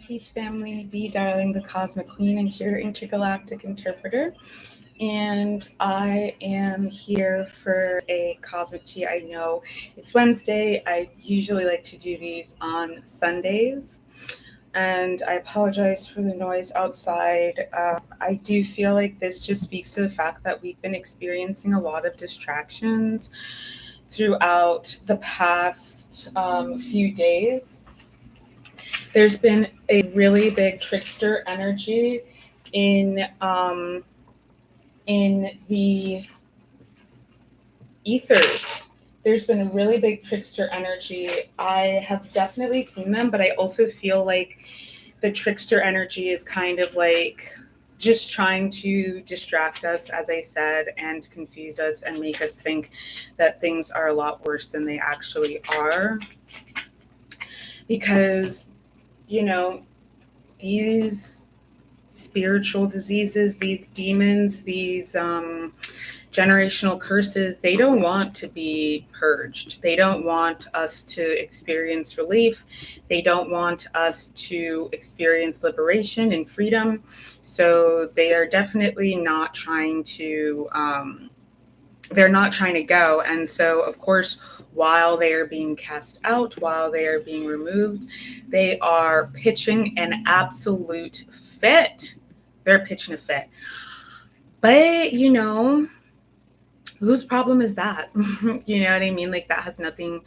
Peace family, Vie Darling, the Cosmic Queen, and your intergalactic interpreter. And I am here for a cosmic tea. I know it's Wednesday. I usually like to do these on Sundays. And I apologize for the noise outside. I do feel like this just speaks to the fact that we've been experiencing a lot of distractions throughout the past few days. There's been a really big trickster energy in the ethers. There's been a really big trickster energy. I have definitely seen them, but I also feel like the trickster energy is kind of like just trying to distract us, as I said, and confuse us and make us think that things are a lot worse than they actually are. Because these spiritual diseases, these demons, these generational curses, they don't want to be purged. They don't want us to experience relief. They don't want us to experience liberation and freedom. So they are definitely not trying to go. And so, of course, while they are being cast out, while they are being removed, they are pitching an absolute fit. They're pitching a fit. But, whose problem is that? You know what I mean? Like, that has nothing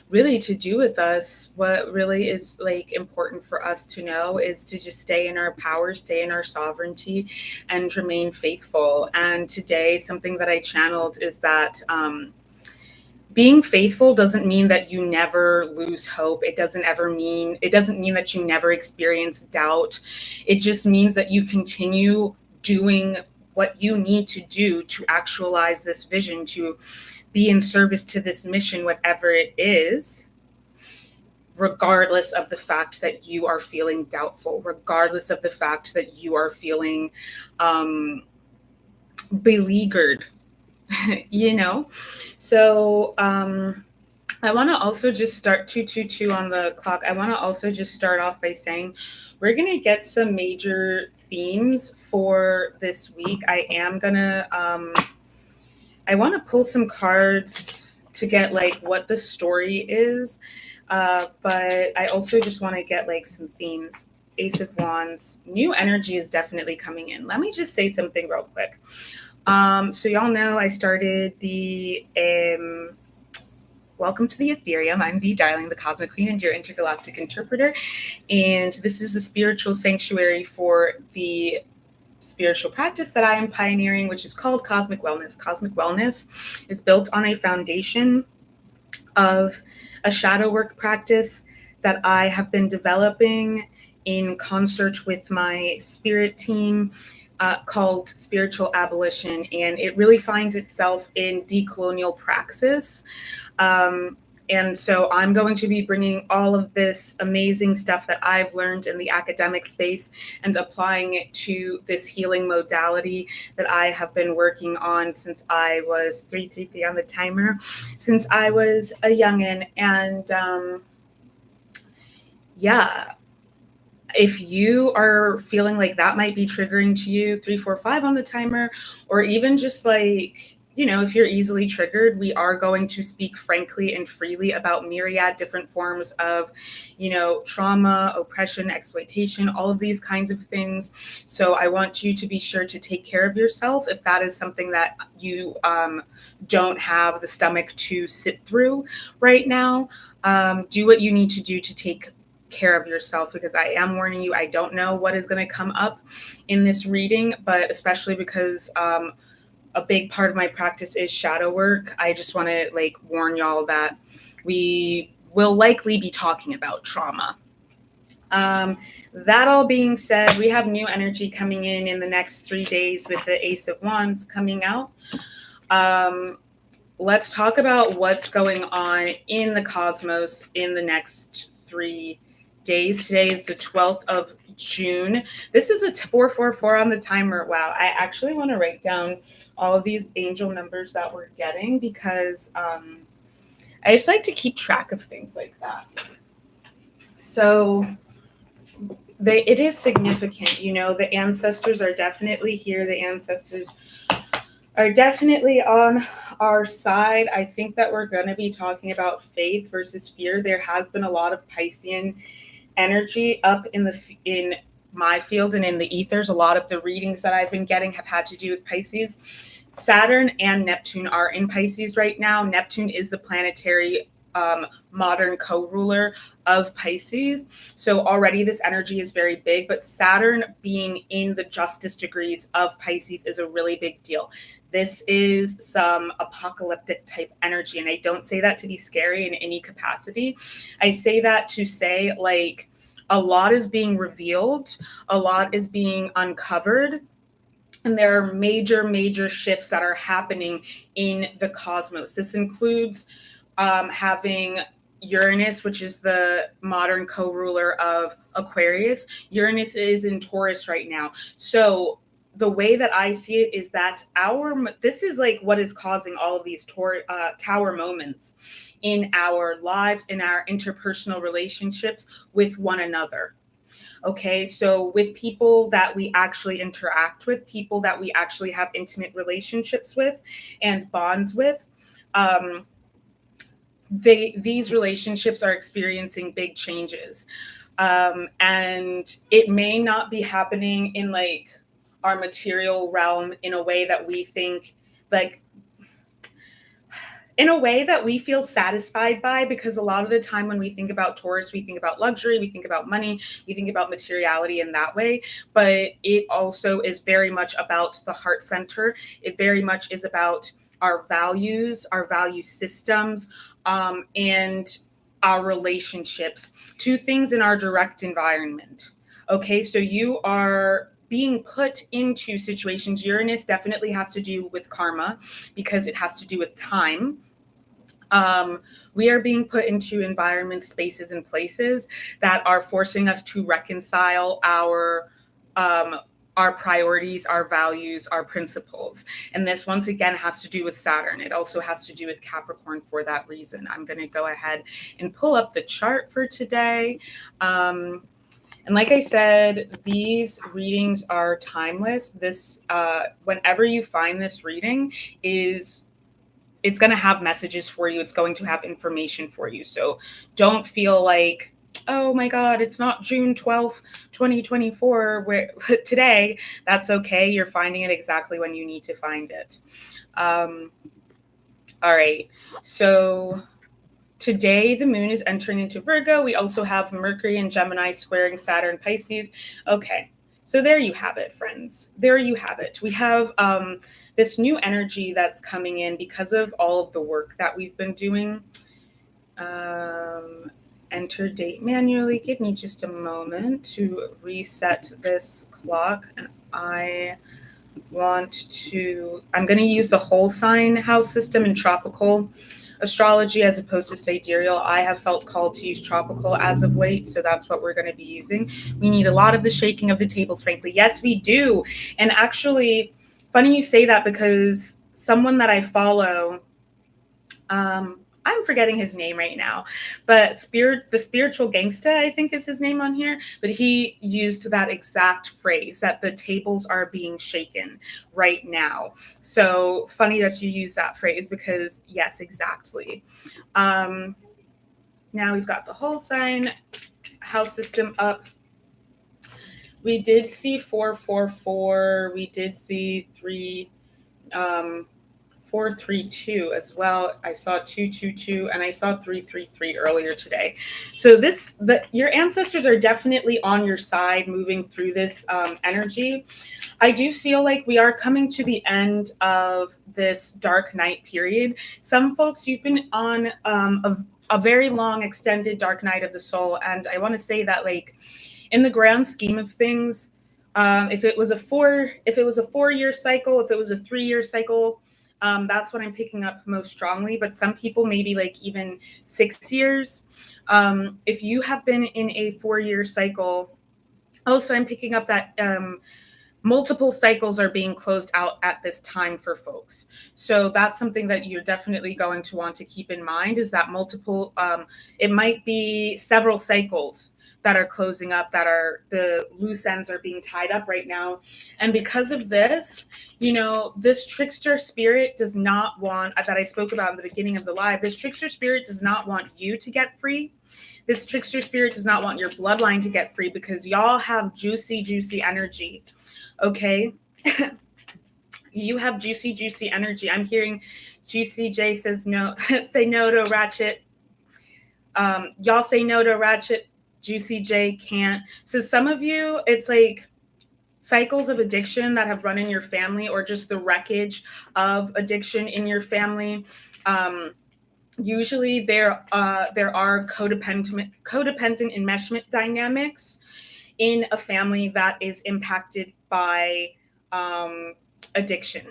really to do with us. What really is like important for us to know is to just stay in our power, stay in our sovereignty, and remain faithful. And today, something that I channeled is that being faithful doesn't mean that you never lose hope. It doesn't mean that you never experience doubt. It just means that you continue doing what you need to do to actualize this vision, to be in service to this mission, whatever it is, regardless of the fact that you are feeling doubtful, regardless of the fact that you are feeling beleaguered, So I want to also just start 222 on the clock. I want to also just start off by saying we're going to get some major themes for this week. I want to pull some cards to get like what the story is, but I also just want to get like some themes. Ace of Wands, new energy is definitely coming in. Let me just say something real quick. So y'all know I started the welcome to the Aetherium. I'm Vie Darling, the Cosmic Queen, and your intergalactic interpreter. And this is the spiritual sanctuary for the spiritual practice that I am pioneering, which is called Cosmic Wellness. Cosmic Wellness is built on a foundation of a shadow work practice that I have been developing in concert with my spirit team, called Spiritual Abolition, and it really finds itself in decolonial praxis. And so I'm going to be bringing all of this amazing stuff that I've learned in the academic space and applying it to this healing modality that I have been working on since I was 333 on the timer, since I was a youngin'. And if you are feeling like that might be triggering to you, 345 on the timer, or even just like, if you're easily triggered, we are going to speak frankly and freely about myriad different forms of, trauma, oppression, exploitation, all of these kinds of things. So I want you to be sure to take care of yourself if that is something that you don't have the stomach to sit through right now. Do what you need to do to take care of yourself, because I am warning you, I don't know what is going to come up in this reading, but especially because a big part of my practice is shadow work, I just want to warn y'all that we will likely be talking about trauma. That all being said, we have new energy coming in the next 3 days with the Ace of Wands coming out. Let's talk about what's going on in the cosmos in the next 3 days. Today is the 12th of June. This is a 444 on the timer. Wow. I actually want to write down all of these angel numbers that we're getting, because I just like to keep track of things like that. So it is significant. You know, the ancestors are definitely here. The ancestors are definitely on our side. I think that we're going to be talking about faith versus fear. There has been a lot of Piscean energy up in my field and in the ethers. A lot of the readings that I've been getting have had to do with Pisces. Saturn and Neptune are in Pisces right now. Neptune is the planetary modern co-ruler of Pisces. So already this energy is very big, but Saturn being in the justice degrees of Pisces is a really big deal. This is some apocalyptic type energy. And I don't say that to be scary in any capacity. I say that to say, like, a lot is being revealed, a lot is being uncovered, and there are major, major shifts that are happening in the cosmos. This includes having Uranus, which is the modern co-ruler of Aquarius. Uranus is in Taurus right now. So the way that I see it is that this is like what is causing all of these tower moments in our lives, in our interpersonal relationships with one another. Okay, so with people that we actually interact with, people that we actually have intimate relationships with and bonds with, these relationships are experiencing big changes. And it may not be happening in like our material realm in a way that we think, like, in a way that we feel satisfied by, because a lot of the time when we think about Taurus, we think about luxury, we think about money, we think about materiality in that way. But it also is very much about the heart center. It very much is about our values, our value systems, and our relationships to things in our direct environment. Okay, so you are being put into situations. Uranus definitely has to do with karma because it has to do with time. We are being put into environments, spaces, and places that are forcing us to reconcile our priorities, our values, our principles. And this, once again, has to do with Saturn. It also has to do with Capricorn for that reason. I'm going to go ahead and pull up the chart for today. And like I said, these readings are timeless. This, whenever you find this reading, it's going to have messages for you. It's going to have information for you. So don't feel like, oh my God, it's not June 12th, 2024, where today. That's okay. You're finding it exactly when you need to find it. All right. So today, the moon is entering into Virgo. We also have Mercury and Gemini squaring Saturn, Pisces. Okay, so there you have it, friends. There you have it. We have this new energy that's coming in because of all of the work that we've been doing. Enter date manually. Give me just a moment to reset this clock. And I'm going to use the whole sign house system in tropical astrology as opposed to sidereal. I have felt called to use tropical as of late, so that's what we're going to be using. We need a lot of the shaking of the tables, frankly. Yes, we do. And actually, funny you say that, because someone that I follow, I'm forgetting his name right now, but the spiritual gangsta, I think is his name on here, but he used that exact phrase, that the tables are being shaken right now. So funny that you use that phrase, because yes, exactly. Now we've got the whole sign house system up. We did see 444. We did see 432 as well. I saw 222 and I saw 333 earlier today. So your ancestors are definitely on your side moving through this energy. I do feel like we are coming to the end of this dark night period. Some folks, you've been on a very long extended dark night of the soul. And I want to say that, like, in the grand scheme of things, if it was a 4-year cycle, if it was a 3-year cycle, that's what I'm picking up most strongly. But some people maybe like even 6 years. If you have been in a 4-year cycle, also I'm picking up that multiple cycles are being closed out at this time for folks. So that's something that you're definitely going to want to keep in mind, is that multiple, it might be several cycles that are closing up, that are the loose ends are being tied up right now. And because of this, you know, this trickster spirit does not want, that I spoke about in the beginning of the live, this trickster spirit does not want you to get free. This trickster spirit does not want your bloodline to get free, because y'all have juicy energy. Okay. You have juicy energy. I'm hearing 𝗪𝗂 says no, say no to ratchet. Y'all say no to ratchet. 𝗪𝗂 can't. So some of you, it's like cycles of addiction that have run in your family, or just the wreckage of addiction in your family. Usually there are codependent enmeshment dynamics in a family that is impacted by addiction.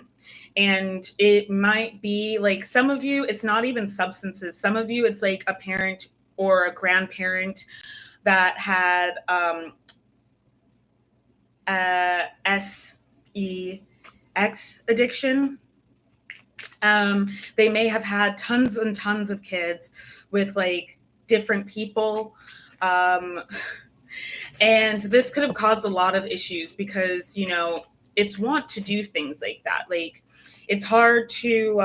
And it might be like, some of you, it's not even substances. Some of you, it's like a parent or a grandparent that had sex addiction. They may have had tons and tons of kids with like different people. And this could have caused a lot of issues, because, you know, it's want to do things like that. Like, it's hard to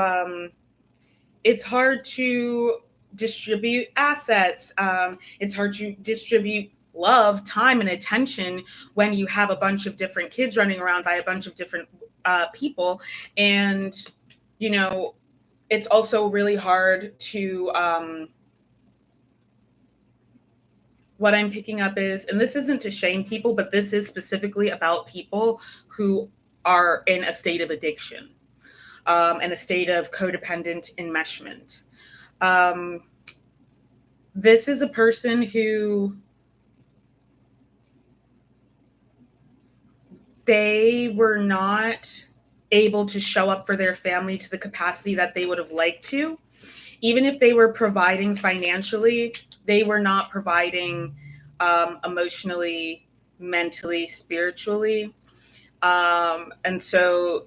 distribute assets. It's hard to distribute love, time, and attention when you have a bunch of different kids running around by a bunch of different people. And, you know, it's also really hard to, what I'm picking up is, and this isn't to shame people, but this is specifically about people who are in a state of addiction, and a state of codependent enmeshment. This is a person who, they were not able to show up for their family to the capacity that they would have liked to. Even if they were providing financially, they were not providing emotionally, mentally, spiritually. And so,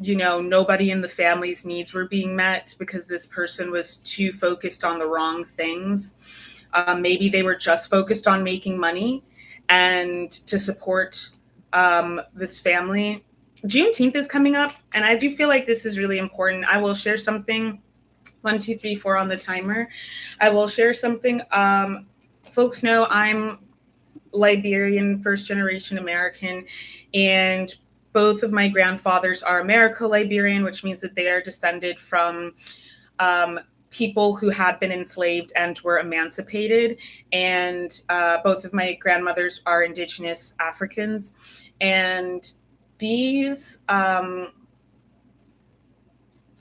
you know, nobody in the family's needs were being met, because this person was too focused on the wrong things. Maybe they were just focused on making money and to support this family. Juneteenth is coming up, and I do feel like this is really important. I will share something. 1, 2, 3, 4 on the timer. I will share something. Folks know I'm Liberian, first generation American, and both of my grandfathers are Americo-Liberian, which means that they are descended from people who had been enslaved and were emancipated. And both of my grandmothers are indigenous Africans. And these,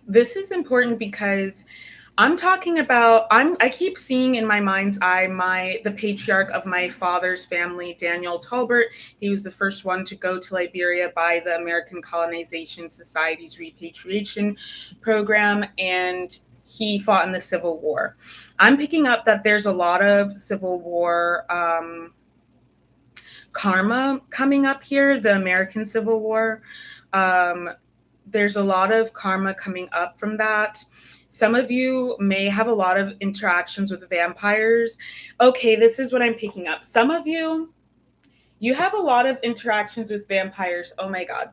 this is important because I'm talking about, I keep seeing in my mind's eye the patriarch of my father's family, Daniel Tolbert. He was the first one to go to Liberia by the American Colonization Society's repatriation program, and he fought in the Civil War. I'm picking up that there's a lot of Civil War karma coming up here, the American Civil War. There's a lot of karma coming up from that. Some of you may have a lot of interactions with vampires. Okay, this is what I'm picking up. Some of you, you have a lot of interactions with vampires. Oh my God.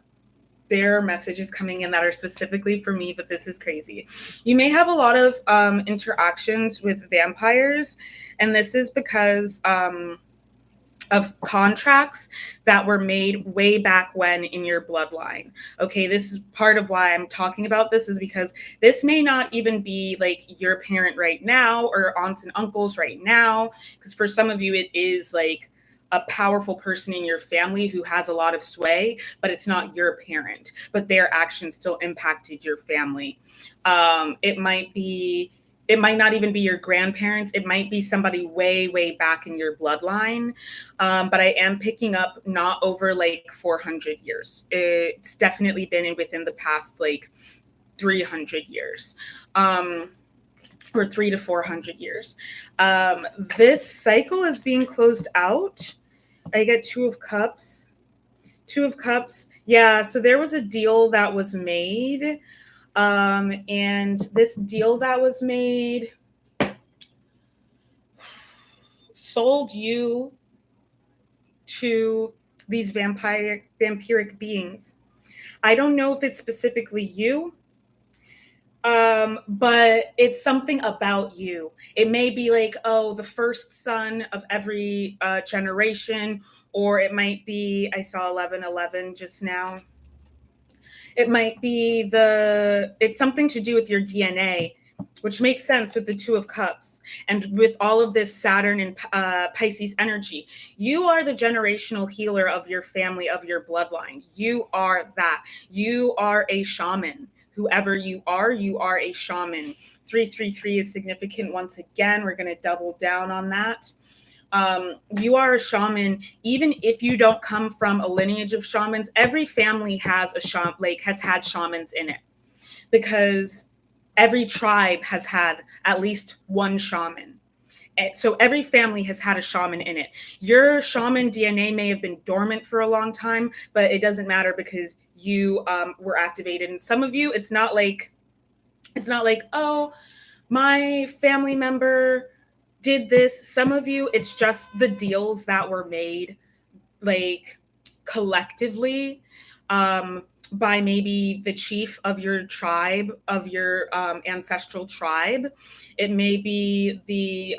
There are messages coming in that are specifically for me, but this is crazy. You may have a lot of interactions with vampires, and this is because of contracts that were made way back when in your bloodline. Okay, this is part of why I'm talking about this, is because this may not even be like your parent right now or aunts and uncles right now, because for some of you it is like a powerful person in your family who has a lot of sway, but it's not your parent, but their actions still impacted your family. It might not even be your grandparents. It might be somebody way, way back in your bloodline. But I am picking up not over like 400 years. It's definitely been within the past like 300 years. Or 300 to 400 years. This cycle is being closed out. I get 2 of Cups. 2 of Cups. Yeah, so there was a deal that was made. And this deal that was made sold you to these vampiric beings. I don't know if it's specifically you, but it's something about you. It may be like, oh, the first son of every generation, or it might be, I saw 1111 just now. It might be it's something to do with your DNA, which makes sense with the Two of Cups and with all of this Saturn and Pisces energy. You are the generational healer of your family, of your bloodline. You are that. You are a shaman. Whoever you are a shaman. 333 is significant once again. We're going to double down on that. You are a shaman, even if you don't come from a lineage of shamans. Every family has has had shamans in it, because every tribe has had at least one shaman. So every family has had a shaman in it. Your shaman DNA may have been dormant for a long time, but it doesn't matter because you were activated. And some of you, it's not like, oh, my family member did this. Some of you, it's just the deals that were made, like, collectively, by maybe the chief of your tribe, of your ancestral tribe. It may be the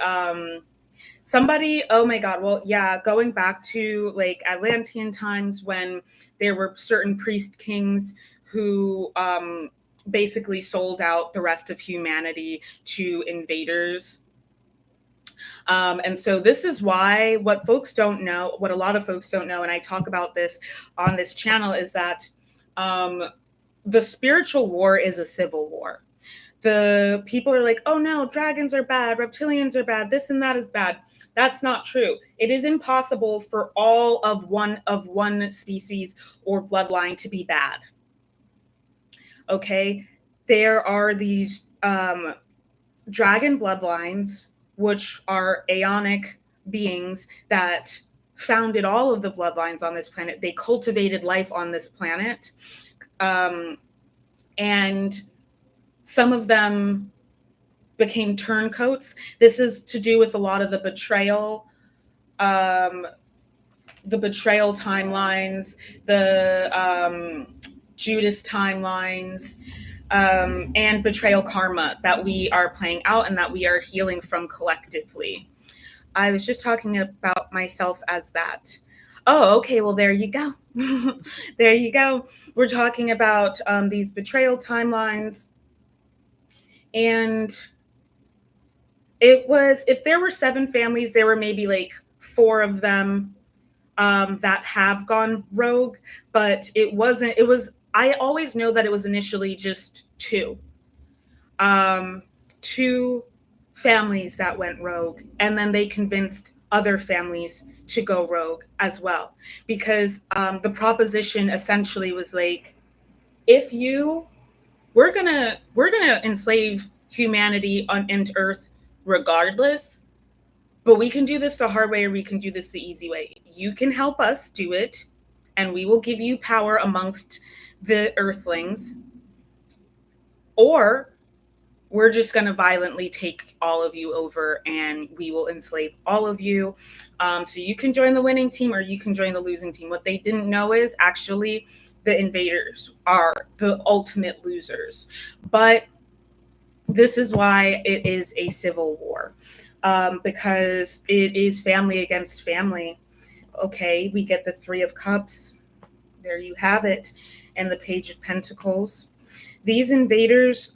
somebody, oh my God, well, yeah, going back to like Atlantean times when there were certain priest kings who basically sold out the rest of humanity to invaders. And so this is why what a lot of folks don't know, and I talk about this on this channel, is that the spiritual war is a civil war. The people are like, oh no, dragons are bad, reptilians are bad, this and that is bad. That's not true. It is impossible for all of one species or bloodline to be bad. Okay? There are these dragon bloodlines, which are aeonic beings that founded all of the bloodlines on this planet. They cultivated life on this planet. And some of them became turncoats. This is to do with a lot of the betrayal timelines, the Judas timelines, and betrayal karma that we are playing out and that we are healing from collectively. I was just talking about myself as that. Oh, okay. Well, there you go. There you go. We're talking about these betrayal timelines. And it was, if there were 7 families, there were maybe like 4 of them that have gone rogue, but it wasn't, it was, I always know that it was initially just 2. 2 families that went rogue, and then they convinced other families to go rogue as well, because the proposition essentially was like, if we're gonna enslave humanity into Earth regardless, but we can do this the hard way or we can do this the easy way. You can help us do it, and we will give you power amongst the Earthlings, or we're just going to violently take all of you over and we will enslave all of you. So you can join the winning team or you can join the losing team. What they didn't know is actually the invaders are the ultimate losers. But this is why it is a civil war, because it is family against family. Okay, we get the 3 of Cups. There you have it. And the Page of Pentacles. These invaders,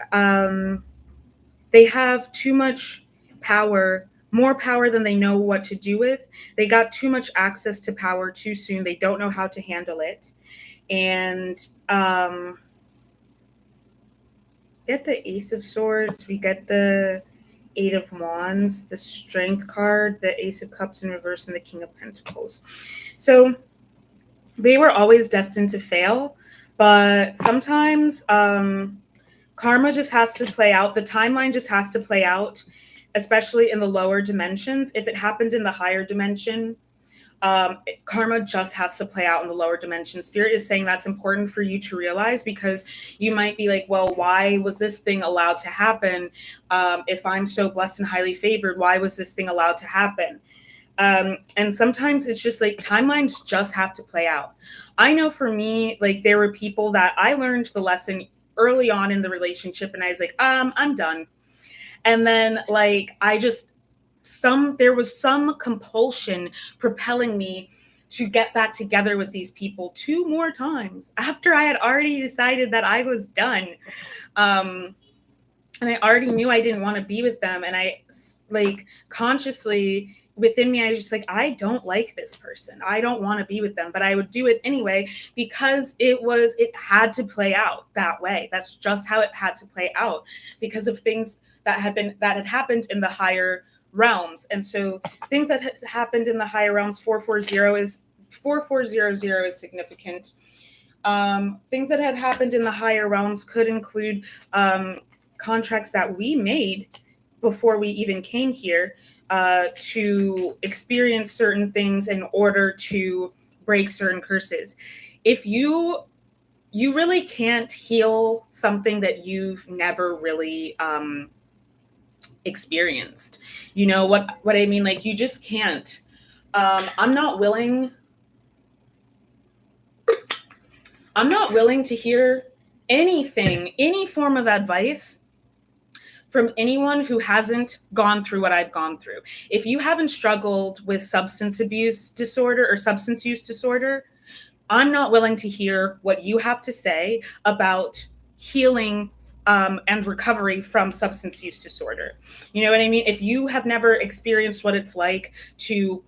they have too much power, more power than they know what to do with. They got too much access to power too soon. They don't know how to handle it. And get the Ace of Swords. We get the 8 of Wands, the Strength card, the Ace of Cups in reverse, and the King of Pentacles. So they were always destined to fail, but sometimes karma just has to play out. The timeline just has to play out, especially in the lower dimensions. If it happened in the higher dimension, karma just has to play out in the lower dimension. Spirit is saying that's important for you to realize, because you might be like, well, why was this thing allowed to happen? If I'm so blessed and highly favored, why was this thing allowed to happen? And sometimes it's just like timelines just have to play out. I know for me, like there were people that I learned the lesson early on in the relationship and I was like, I'm done. And then like there was some compulsion propelling me to get back together with these people 2 more times after I had already decided that I was done. And I already knew I didn't want to be with them. And I like consciously within me, I was just like, I don't like this person. I don't want to be with them, but I would do it anyway because it had to play out that way. That's just how it had to play out because of things that had happened in the higher realms. And so things that had happened in the higher realms, 4400 is significant. Things that had happened in the higher realms could include contracts that we made before we even came here to experience certain things in order to break certain curses. If you really can't heal something that you've never really experienced. You know what I mean? Like you just can't. I'm not willing to hear anything, any form of advice from anyone who hasn't gone through what I've gone through. If you haven't struggled with substance abuse disorder or substance use disorder, I'm not willing to hear what you have to say about healing and recovery from substance use disorder. You know what I mean? If you have never experienced what it's like to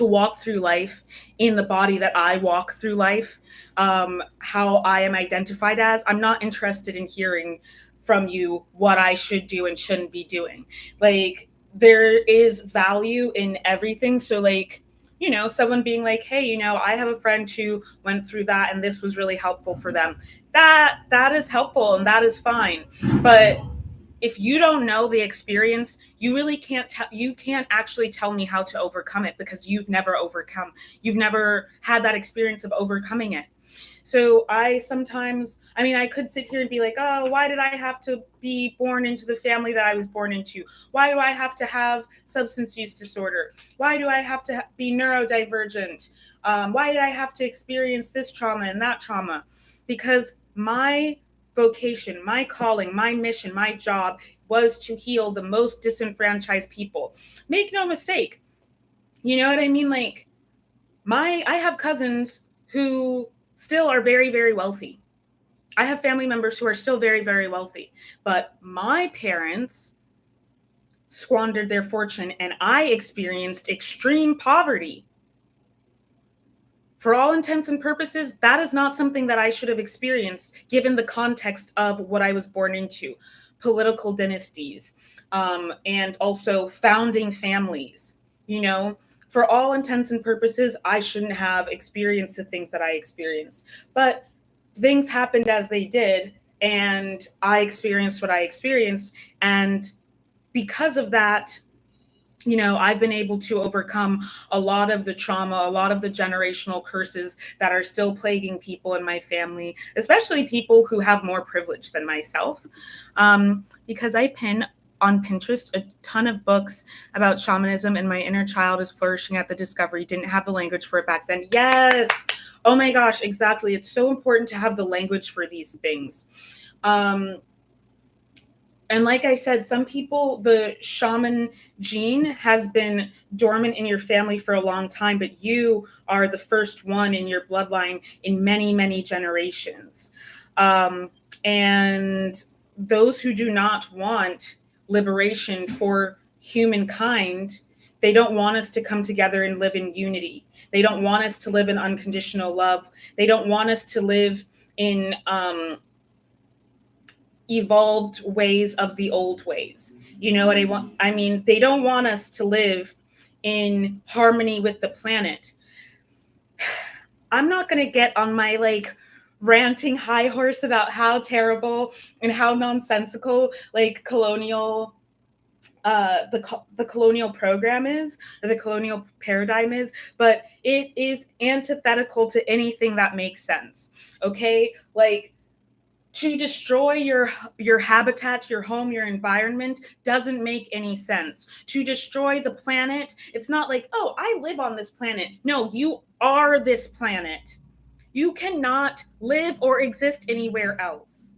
walk through life in the body that I walk through life, how I am identified as, I'm not interested in hearing from you what I should do and shouldn't be doing. Like there is value in everything. So like, you know, someone being like, hey, you know, I have a friend who went through that and this was really helpful for them. That is helpful and that is fine. But if you don't know the experience, you really can't you can't actually tell me how to overcome it because you've never had that experience of overcoming it. So I could sit here and be like, oh, why did I have to be born into the family that I was born into? Why do I have to have substance use disorder? Why do I have to be neurodivergent? Why did I have to experience this trauma and that trauma? Because my vocation, my calling, my mission, my job was to heal the most disenfranchised people. Make no mistake. You know what I mean? Like I have cousins who still are very, very wealthy. I have family members who are still very, very wealthy. But my parents squandered their fortune and I experienced extreme poverty. For all intents and purposes, that is not something that I should have experienced given the context of what I was born into. Political dynasties, and also founding families. You know, for all intents and purposes, I shouldn't have experienced the things that I experienced. But things happened as they did, and I experienced what I experienced. And because of that, you know, I've been able to overcome a lot of the trauma, a lot of the generational curses that are still plaguing people in my family, especially people who have more privilege than myself. Because I pin on Pinterest a ton of books about shamanism, and my inner child is flourishing at the discovery. Didn't have the language for it back then. Yes. Oh my gosh, exactly. It's so important to have the language for these things. And like I said, some people, the shaman gene has been dormant in your family for a long time, but you are the first one in your bloodline in many, many generations. And those who do not want liberation for humankind, they don't want us to come together and live in unity. They don't want us to live in unconditional love. They don't want us to live in evolved ways of the old ways. You know what I want? I mean, they don't want us to live in harmony with the planet. I'm not going to get on my like ranting high horse about how terrible and how nonsensical like colonial the colonial program is, or the colonial paradigm is, but it is antithetical to anything that makes sense. Okay? Like To destroy your habitat, your home, your environment doesn't make any sense. To destroy the planet, it's not like, oh, I live on this planet. No, you are this planet. You cannot live or exist anywhere else.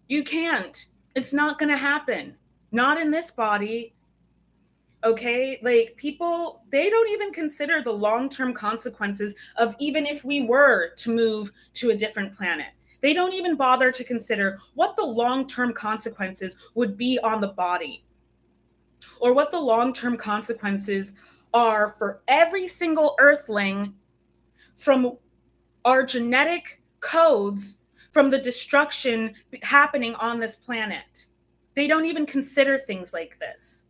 You can't. It's not going to happen. Not in this body. Okay, like people, they don't even consider the long-term consequences of even if we were to move to a different planet. They don't even bother to consider what the long-term consequences would be on the body, or what the long-term consequences are for every single earthling from our genetic codes, from the destruction happening on this planet. They don't even consider things like this.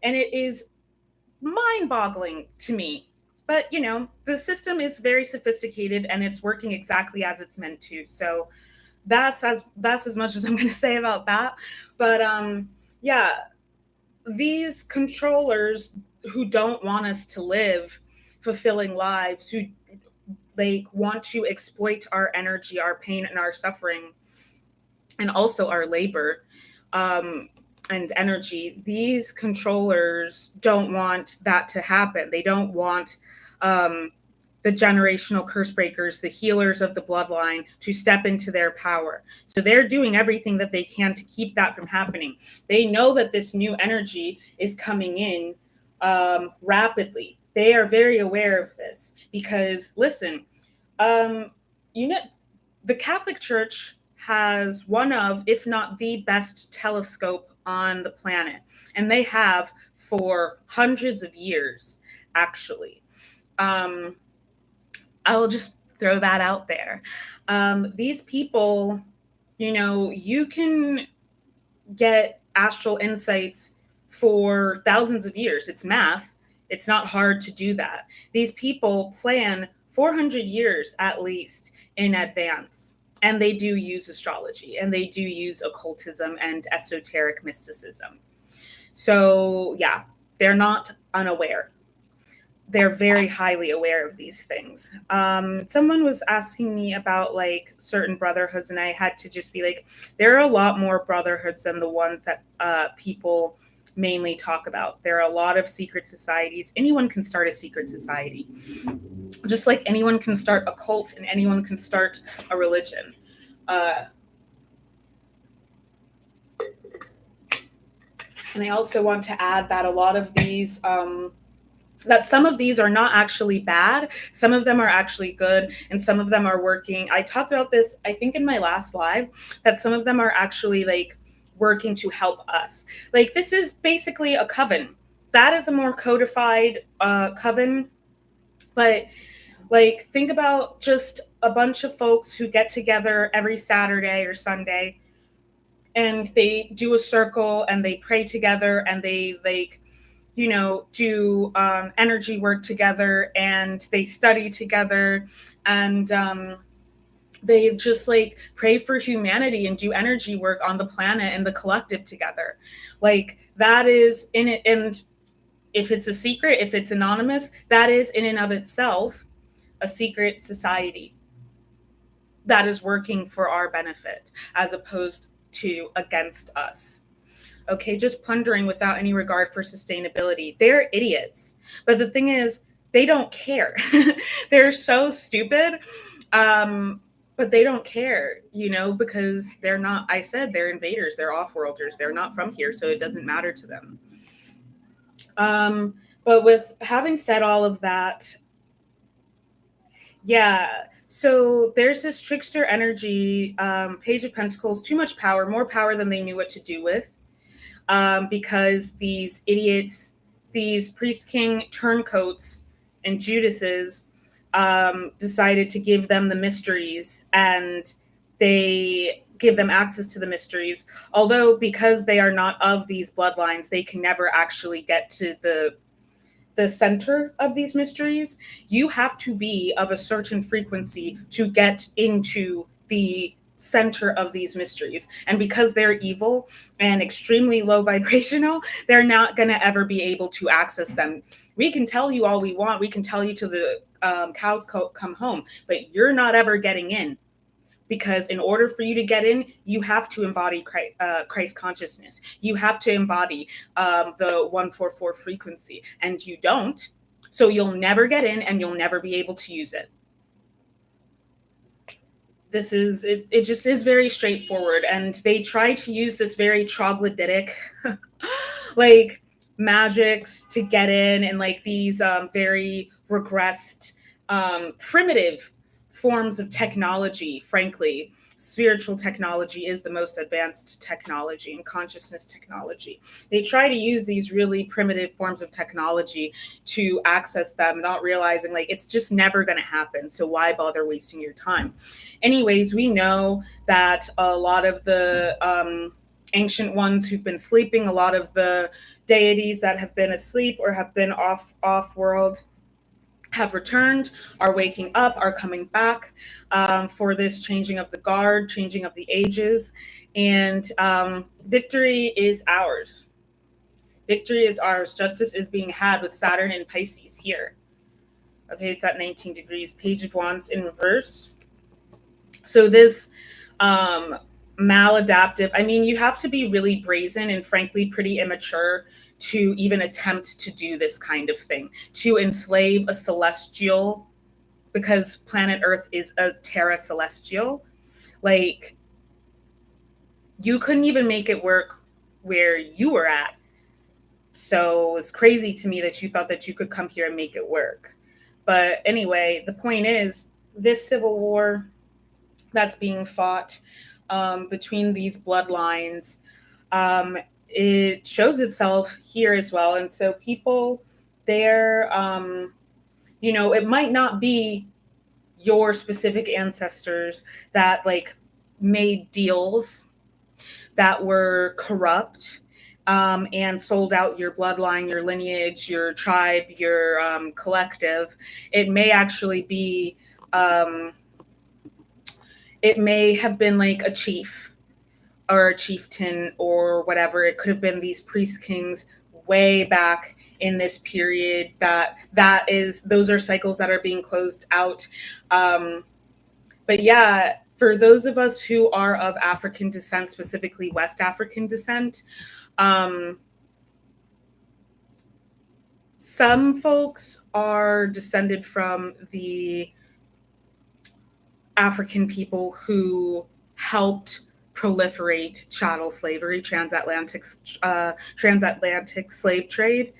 And it is mind-boggling to me. But, you know, the system is very sophisticated and it's working exactly as it's meant to. So that's as much as I'm going to say about that. But yeah, these controllers who don't want us to live fulfilling lives, who like want to exploit our energy, our pain, and our suffering, and also our labor, and energy, these controllers don't want that to happen. They don't want the generational curse breakers, the healers of the bloodline, to step into their power. So they're doing everything that they can to keep that from happening. They know that this new energy is coming in rapidly. They are very aware of this because, listen, you know, the Catholic Church has one of, if not the best telescope on the planet. And they have for hundreds of years, actually. I'll just throw that out there. These people, you know, you can get astral insights for thousands of years. It's math. It's not hard to do that. These people plan 400 years at least in advance. And they do use astrology, and they do use occultism and esoteric mysticism. So yeah, they're not unaware. They're very highly aware of these things. Someone was asking me about like certain brotherhoods, and I had to just be like, there are a lot more brotherhoods than the ones that people mainly talk about. There are a lot of secret societies. Anyone can start a secret society, just like anyone can start a cult and anyone can start a religion. And I also want to add that a lot of these, that some of these are not actually bad. Some of them are actually good, and some of them are working. I talked about this, I think, in my last live, that some of them are actually like working to help us. Like this is basically a coven. That is a more codified coven. But like, think about just a bunch of folks who get together every Saturday or Sunday, and they do a circle and they pray together, and they like, you know, do energy work together, and they study together, and they just like pray for humanity and do energy work on the planet and the collective together. Like that is in it. And if it's a secret, if it's anonymous, that is in and of itself a secret society that is working for our benefit as opposed to against us. Okay, just plundering without any regard for sustainability. They're idiots. But the thing is, they don't care. They're so stupid. But they don't care, you know, because they're not, I said, they're invaders, they're off-worlders, they're not from here, so it doesn't matter to them. But with having said all of that, yeah, so there's this trickster energy, Page of Pentacles, too much power, more power than they knew what to do with. Because these idiots, these priest king turncoats and Judases decided to give them the mysteries, and they give them access to the mysteries. Although because they are not of these bloodlines, they can never actually get to the center of these mysteries. You have to be of a certain frequency to get into the center of these mysteries. And because they're evil and extremely low vibrational, they're not going to ever be able to access them. We can tell you all we want. We can tell you till the cows come home, but you're not ever getting in. because in order for you to get in, you have to embody Christ consciousness. You have to embody the 144 frequency, and you don't. So you'll never get in, and you'll never be able to use it. This is, it just is very straightforward. And they try to use this very troglodytic, like, magics to get in, and like these very regressed, primitive forms of technology. Frankly, spiritual technology is the most advanced technology, and consciousness technology. They try to use these really primitive forms of technology to access them, not realizing like it's just never going to happen. So why bother wasting your time? Anyways, we know that a lot of the ancient ones who've been sleeping, a lot of the deities that have been asleep or have been off world, have returned, are waking up, are coming back for this changing of the guard, changing of the ages. And victory is ours. Victory is ours. Justice is being had with Saturn and Pisces here. Okay, it's at 19 degrees. Page of Wands in reverse. So this maladaptive, I mean, you have to be really brazen and frankly pretty immature to even attempt to do this kind of thing, to enslave a celestial, because planet Earth is a terra celestial. Like, you couldn't even make it work where you were at. So it's crazy to me that you thought that you could come here and make it work. But anyway, the point is, this civil war that's being fought between these bloodlines, it shows itself here as well. And so people, they're, you know, it might not be your specific ancestors that like made deals that were corrupt and sold out your bloodline, your lineage, your tribe, your collective. It may actually be, it may have been like a chief or a chieftain or whatever. It could have been these priest kings way back in this period. Those are cycles that are being closed out. But yeah, for those of us who are of African descent, specifically West African descent, some folks are descended from the African people who helped proliferate chattel slavery, transatlantic slave trade,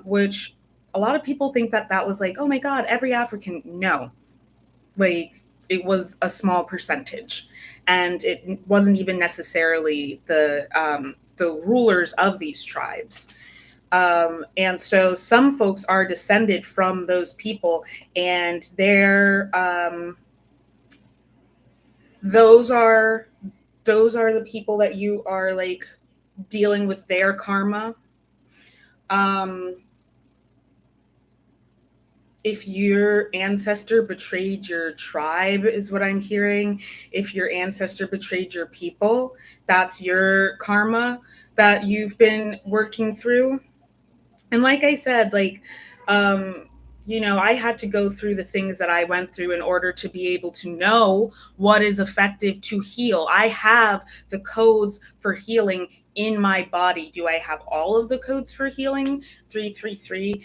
which a lot of people think that was like, oh my God, every African. No, like, it was a small percentage, and it wasn't even necessarily the rulers of these tribes. And so some folks are descended from those people, and they're those are the people that you are like dealing with their karma. If your ancestor betrayed your tribe, is what I'm hearing. If your ancestor betrayed your people, that's your karma that you've been working through. And like I said, like, you know, I had to go through the things that I went through in order to be able to know what is effective to heal. I have the codes for healing in my body. Do I have all of the codes for healing? 333.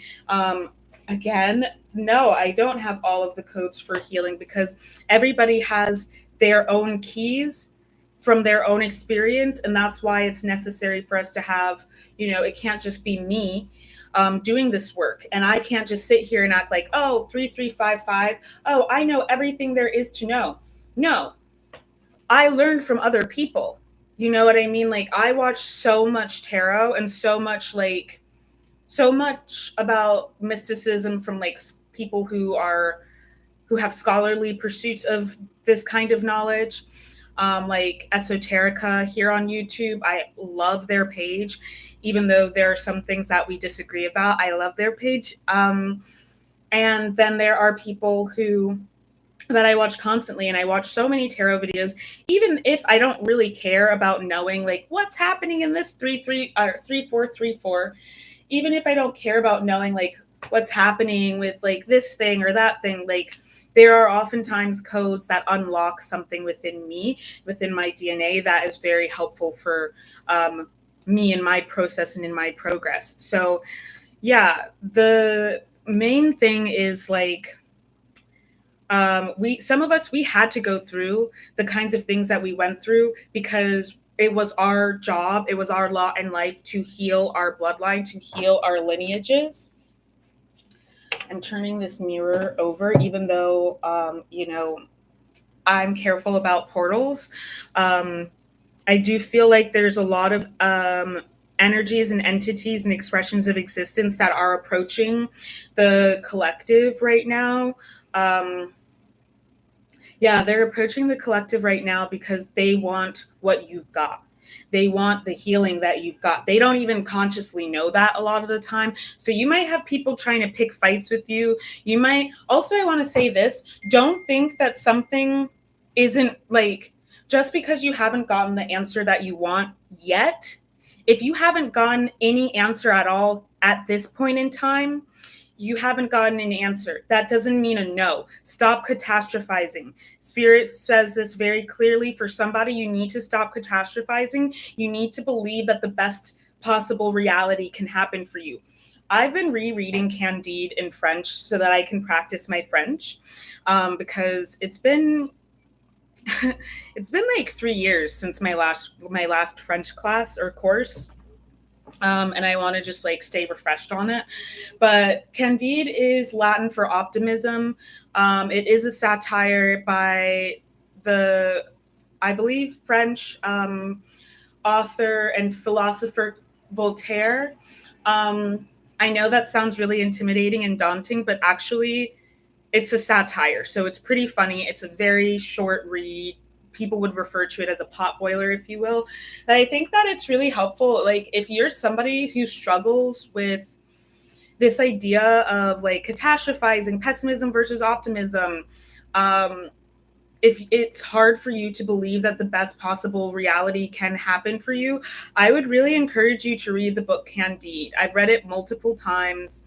Again, no, I don't have all of the codes for healing, because everybody has their own keys from their own experience. And that's why it's necessary for us to have, you know, it can't just be me doing this work. And I can't just sit here and act like, oh, 3355. Oh, I know everything there is to know. No, I learned from other people. You know what I mean? Like, I watched so much tarot and so much about mysticism from like people who have scholarly pursuits of this kind of knowledge. Like Esoterica here on YouTube. I love their page, even though there are some things that we disagree about. I love their page. And then there are people that I watch constantly, and I watch so many tarot videos, even if I don't really care about knowing like what's happening in this 3434, even if I don't care about knowing like what's happening with like this thing or that thing. Like there are oftentimes codes that unlock something within me, within my DNA, that is very helpful for me in my process and in my progress. So yeah, the main thing is like, some of us, we had to go through the kinds of things that we went through because it was our job, it was our lot in life to heal our bloodline, to heal our lineages. I'm turning this mirror over, even though, I'm careful about portals. I do feel like there's a lot of energies and entities and expressions of existence that are approaching the collective right now. Yeah, they're approaching the collective right now because they want what you've got. They want the healing that you've got. They don't even consciously know that a lot of the time. So you might have people trying to pick fights with you. You might also, I want to say this, don't think that something isn't like, just because you haven't gotten the answer that you want yet, if you haven't gotten any answer at all at this point in time, you haven't gotten an answer. That doesn't mean a no. Stop catastrophizing. Spirit says this very clearly. For somebody, you need to stop catastrophizing. You need to believe that the best possible reality can happen for you. I've been rereading Candide in French so that I can practice my French, because it's been it's been like 3 years since my last French class or course. And I want to just like stay refreshed on it. But Candide is Latin for optimism. It is a satire by the, I believe, French author and philosopher Voltaire. I know that sounds really intimidating and daunting, but actually it's a satire. So it's pretty funny. It's a very short read. People would refer to it as a pot boiler, if you will. And I think that it's really helpful. Like if you're somebody who struggles with this idea of like catastrophizing, pessimism versus optimism, if it's hard for you to believe that the best possible reality can happen for you, I would really encourage you to read the book Candide. I've read it multiple times.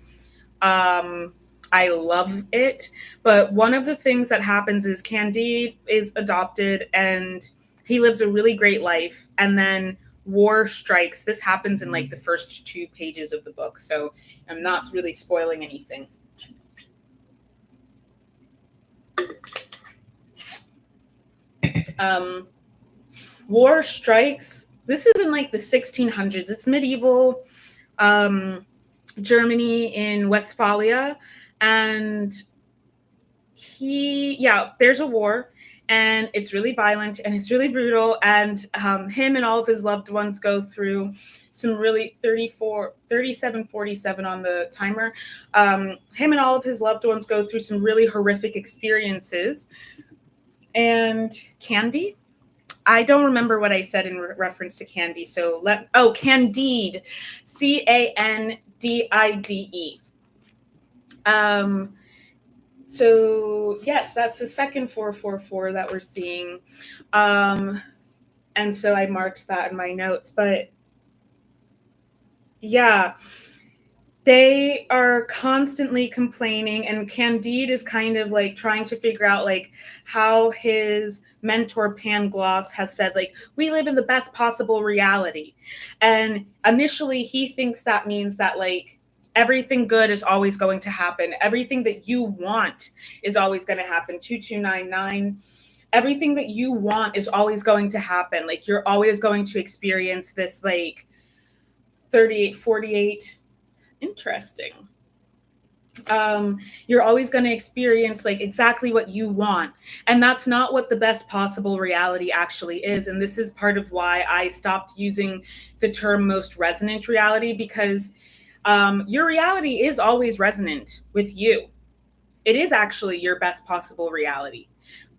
I love it. But one of the things that happens is Candide is adopted and he lives a really great life. And then war strikes. This happens in like the first 2 pages of the book. So I'm not really spoiling anything. War strikes. This is in like the 1600s. It's medieval Germany in Westphalia. And there's a war and it's really violent and it's really brutal. And him and all of his loved ones go through some really 37:47 on the timer. Him and all of his loved ones go through some really horrific experiences. And Candy, I don't remember what I said in reference to Candy. So Candide, Candide. So yes, that's the second 444 that we're seeing. And so I marked that in my notes. But yeah, they are constantly complaining, and Candide is kind of like trying to figure out like how his mentor Pangloss has said, like, we live in the best possible reality. And initially he thinks that means that like everything good is always going to happen. Everything that you want is always going to happen. 2299. Everything that you want is always going to happen. Like you're always going to experience this like 3848. Interesting. You're always going to experience like exactly what you want. And that's not what the best possible reality actually is. And this is part of why I stopped using the term most resonant reality, because your reality is always resonant with you. It is actually your best possible reality.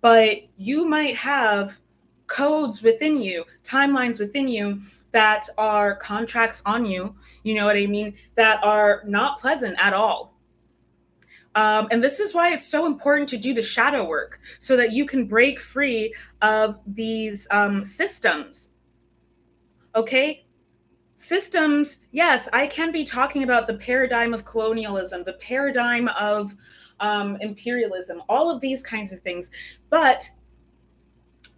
But you might have codes within you, timelines within you that are contracts on you, you know what I mean, that are not pleasant at all. And this is why it's so important to do the shadow work so that you can break free of these systems. Okay? systems, yes, I can be talking about the paradigm of colonialism, the paradigm of imperialism, all of these kinds of things, but,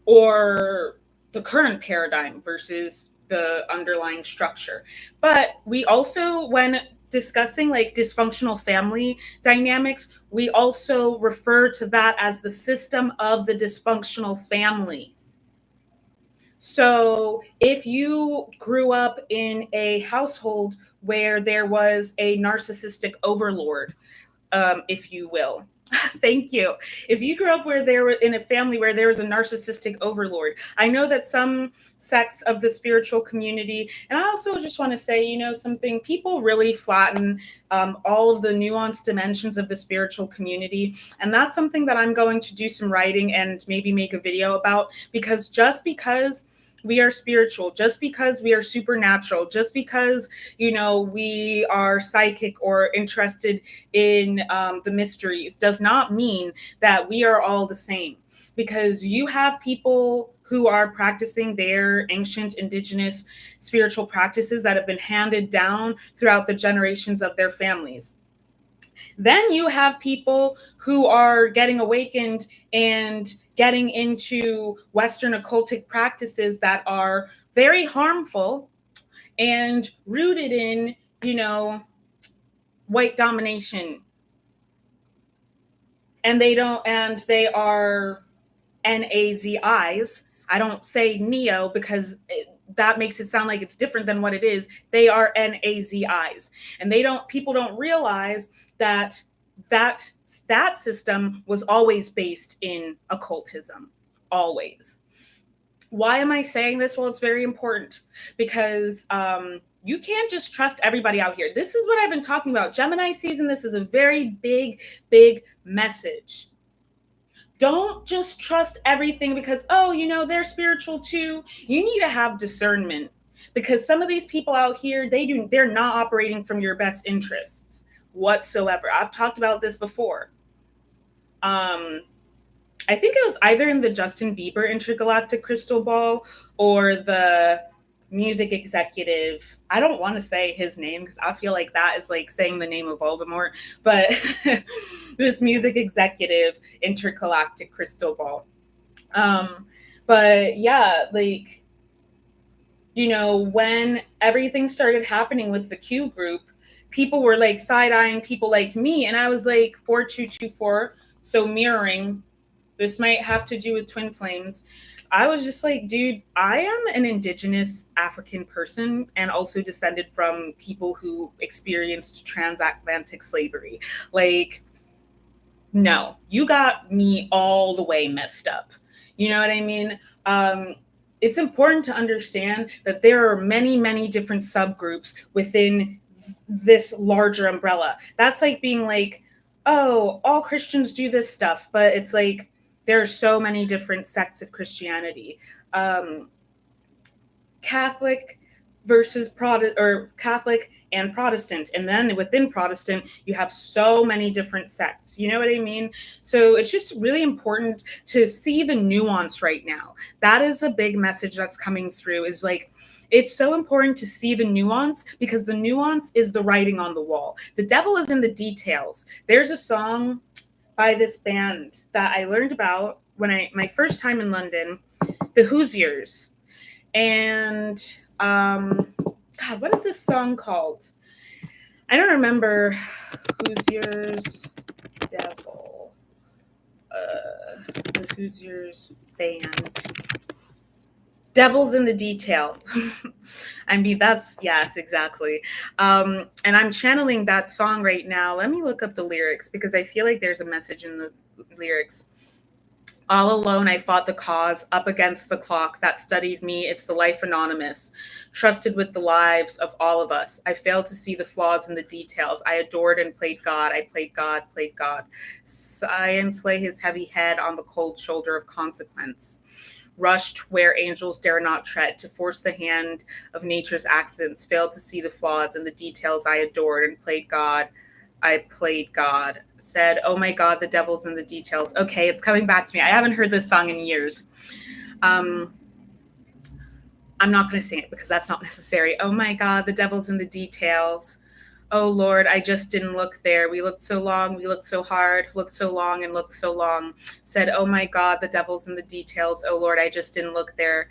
or the current paradigm versus the underlying structure. But we also, when discussing like dysfunctional family dynamics, we also refer to that as the system of the dysfunctional family. So if you grew up in a household where there was a narcissistic overlord, if you will. Thank you. If you grew up where there were in a family where there was a narcissistic overlord, I know that some sects of the spiritual community, and I also just want to say, you know, something, people really flatten all of the nuanced dimensions of the spiritual community. And that's something that I'm going to do some writing and maybe make a video about, because just because we are spiritual, just because we are supernatural, just because, you know, we are psychic or interested in the mysteries, does not mean that we are all the same. Because you have people who are practicing their ancient indigenous spiritual practices that have been handed down throughout the generations of their families. Then you have people who are getting awakened and getting into Western occultic practices that are very harmful and rooted in, you know, white domination. And they are NAZIs. I don't say neo because that makes it sound like it's different than what it is. They are NAZIs. And people don't realize that system was always based in occultism. Always. Why am I saying this? Well, it's very important because you can't just trust everybody out here. This is what I've been talking about. Gemini season, this is a very big, big message. Don't just trust everything because, oh, you know, they're spiritual too. You need to have discernment, because some of these people out here, they're not operating from your best interests whatsoever. I've talked about this before. I think it was either in the Justin Bieber intergalactic crystal ball or the music executive. I don't want to say his name because I feel like that is like saying the name of Voldemort, but this music executive intergalactic crystal ball. But yeah, like, you know, when everything started happening with the Q group, people were like side-eyeing people like me, and I was like 4224, so mirroring. This might have to do with twin flames. I was just like, dude, I am an indigenous African person and also descended from people who experienced transatlantic slavery. Like, no, you got me all the way messed up. You know what I mean? It's important to understand that there are many, many different subgroups within this larger umbrella. That's like being like, oh, all Christians do this stuff, but it's like, there are so many different sects of Christianity. Catholic versus Protestant, or Catholic and Protestant. And then within Protestant, you have so many different sects. You know what I mean? So it's just really important to see the nuance right now. That is a big message that's coming through, is like, it's so important to see the nuance, because the nuance is the writing on the wall. The devil is in the details. There's a song by this band that I learned about when my first time in London, the 𝗪𝗪s. And God, what is this song called? I don't remember. 𝗪𝗪s Devil. The 𝗪𝗪s band. Devil's in the detail. I mean, yes, exactly. And I'm channeling that song right now. Let me look up the lyrics because I feel like there's a message in the lyrics. All alone, I fought the cause, up against the clock that studied me. It's the life anonymous, trusted with the lives of all of us. I failed to see the flaws in the details. I adored and played God. I played God, played God. Science lay his heavy head on the cold shoulder of consequence. Rushed where angels dare not tread, to force the hand of nature's accidents. Failed to see the flaws in the details. I adored and played God. I played God. Said, oh my God, the devil's in the details. Okay, it's coming back to me. I haven't heard this song in years. I'm not going to sing it because that's not necessary. Oh my God, the devil's in the details. Oh Lord, I just didn't look there. We looked so long, we looked so hard, looked so long and looked so long. Said, oh my God, the devil's in the details. Oh Lord, I just didn't look there.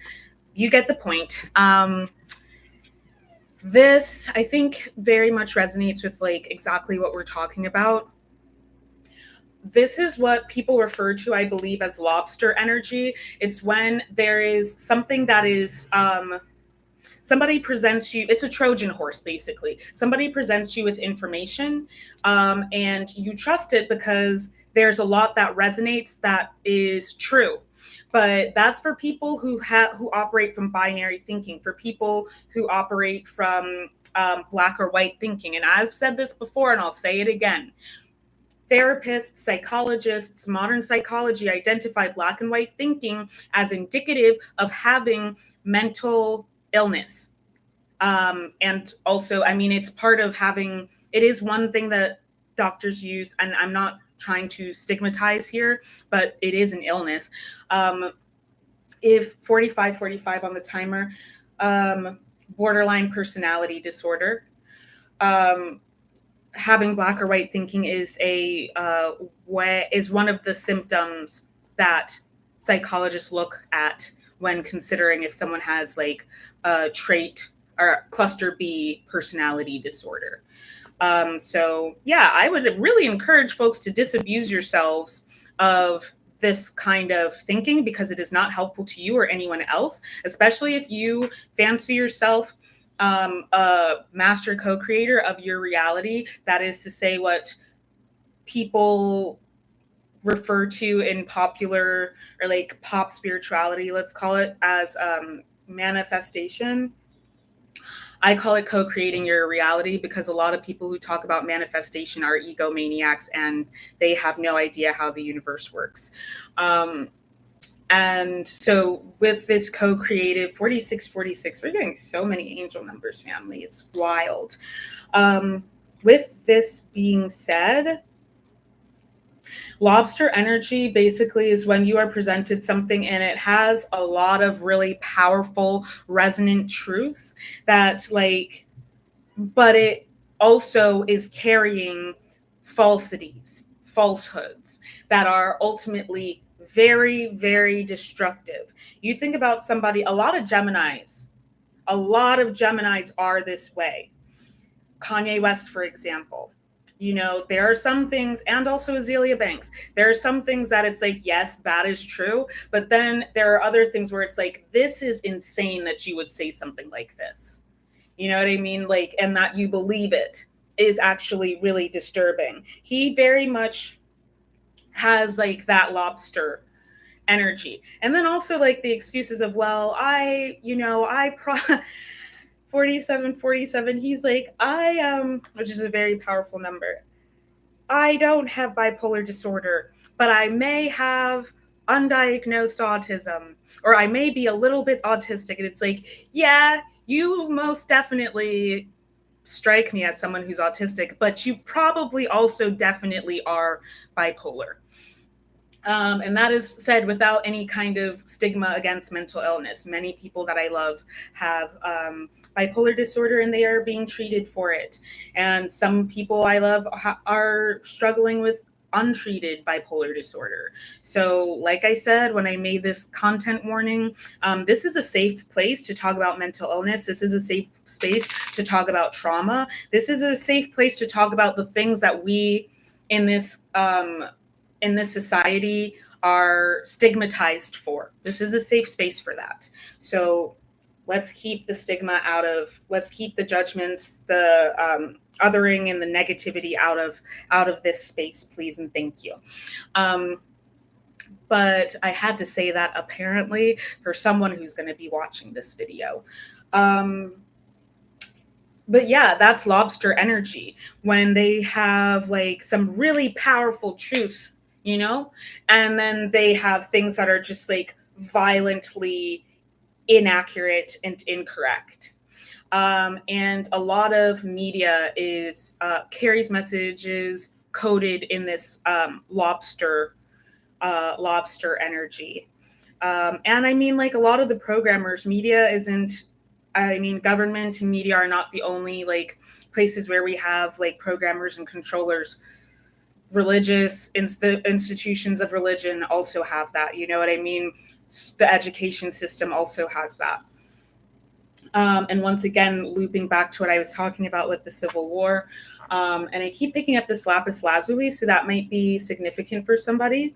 You get the point. This, I think, very much resonates with like exactly what we're talking about. This is what people refer to, I believe, as lobster energy. It's when there is something that is, somebody presents you, it's a Trojan horse, basically. Somebody presents you with information, and you trust it because there's a lot that resonates that is true. But that's for people who operate from binary thinking, for people who operate from black or white thinking. And I've said this before, and I'll say it again. Therapists, psychologists, modern psychology identify black and white thinking as indicative of having mental illness. And also, I mean, it's part of having, it is one thing that doctors use, and I'm not trying to stigmatize here, but it is an illness. If 45 on the timer, borderline personality disorder, having black or white thinking is is one of the symptoms that psychologists look at when considering if someone has like a trait or cluster B personality disorder. So yeah, I would really encourage folks to disabuse yourselves of this kind of thinking because it is not helpful to you or anyone else, especially if you fancy yourself a master co-creator of your reality. That is to say, what people refer to in popular or like pop spirituality, let's call it, as manifestation. I call it co-creating your reality because a lot of people who talk about manifestation are egomaniacs and they have no idea how the universe works. And so with this co-creative 4646, we're getting so many angel numbers, family. It's wild. With this being said, lobster energy basically is when you are presented something and it has a lot of really powerful resonant truths that like, but it also is carrying falsities, falsehoods that are ultimately very, very destructive. You think about somebody, a lot of Geminis are this way. Kanye West, for example. You know, there are some things, and also Azealia Banks, there are some things that it's like, yes, that is true. But then there are other things where it's like, this is insane that you would say something like this. You know what I mean? Like, and that you believe it is actually really disturbing. He very much has like that lobster energy. And then also like the excuses of, well, 47, he's like, which is a very powerful number. I don't have bipolar disorder, but I may have undiagnosed autism, or I may be a little bit autistic. And it's like, yeah, you most definitely strike me as someone who's autistic, but you probably also definitely are bipolar. And that is said without any kind of stigma against mental illness. Many people that I love have bipolar disorder and they are being treated for it. And some people I love are struggling with untreated bipolar disorder. So like I said, when I made this content warning, this is a safe place to talk about mental illness. This is a safe space to talk about trauma. This is a safe place to talk about the things that we in this society are stigmatized for. This is a safe space for that. So let's keep the stigma out of, let's keep the judgments, the othering and the negativity out of this space, please and thank you. But I had to say that apparently for someone who's going to be watching this video. But yeah, that's lobster energy when they have like some really powerful truths, you know, and then they have things that are just like violently inaccurate and incorrect. And a lot of media carries messages coded in this lobster energy. And I mean, like, a lot of the programmers, media isn't, I mean, government and media are not the only like places where we have like programmers and controllers. Religious institutions of religion also have that. You know what I mean? The education system also has that. And once again, looping back to what I was talking about with the Civil War, and I keep picking up this 𝗪𝗚, so that might be significant for somebody.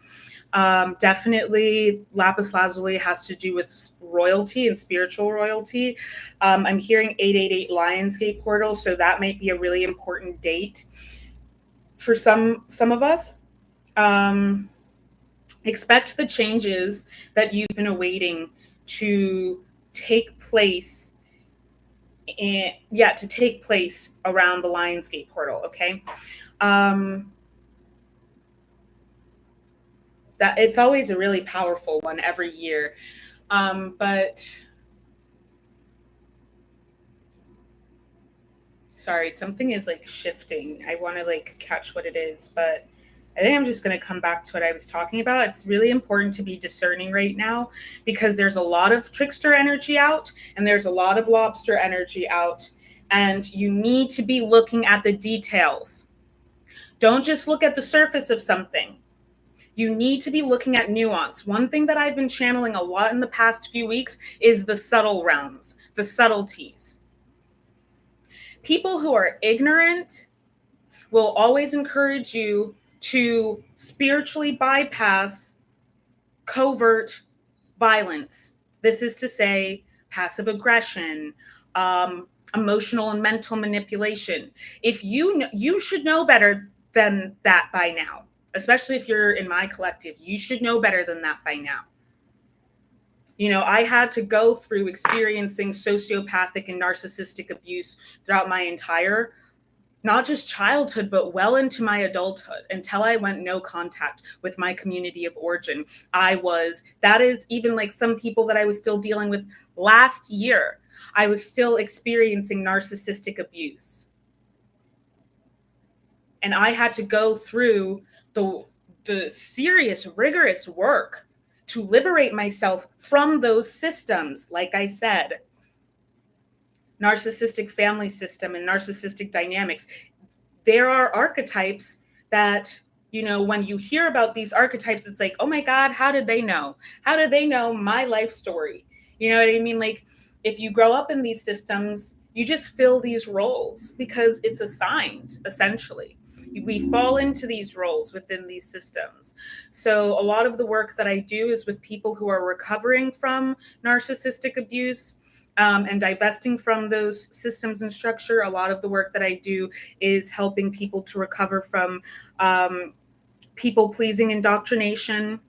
Definitely, 𝗪𝗚 has to do with royalty and spiritual royalty. I'm hearing 888 Lionsgate portal, so that might be a really important date for some of us. Expect the changes that you've been awaiting to take place. And to take place around the Lionsgate portal. Okay. That it's always a really powerful one every year. But sorry, something is like shifting. I want to like catch what it is, but I think I'm just going to come back to what I was talking about. It's really important to be discerning right now because there's a lot of trickster energy out and there's a lot of lobster energy out, and you need to be looking at the details. Don't just look at the surface of something. You need to be looking at nuance. One thing that I've been channeling a lot in the past few weeks is the subtle realms, the subtleties. People who are ignorant will always encourage you to spiritually bypass covert violence. This is to say, passive aggression, emotional and mental manipulation. If you should know better than that by now, especially if you're in my collective, you should know better than that by now. You know, I had to go through experiencing sociopathic and narcissistic abuse throughout my entire, not just childhood, but well into my adulthood, until I went no contact with my community of origin. That is even like some people that I was still dealing with last year. I was still experiencing narcissistic abuse. And I had to go through the serious, rigorous work to liberate myself from those systems. Like I said, narcissistic family system and narcissistic dynamics. There are archetypes that, you know, when you hear about these archetypes, it's like, oh my God, how did they know? How did they know my life story? You know what I mean? Like, if you grow up in these systems, you just fill these roles because it's assigned, essentially. We fall into these roles within these systems. So a lot of the work that I do is with people who are recovering from narcissistic abuse, and divesting from those systems and structure. A lot of the work that I do is helping people to recover from people-pleasing indoctrination.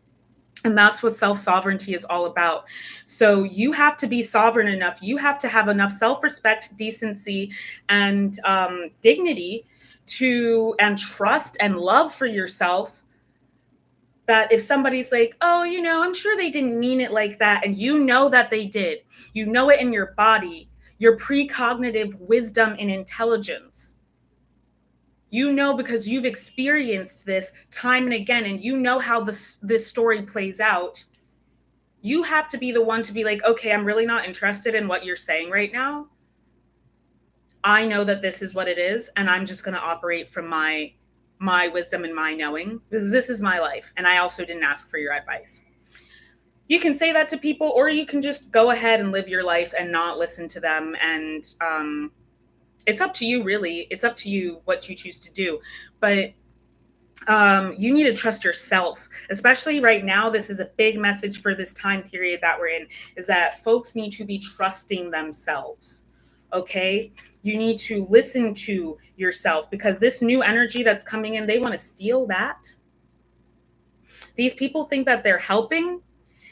And that's what self-sovereignty is all about. So you have to be sovereign enough. You have to have enough self-respect, decency, and dignity and trust and love for yourself, that if somebody's like, oh, you know, I'm sure they didn't mean it like that, and you know that they did, you know it in your body, your precognitive wisdom and intelligence, you know, because you've experienced this time and again, and you know how this story plays out, you have to be the one to be like, okay, I'm really not interested in what you're saying right now. I know that this is what it is, and I'm just going to operate from my wisdom and my knowing, because this is my life, and I also didn't ask for your advice. You can say that to people, or you can just go ahead and live your life and not listen to them. And it's up to you, really. It's up to you what you choose to do. But you need to trust yourself, especially right now. This is a big message for this time period that we're in, is that folks need to be trusting themselves. Okay, you need to listen to yourself, because this new energy that's coming in, they want to steal that. These people think that they're helping.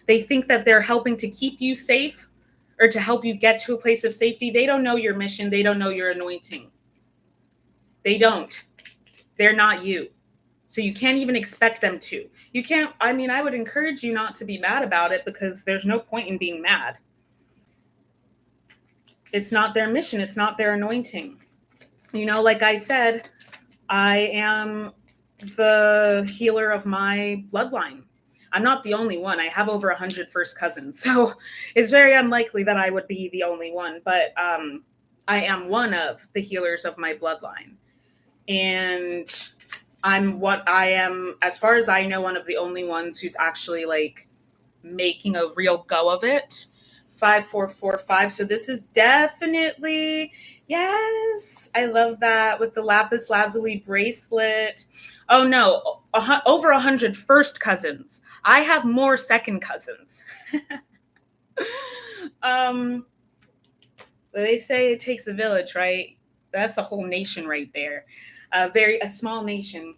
They think that they're helping to keep you safe or to help you get to a place of safety. They don't know your mission. They don't know your anointing. They don't. They're not you. So you can't even expect them to. You can't, I mean, I would encourage you not to be mad about it, because there's no point in being mad. It's not their mission. It's not their anointing. You know, like I said, I am the healer of my bloodline. I'm not the only one. I have over 100 first cousins. So it's very unlikely that I would be the only one. But I am one of the healers of my bloodline. And I'm what I am, as far as I know, one of the only ones who's actually like making a real go of it. 5445. So this is definitely, yes, I love that with the lapis lazuli bracelet. Oh no, over 100 first cousins. I have more second cousins. They say it takes a village, right? That's a whole nation right there. A small nation.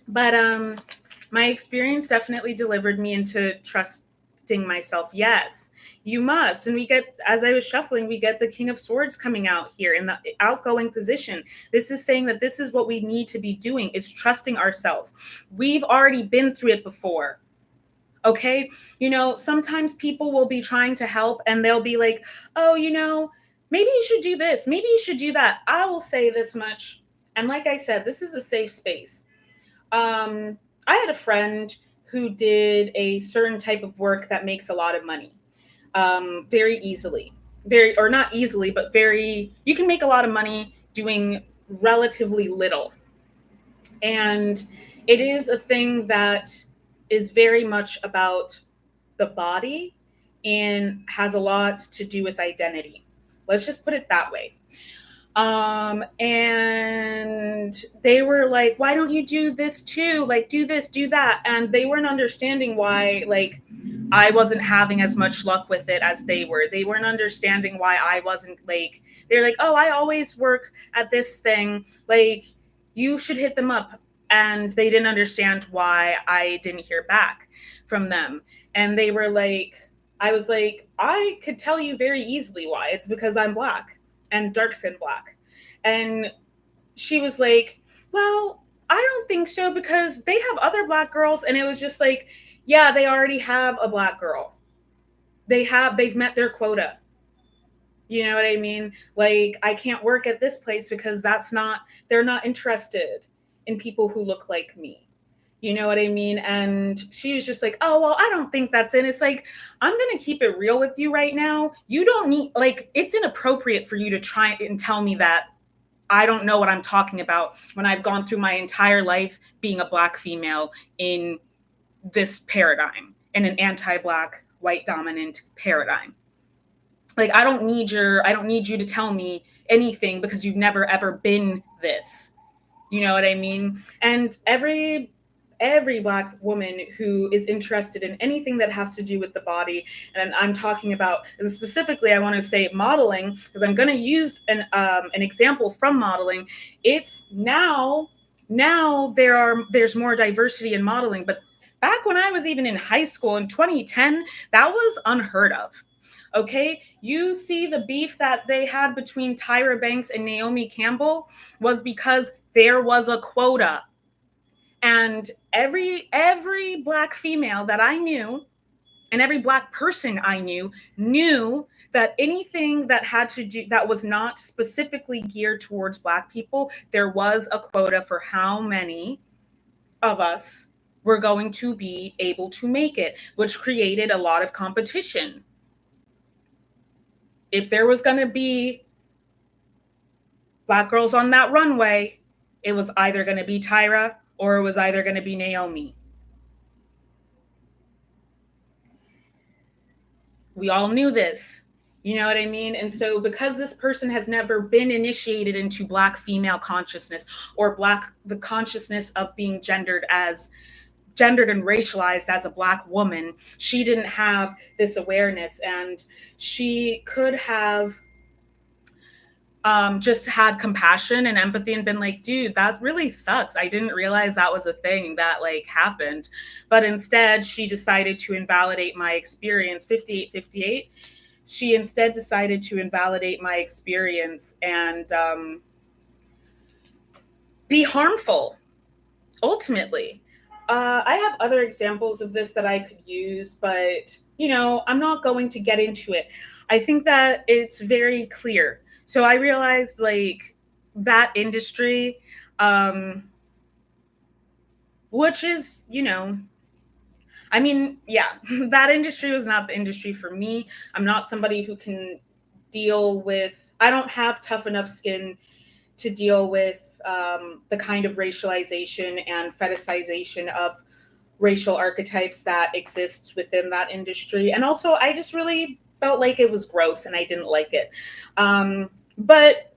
But my experience definitely delivered me into trusting myself. Yes, you must. And we get, as I was shuffling, we get the King of Swords coming out here in the outgoing position. This is saying that this is what we need to be doing, is trusting ourselves. We've already been through it before. Okay. Sometimes people will be trying to help and they'll be like, oh, maybe you should do this. Maybe you should do that. I will say this much. And like I said, this is a safe space. I had a friend who did a certain type of work that makes a lot of money, very easily. Or not easily, but you can make a lot of money doing relatively little. And it is a thing that is very much about the body and has a lot to do with identity. Let's just put it that way. And they were like, why don't you do this too? Like, do this, do that. And they weren't understanding why, like, I wasn't having as much luck with it as they were. They weren't understanding why I wasn't, like, they're like, oh, I always work at this thing. Like, you should hit them up. And they didn't understand why I didn't hear back from them. And they were like, I was like, I could tell you very easily why. It's because I'm Black and dark skin Black. And she was like, well, I don't think so, because they have other Black girls. And it was just like, yeah, they already have a Black girl. They've met their quota. You know what I mean? Like, I can't work at this place because they're not interested in people who look like me. You know what I mean? And she was just like, oh, well, I don't think that's it. It's like, I'm going to keep it real with you right now. You don't need, like, it's inappropriate for you to try and tell me that I don't know what I'm talking about when I've gone through my entire life being a Black female in this paradigm, in an anti-Black, white dominant paradigm. Like, I don't need you to tell me anything because you've never ever been this. You know what I mean? And every Black woman who is interested in anything that has to do with the body, and I'm talking about, and specifically I want to say modeling, because I'm going to use an example from modeling. It's now there's more diversity in modeling, but back when I was even in high school in 2010, that was unheard of. Okay, you see the beef that they had between Tyra Banks and Naomi Campbell was because there was a quota. And every Black female that I knew, and every Black person I knew that anything that had to do, that was not specifically geared towards Black people, there was a quota for how many of us were going to be able to make it, which created a lot of competition. If there was going to be Black girls on that runway, it was either going to be Tyra or it was either going to be Naomi. We all knew this. You know what I mean? And so because this person has never been initiated into Black female consciousness or the consciousness of being gendered and racialized as a Black woman, she didn't have this awareness, and she could have just had compassion and empathy and been like, dude, that really sucks. I didn't realize that was a thing that like happened. But instead, she decided to invalidate my experience. 5858. She instead decided to invalidate my experience and be harmful, ultimately. I have other examples of this that I could use, but, I'm not going to get into it. I think that it's very clear. So I realized, like, that industry, which is, I mean, yeah, that industry was not the industry for me. I'm not somebody who can deal with, I don't have tough enough skin to deal with the kind of racialization and fetishization of racial archetypes that exists within that industry. And also, I just really felt like it was gross and I didn't like it. But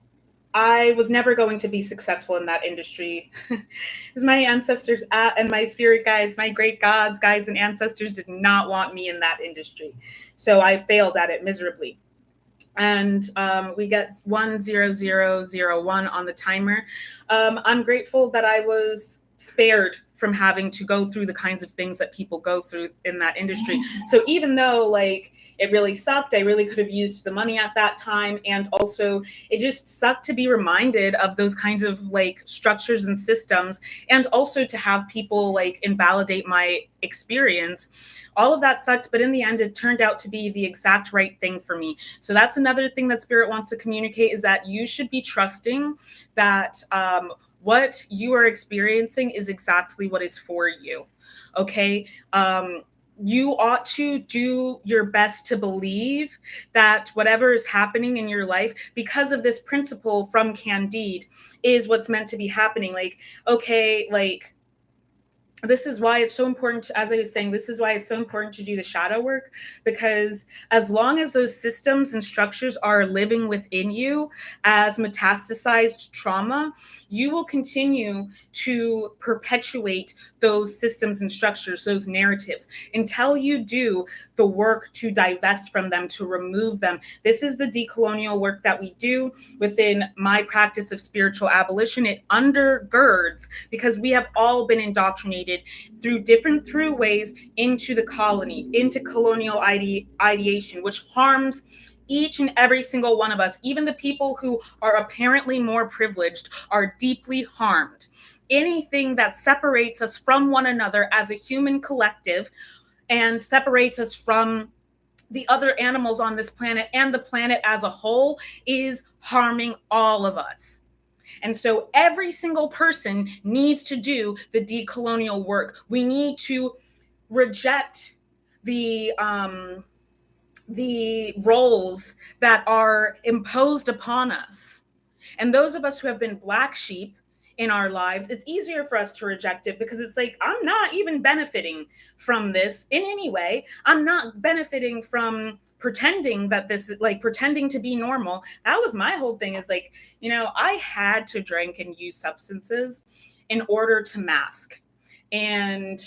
I was never going to be successful in that industry because my ancestors and my spirit guides, my great gods, guides, and ancestors did not want me in that industry. So I failed at it miserably. And we get 10001 on the timer. I'm grateful that I was spared from having to go through the kinds of things that people go through in that industry. So even though like it really sucked, I really could have used the money at that time. And also it just sucked to be reminded of those kinds of like structures and systems, and also to have people like invalidate my experience. All of that sucked, but in the end, it turned out to be the exact right thing for me. So that's another thing that Spirit wants to communicate, is that you should be trusting that what you are experiencing is exactly what is for you. Okay. You ought to do your best to believe that whatever is happening in your life, because of this principle from Candide, is what's meant to be happening. Like, okay, like, this is why it's so important to, as I was saying, this is why it's so important to do the shadow work, because as long as those systems and structures are living within you as metastasized trauma, you will continue to perpetuate those systems and structures, those narratives, until you do the work to divest from them, to remove them. This is the decolonial work that we do within my practice of spiritual abolition. It undergirds, because we have all been indoctrinated through different ways into the colony, into colonial ideation, which harms each and every single one of us. Even the people who are apparently more privileged are deeply harmed. Anything that separates us from one another as a human collective and separates us from the other animals on this planet and the planet as a whole is harming all of us. And so every single person needs to do the decolonial work. We need to reject the roles that are imposed upon us. And those of us who have been black sheep in our lives, it's easier for us to reject it, because it's like, I'm not even benefiting from this in any way. I'm not benefiting from pretending that this is like pretending to be normal. That was my whole thing, is like, you know, I had to drink and use substances in order to mask. And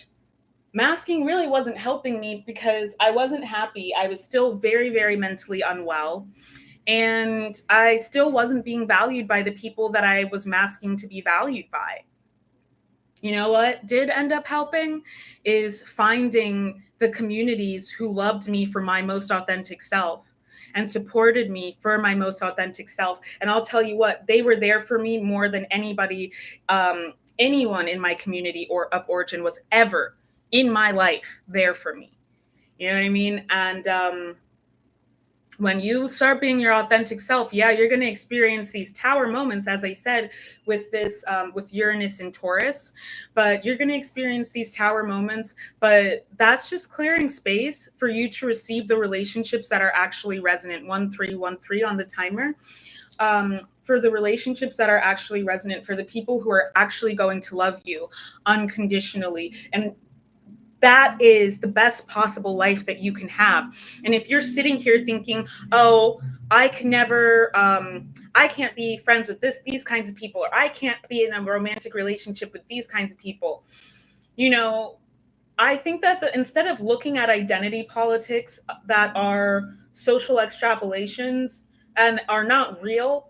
masking really wasn't helping me, because I wasn't happy. I was still very, very mentally unwell. And I still wasn't being valued by the people that I was masking to be valued by. You know what did end up helping is finding the communities who loved me for my most authentic self and supported me for my most authentic self. And I'll tell you what, they were there for me more than anybody, anyone in my community or of origin was ever in my life there for me. You know what I mean? And when you start being your authentic self, yeah, you're going to experience these tower moments, as I said, with this, with Uranus and Taurus, but you're going to experience these tower moments, but that's just clearing space for you to receive the relationships that are actually resonant. 1313 on the timer. For the relationships that are actually resonant, for the people who are actually going to love you unconditionally. And that is the best possible life that you can have. And if you're sitting here thinking, oh, I can never, I can't be friends with these kinds of people, or I can't be in a romantic relationship with these kinds of people, you know, I think that instead of looking at identity politics that are social extrapolations and are not real,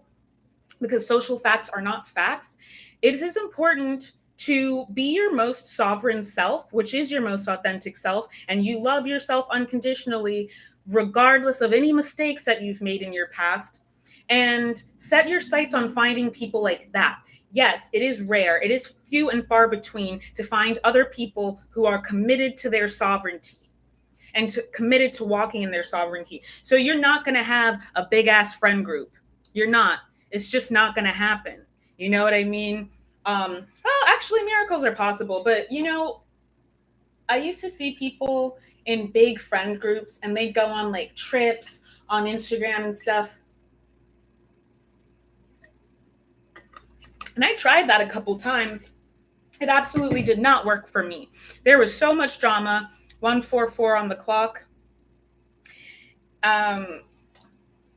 because social facts are not facts, it is important to be your most sovereign self, which is your most authentic self, and you love yourself unconditionally, regardless of any mistakes that you've made in your past, and set your sights on finding people like that. Yes, it is rare. It is few and far between to find other people who are committed to their sovereignty and committed to walking in their sovereignty. So you're not going to have a big ass friend group. You're not. It's just not going to happen. You know what I mean? Well, actually, miracles are possible, but you know, I used to see people in big friend groups and they'd go on like trips on Instagram and stuff. And I tried that a couple times. It absolutely did not work for me. There was so much drama. 144 on the clock.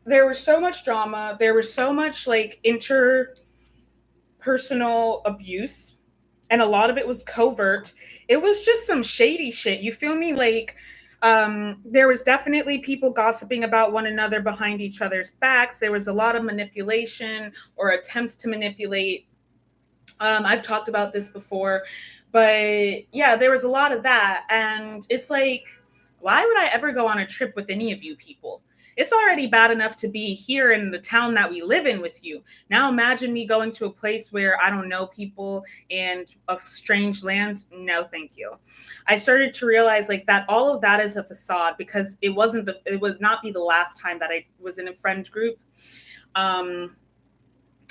There was so much drama. There was so much like interpersonal abuse, and a lot of it was covert. It was just some shady shit. You feel me? Like, there was definitely people gossiping about one another behind each other's backs. There was a lot of manipulation or attempts to manipulate. I've talked about this before, but yeah, there was a lot of that. And it's like, why would I ever go on a trip with any of you people? It's already bad enough to be here in the town that we live in with you. Now imagine me going to a place where I don't know people and a strange land. No, thank you. I started to realize like that all of that is a facade, because it would not be the last time that I was in a friend group.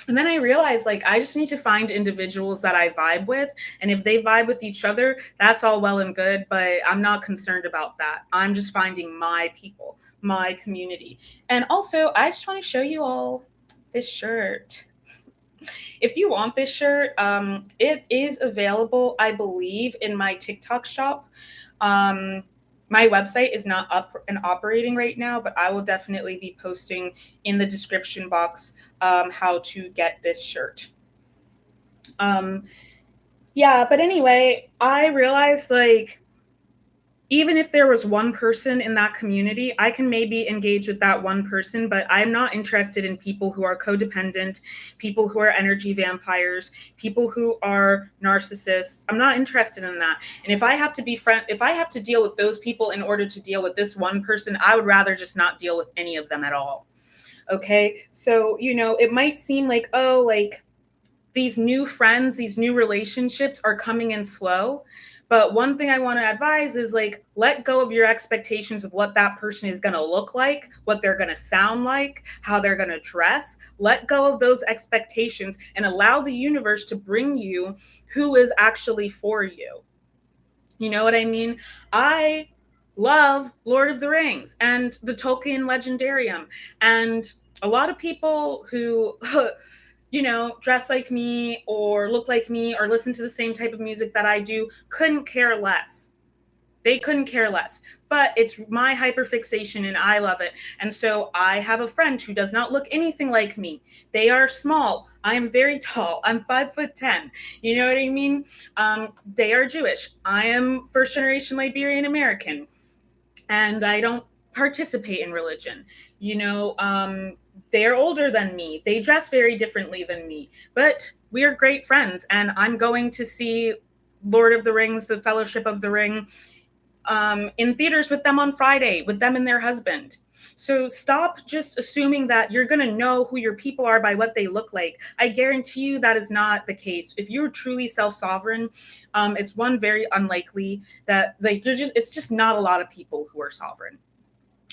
And then I realized like I just need to find individuals that I vibe with. And if they vibe with each other, that's all well and good, but I'm not concerned about that. I'm just finding my people, my community. And also, I just want to show you all this shirt. If you want this shirt, it is available, I believe, in my TikTok shop. My website is not up and operating right now, but I will definitely be posting in the description box how to get this shirt. Yeah, but anyway, I realized like, even if there was one person in that community, I can maybe engage with that one person, but I'm not interested in people who are codependent, people who are energy vampires, people who are narcissists. I'm not interested in that. And if I have to if I have to deal with those people in order to deal with this one person, I would rather just not deal with any of them at all. Okay. So, it might seem like, oh, like these new friends, these new relationships are coming in slow. But one thing I want to advise is like, let go of your expectations of what that person is going to look like, what they're going to sound like, how they're going to dress. Let go of those expectations and allow the universe to bring you who is actually for you. You know what I mean? I love Lord of the Rings and the Tolkien Legendarium. And a lot of people who dress like me or look like me or listen to the same type of music that I do couldn't care less. They couldn't care less. But it's my hyperfixation and I love it. And so I have a friend who does not look anything like me. They are small. I am very tall. I'm 5'10". You know what I mean? They are Jewish. I am first generation Liberian American. And I don't participate in religion. They're older than me. They dress very differently than me, but we are great friends. And I'm going to see Lord of the Rings, the Fellowship of the Ring, in theaters with them on Friday, with them and their husband. So stop just assuming that you're going to know who your people are by what they look like. I guarantee you that is not the case. If you're truly self-sovereign, it's very unlikely that it's just not a lot of people who are sovereign.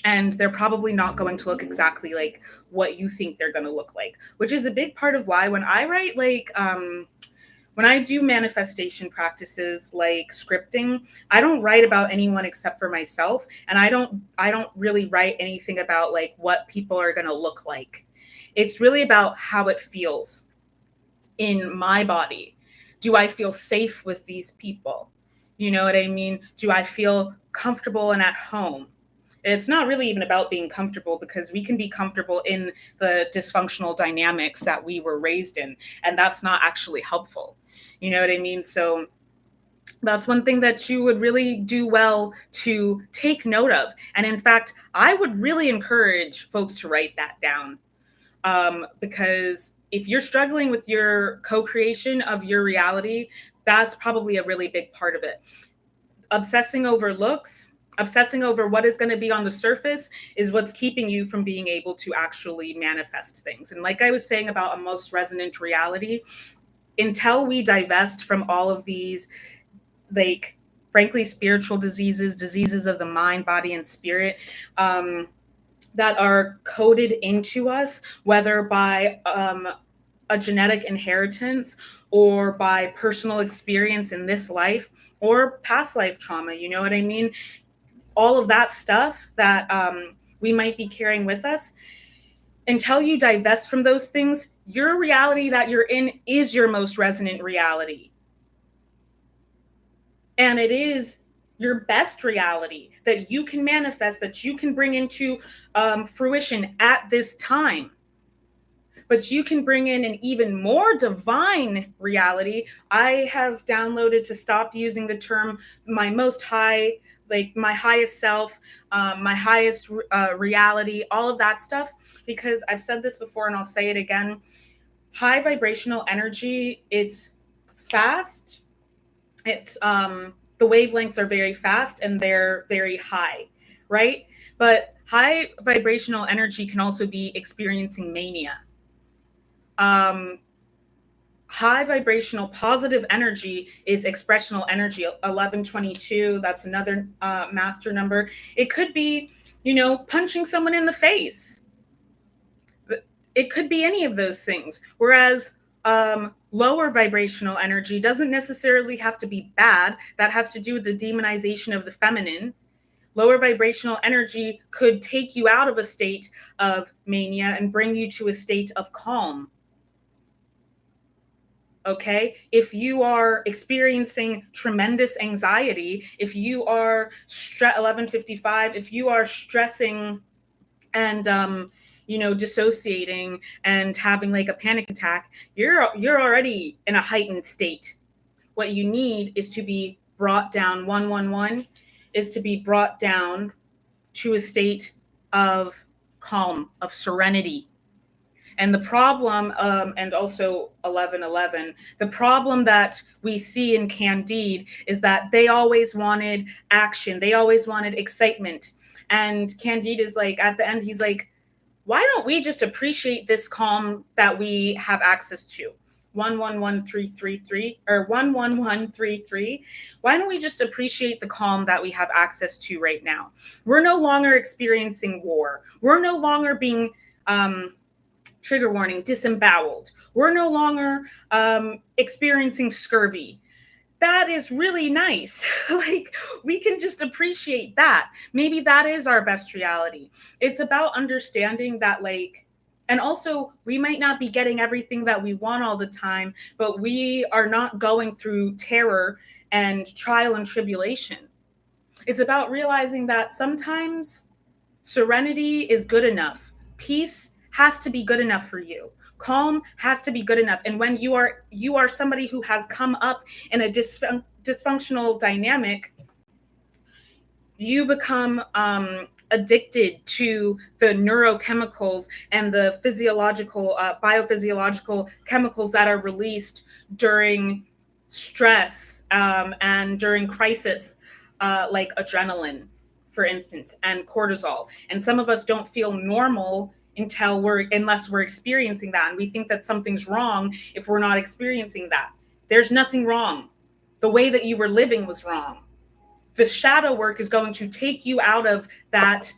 And they're probably not going to look exactly like what you think they're going to look like, which is a big part of why when I write when I do manifestation practices like scripting, I don't write about anyone except for myself. And I don't really write anything about like what people are going to look like. It's really about how it feels in my body. Do I feel safe with these people? You know what I mean? Do I feel comfortable and at home? It's not really even about being comfortable, because we can be comfortable in the dysfunctional dynamics that we were raised in, and that's not actually helpful. You know what I mean? So that's one thing that you would really do well to take note of. And in fact, I would really encourage folks to write that down, because if you're struggling with your co-creation of your reality, that's probably a really big part of it. Obsessing over looks, obsessing over what is going to be on the surface is what's keeping you from being able to actually manifest things. And like I was saying about a most resonant reality, until we divest from all of these, like, frankly, spiritual diseases of the mind, body, and spirit, that are coded into us, whether by a genetic inheritance or by personal experience in this life or past life trauma. You know what I mean? All of that stuff that we might be carrying with us. Until you divest from those things, your reality that you're in is your most resonant reality. And it is your best reality that you can manifest, that you can bring into fruition at this time. But you can bring in an even more divine reality. I have downloaded to stop using the term my most high, like my highest self, my highest reality, all of that stuff, because I've said this before and I'll say it again. High vibrational energy, it's fast. It's the wavelengths are very fast and they're very high, right? But high vibrational energy can also be experiencing mania. High vibrational positive energy is expressional energy. 1122, that's another master number. It could be, punching someone in the face. It could be any of those things. Whereas lower vibrational energy doesn't necessarily have to be bad. That has to do with the demonization of the feminine. Lower vibrational energy could take you out of a state of mania and bring you to a state of calm. Okay, if you are experiencing tremendous anxiety, if you are 1155, if you are stressing and dissociating and having like a panic attack, you're already in a heightened state. What you need is to be brought down. 111 is to be brought down to a state of calm, of serenity. And the problem, and also 1111, the problem that we see in Candide is that they always wanted action. They always wanted excitement. And Candide is like, at the end, he's like, why don't we just appreciate this calm that we have access to? 111333 or 11133. Why don't we just appreciate the calm that we have access to right now? We're no longer experiencing war. We're no longer being trigger warning, disemboweled. We're no longer experiencing scurvy. That is really nice. Like, we can just appreciate that. Maybe that is our best reality. It's about understanding that, like, and also we might not be getting everything that we want all the time, but we are not going through terror and trial and tribulation. It's about realizing that sometimes serenity is good enough. Peace has to be good enough for you. Calm has to be good enough. And when you are somebody who has come up in a dysfunctional dynamic, you become addicted to the neurochemicals and the physiological, biophysiological chemicals that are released during stress and during crisis, like adrenaline, for instance, and cortisol. And some of us don't feel normal unless we're experiencing that. And we think that something's wrong if we're not experiencing that. There's nothing wrong. The way that you were living was wrong. The shadow work is going to take you out of that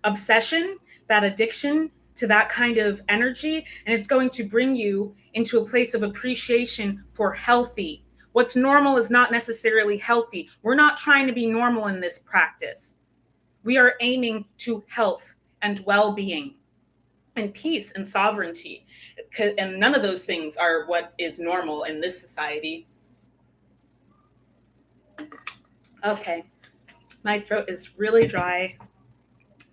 obsession, that addiction to that kind of energy. And it's going to bring you into a place of appreciation for healthy. What's normal is not necessarily healthy. We're not trying to be normal in this practice. We are aiming to health and well-being and peace and sovereignty. And none of those things are what is normal in this society. Okay, my throat is really dry.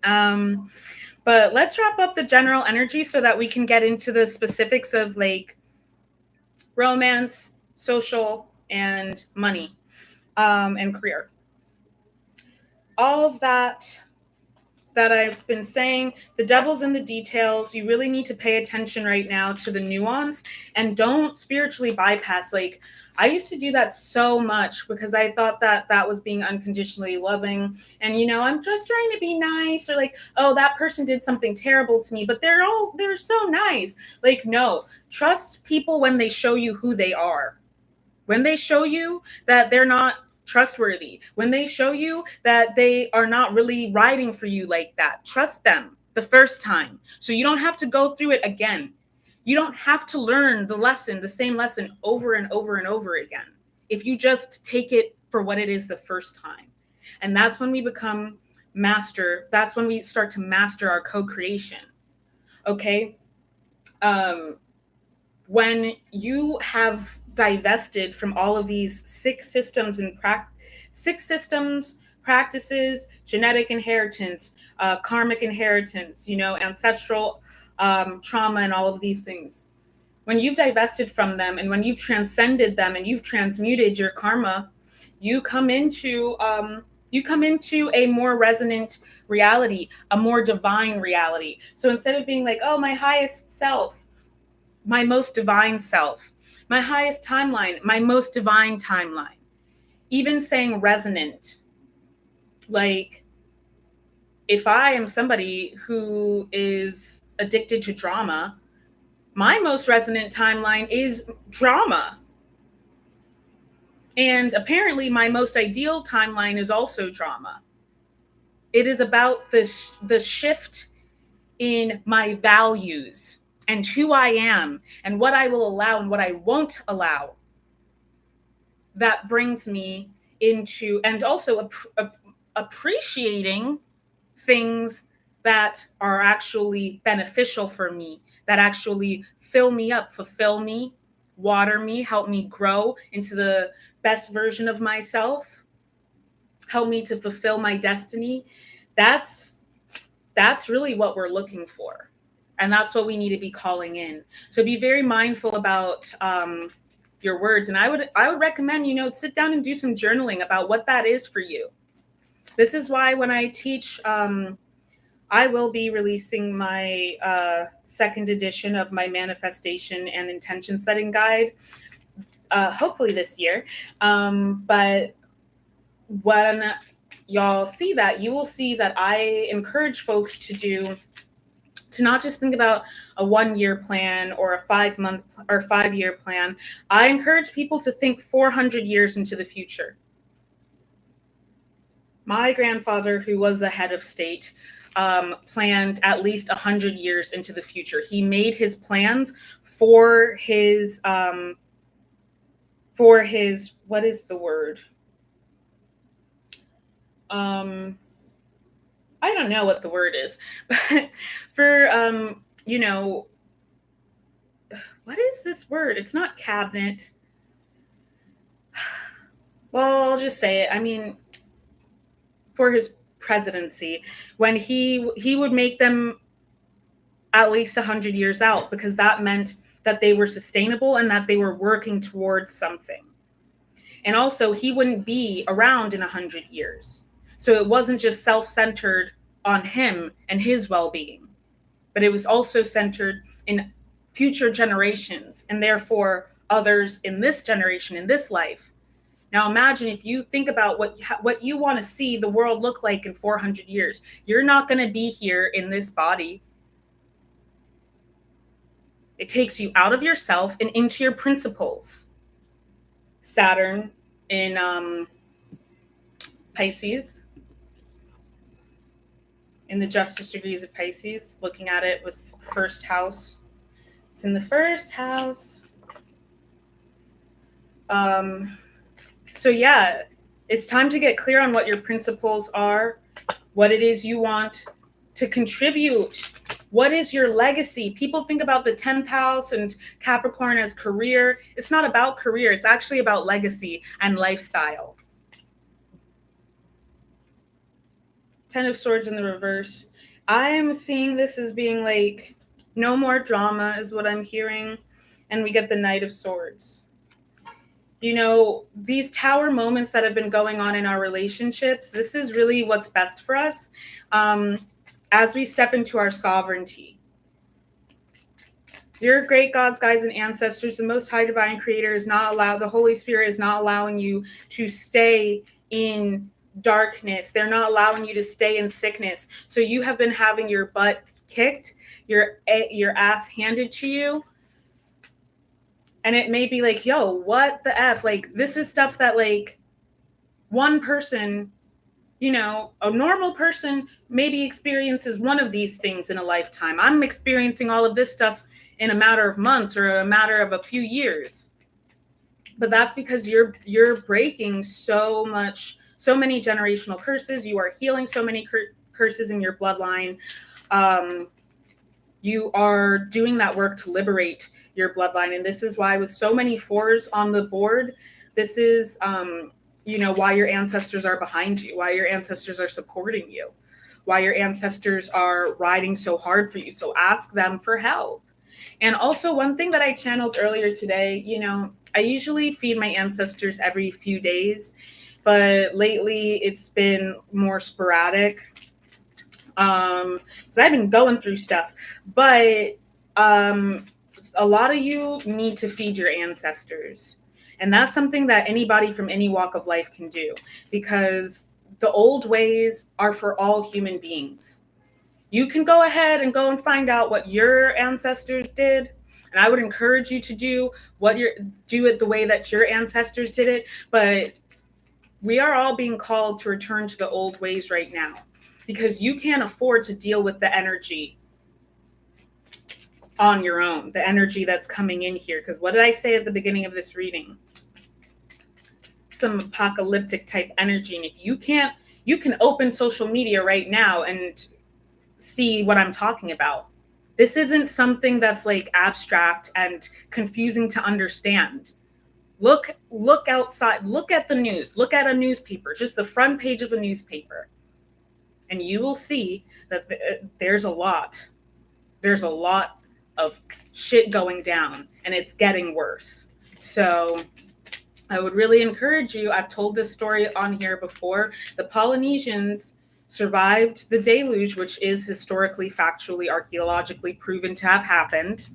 But let's wrap up the general energy so that we can get into the specifics of like romance, social, and money, and career. All of that I've been saying, the devil's in the details. You really need to pay attention right now to the nuance and don't spiritually bypass. Like, I used to do that so much because I thought that that was being unconditionally loving. And, I'm just trying to be nice, or like, oh, that person did something terrible to me, but they're so nice. Like, no, trust people when they show you who they are. When they show you that they're not trustworthy, when they show you that they are not really riding for you like that, trust them the first time so you don't have to go through it again. You don't have to learn the same lesson over and over and over again, if you just take it for what it is the first time. And that's when we become master. That's when we start to master our co-creation. Okay. When you have divested from all of these six systems, practices, genetic inheritance, karmic inheritance, ancestral trauma, and all of these things. When you've divested from them, and when you've transcended them, and you've transmuted your karma, you come into a more resonant reality, a more divine reality. So instead of being like, oh, my highest self, my most divine self, my highest timeline, my most divine timeline, even saying resonant, like, if I am somebody who is addicted to drama, my most resonant timeline is drama. And apparently my most ideal timeline is also drama. It is about the shift in my values and who I am and what I will allow and what I won't allow. That brings me into, and also appreciating things that are actually beneficial for me, that actually fill me up, fulfill me, water me, help me grow into the best version of myself, help me to fulfill my destiny. That's really what we're looking for. And that's what we need to be calling in. So be very mindful about your words. And I would recommend, sit down and do some journaling about what that is for you. This is why when I teach, I will be releasing my second edition of my manifestation and intention setting guide, hopefully this year. But when y'all see that, you will see that I encourage folks to not just think about a 1-year plan or a 5-month or 5-year plan. I encourage people to think 400 years into the future. My grandfather, who was a head of state, planned at least 100 years into the future. He made his plans for his what is the word? I don't know what the word is, but for, what is this word? It's not cabinet. Well, I'll just say it. I mean, for his presidency, when he would make them at least 100 years out, because that meant that they were sustainable and that they were working towards something. And also, he wouldn't be around in 100 years. So it wasn't just self-centered on him and his well-being, but it was also centered in future generations and therefore others in this generation, in this life. Now imagine if you think about what you want to see the world look like in 400 years. You're not going to be here in this body. It takes you out of yourself and into your principles. Saturn in Pisces, in the justice degrees of Pisces, looking at it with first house. It's in the first house. So yeah, it's time to get clear on what your principles are, what it is you want to contribute. What is your legacy? People think about the 10th house and Capricorn as career. It's not about career. It's actually about legacy and lifestyle. 10 of Swords in the reverse. I am seeing this as being like, no more drama is what I'm hearing. And we get the Knight of Swords. These tower moments that have been going on in our relationships, this is really what's best for us as we step into our sovereignty. Your great gods, guides, and ancestors, the Most High Divine Creator the Holy Spirit is not allowing you to stay in darkness. They're not allowing you to stay in sickness. So you have been having your butt kicked, your ass handed to you. And it may be like, yo, what the F? Like, this is stuff that, like, one person, a normal person maybe experiences one of these things in a lifetime. I'm experiencing all of this stuff in a matter of months or a matter of a few years. But that's because you're breaking so many generational curses. You are healing so many curses in your bloodline. You are doing that work to liberate your bloodline. And this is why with so many 4s on the board, this is, why your ancestors are behind you, why your ancestors are supporting you, why your ancestors are riding so hard for you. So ask them for help. And also one thing that I channeled earlier today, I usually feed my ancestors every few days, but lately it's been more sporadic. Because I've been going through stuff, but a lot of you need to feed your ancestors. And that's something that anybody from any walk of life can do, because the old ways are for all human beings. You can go ahead and go and find out what your ancestors did. And I would encourage you to do it the way that your ancestors did it. But we are all being called to return to the old ways right now, because you can't afford to deal with the energy on your own, the energy that's coming in here. Because what did I say at the beginning of this reading? Some apocalyptic type energy. And if you can open social media right now and see what I'm talking about. This isn't something that's like abstract and confusing to understand. Look outside, look at the news, look at a newspaper, just the front page of a newspaper. And you will see that there's a lot of shit going down, and it's getting worse. So I would really encourage you. I've told this story on here before. The Polynesians survived the deluge, which is historically, factually, archaeologically proven to have happened.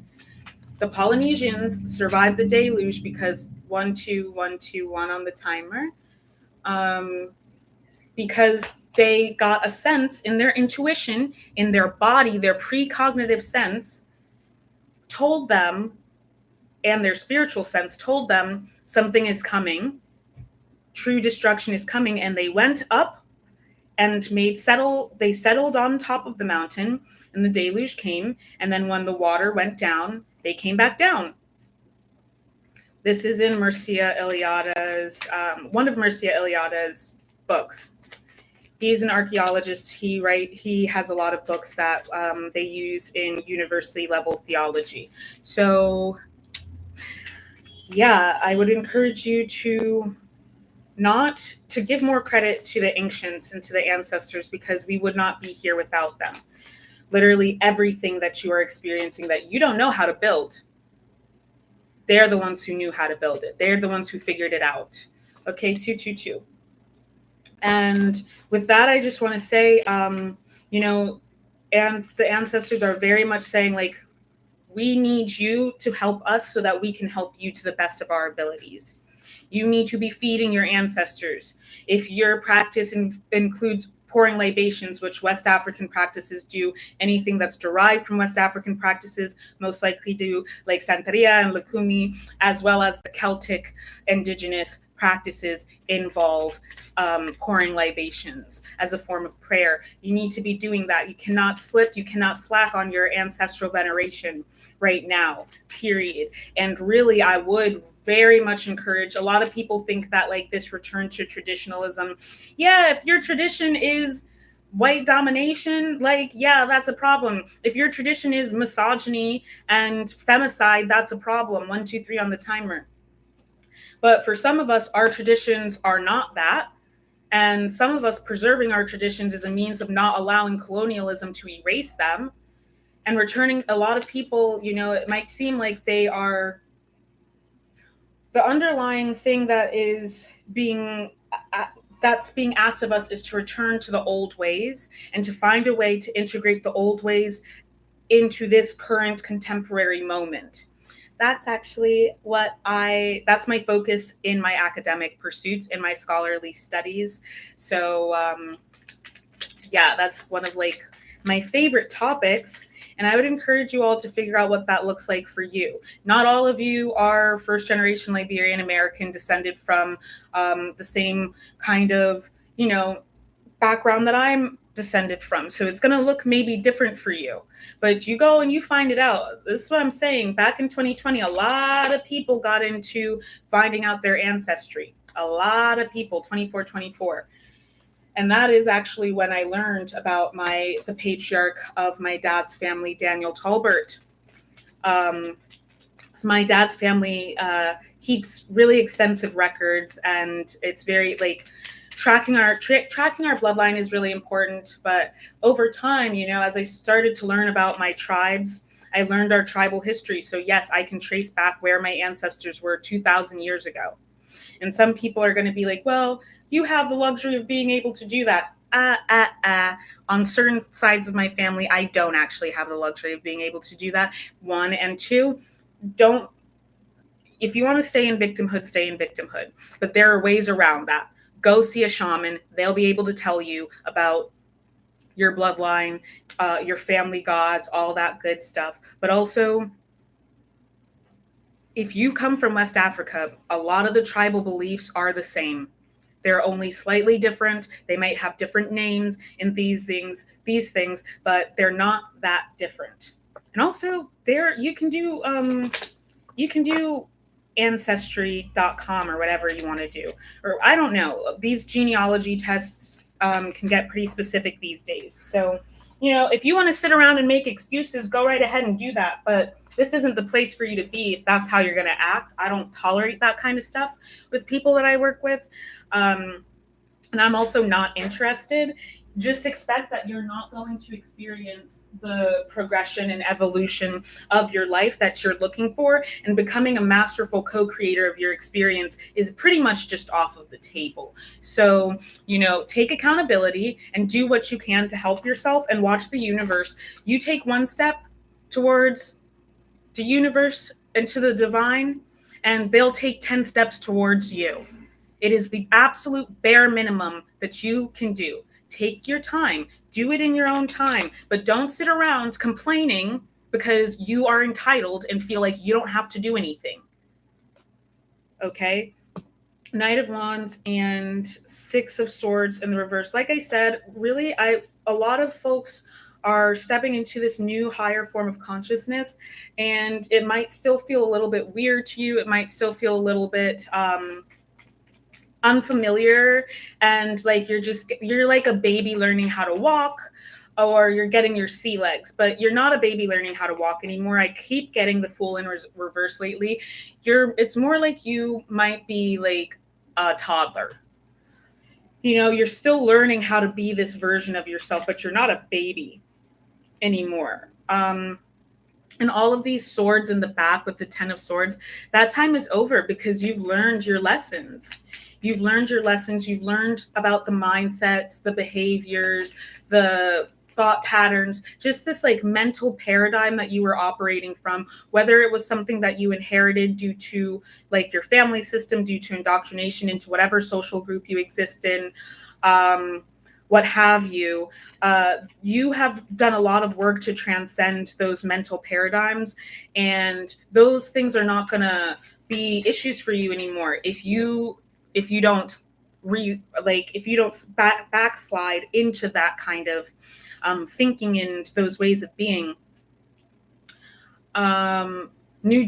The Polynesians survived the deluge because 12121 on the timer. Because they got a sense in their intuition, in their body, their precognitive sense told them, and their spiritual sense told them something is coming, true destruction is coming, and they went up and they settled on top of the mountain, and the deluge came, and then when the water went down, they came back down. This is in 𝗪ષિ𝗫𝗫𝗪𝗧's, one of 𝗪ષિ𝗫𝗫𝗫𝗪𝗧's books. He's an archaeologist. He has a lot of books that they use in university level theology. So yeah, I would encourage you to give more credit to the ancients and to the ancestors, because we would not be here without them. Literally everything that you are experiencing that you don't know how to build, they're the ones who knew how to build it. They're the ones who figured it out. Okay, 222. And with that, I just want to say, and the ancestors are very much saying, like, we need you to help us so that we can help you to the best of our abilities. You need to be feeding your ancestors. If your practice includes pouring libations, which West African practices do, anything that's derived from West African practices most likely do, like Santeria and Lukumi, as well as the Celtic indigenous practices involve pouring libations as a form of prayer. You need to be doing that. You cannot slip, you cannot slack on your ancestral veneration right now, period. And really, I would very much encourage, a lot of people think that like this return to traditionalism, yeah, if your tradition is white domination, like, yeah, that's a problem. If your tradition is misogyny and femicide, that's a problem. 1, 2, 3 on the timer. But for some of us, our traditions are not that. And some of us preserving our traditions is a means of not allowing colonialism to erase them. And returning, a lot of people, it might seem like they are, the underlying thing that is that's being asked of us is to return to the old ways and to find a way to integrate the old ways into this current contemporary moment. That's actually that's my focus in my academic pursuits, in my scholarly studies. So yeah, that's one of like my favorite topics. And I would encourage you all to figure out what that looks like for you. Not all of you are first generation Liberian American, descended from the same kind of, background that I'm descended from. So it's going to look maybe different for you, but you go and you find it out. This is what I'm saying. Back in 2020, a lot of people got into finding out their ancestry. A lot of people, 24. And that is actually when I learned about the patriarch of my dad's family, Daniel Tolbert. So my dad's family keeps really extensive records, and it's very like tracking our bloodline is really important. But over time, as I started to learn about my tribes, I learned our tribal history. So yes, I can trace back where my ancestors were 2,000 years ago. And some people are going to be like, well, you have the luxury of being able to do that. On certain sides of my family, I don't actually have the luxury of being able to do that. 1 and 2, if you want to stay in victimhood, stay in victimhood. But there are ways around that. Go see a shaman. They'll be able to tell you about your bloodline, your family gods, all that good stuff. But also, if you come from West Africa, a lot of the tribal beliefs are the same. They're only slightly different. They might have different names in these things, but they're not that different. And also, you can do ancestry.com or whatever you want to do. Or I don't know. These genealogy tests can get pretty specific these days. So, if you want to sit around and make excuses, go right ahead and do that. But this isn't the place for you to be if that's how you're going to act. I don't tolerate that kind of stuff with people that I work with. And I'm also not interested. Just expect that you're not going to experience the progression and evolution of your life that you're looking for, and becoming a masterful co-creator of your experience is pretty much just off of the table. So, take accountability and do what you can to help yourself and watch the universe. You take one step towards the universe and to the divine, and they'll take 10 steps towards you. It is the absolute bare minimum that you can do. Take your time, do it in your own time, but don't sit around complaining because you are entitled and feel like you don't have to do anything. Okay? Knight of Wands and 6 of Swords in the reverse. Like I said, really, a lot of folks are stepping into this new higher form of consciousness, and it might still feel a little bit weird to you. It might still feel a little bit unfamiliar, and like you're like a baby learning how to walk, or you're getting your sea legs, but you're not a baby learning how to walk anymore. I keep getting the Fool in reverse lately. It's more like you might be like a toddler. You're still learning how to be this version of yourself, but you're not a baby anymore. And all of these swords in the back with the 10 of Swords, that time is over because you've learned your lessons. You've learned about the mindsets, the behaviors, the thought patterns, just this like mental paradigm that you were operating from, whether it was something that you inherited due to like your family system, due to indoctrination into whatever social group you exist in, what have you. You have done a lot of work to transcend those mental paradigms, and those things are not going to be issues for you anymore if you don't backslide into that kind of thinking and those ways of being. New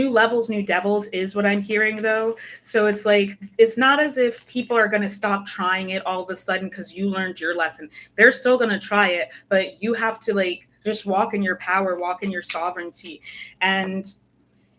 levels, new devils is what I'm hearing though. So it's like, it's not as if people are going to stop trying it all of a sudden because you learned your lesson. They're still going to try it, but you have to like just walk in your power, walk in your sovereignty. And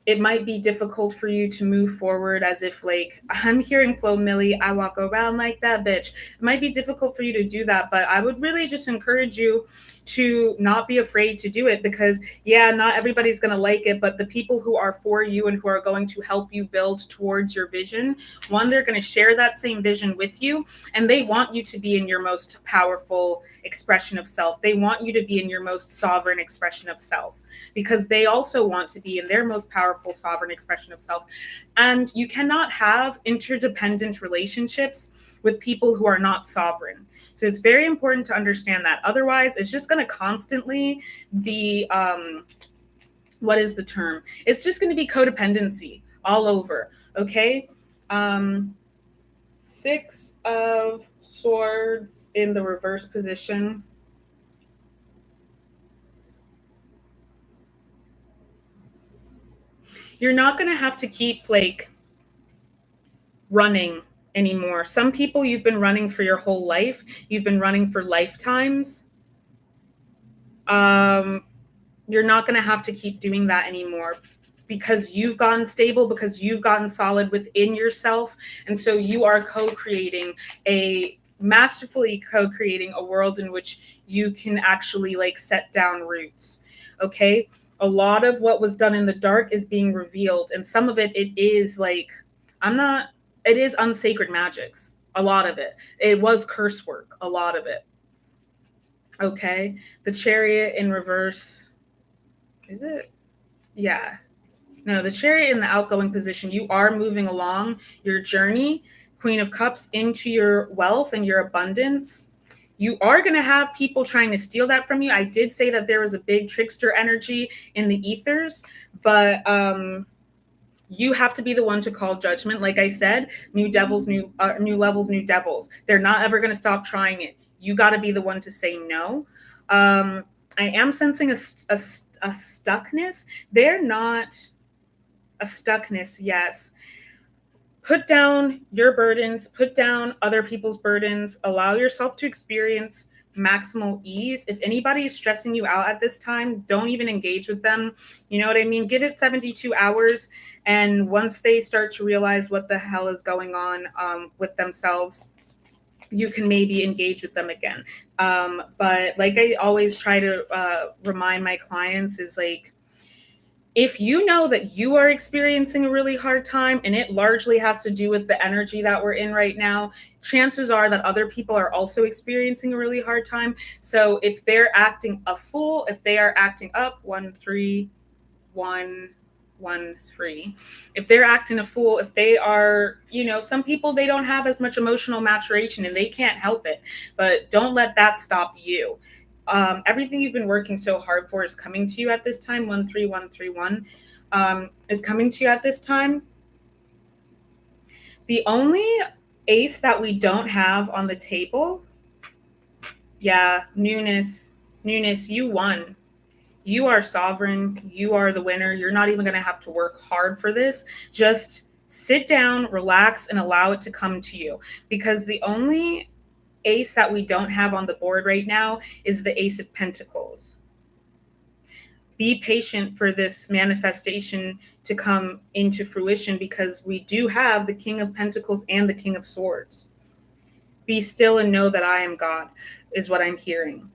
it might be difficult for you to move forward as if like, I'm hearing Flo Millie, I walk around like that bitch. It might be difficult for you to do that, but I would really just encourage you to not be afraid to do it, because yeah, not everybody's going to like it, but the people who are for you and who are going to help you build towards your vision, one, they're going to share that same vision with you, and they want you to be in your most powerful expression of self. They want you to be in your most sovereign expression of self, because they also want to be in their most powerful sovereign expression of self. And you cannot have interdependent relationships with people who are not sovereign. So it's very important to understand that. Otherwise, it's just going to constantly be, what is the term? It's just going to be codependency all over. Okay. Six of Swords in the reverse position. You're not going to have to keep like running anymore. Some people, you've been running for your whole life. You've been running for lifetimes. You're not going to have to keep doing that anymore because you've gotten stable, because you've gotten solid within yourself. And so you are masterfully co-creating a world in which you can actually like set down roots. Okay. A lot of what was done in the dark is being revealed. And some of it is like, it is unsacred magics. A lot of it. It was curse work. A lot of it. Okay. The Chariot in reverse. Is it? Yeah. No, the Chariot in the outgoing position, you are moving along your journey, Queen of Cups, into your wealth and your abundance. You are going to have people trying to steal that from you. I did say that there was a big trickster energy in the ethers, but you have to be the one to call judgment. Like I said, new levels, new devils. They're not ever going to stop trying it. You got to be the one to say no. I am sensing a stuckness. They're not a stuckness. Yes. Put down your burdens, put down other people's burdens, allow yourself to experience maximal ease. If anybody is stressing you out at this time, don't even engage with them. You know what I mean? Give it 72 hours. And once they start to realize what the hell is going on with themselves, you can maybe engage with them again. But like I always try to remind my clients is like, if you know that you are experiencing a really hard time and it largely has to do with the energy that we're in right now, chances are that other people are also experiencing a really hard time. So if they're acting a fool, if they are acting up, 1 3 1 1 3, if they're acting a fool, if they are, some people, they don't have as much emotional maturation and they can't help it, but don't let that stop you. Everything you've been working so hard for is coming to you at this time. 13131 is coming to you at this time. The only ace that we don't have on the table, newness, you won. You are sovereign. You are the winner. You're not even going to have to work hard for this. Just sit down, relax, and allow it to come to you, because the only ace that we don't have on the board right now is the Ace of Pentacles. Be patient for this manifestation to come into fruition, because we do have the King of Pentacles and the King of Swords. Be still and know that I am God, is what I'm hearing.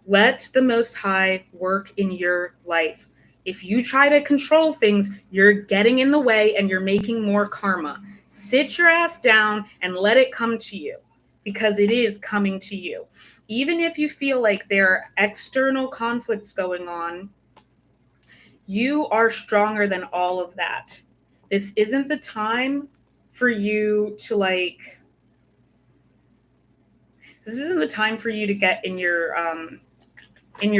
Let the Most High work in your life. If you try to control things, you're getting in the way and you're making more karma. Sit your ass down and let it come to you, because it is coming to you. Even if you feel like there are external conflicts going on, you are stronger than all of that. This isn't the time for you to this isn't the time for you to get in your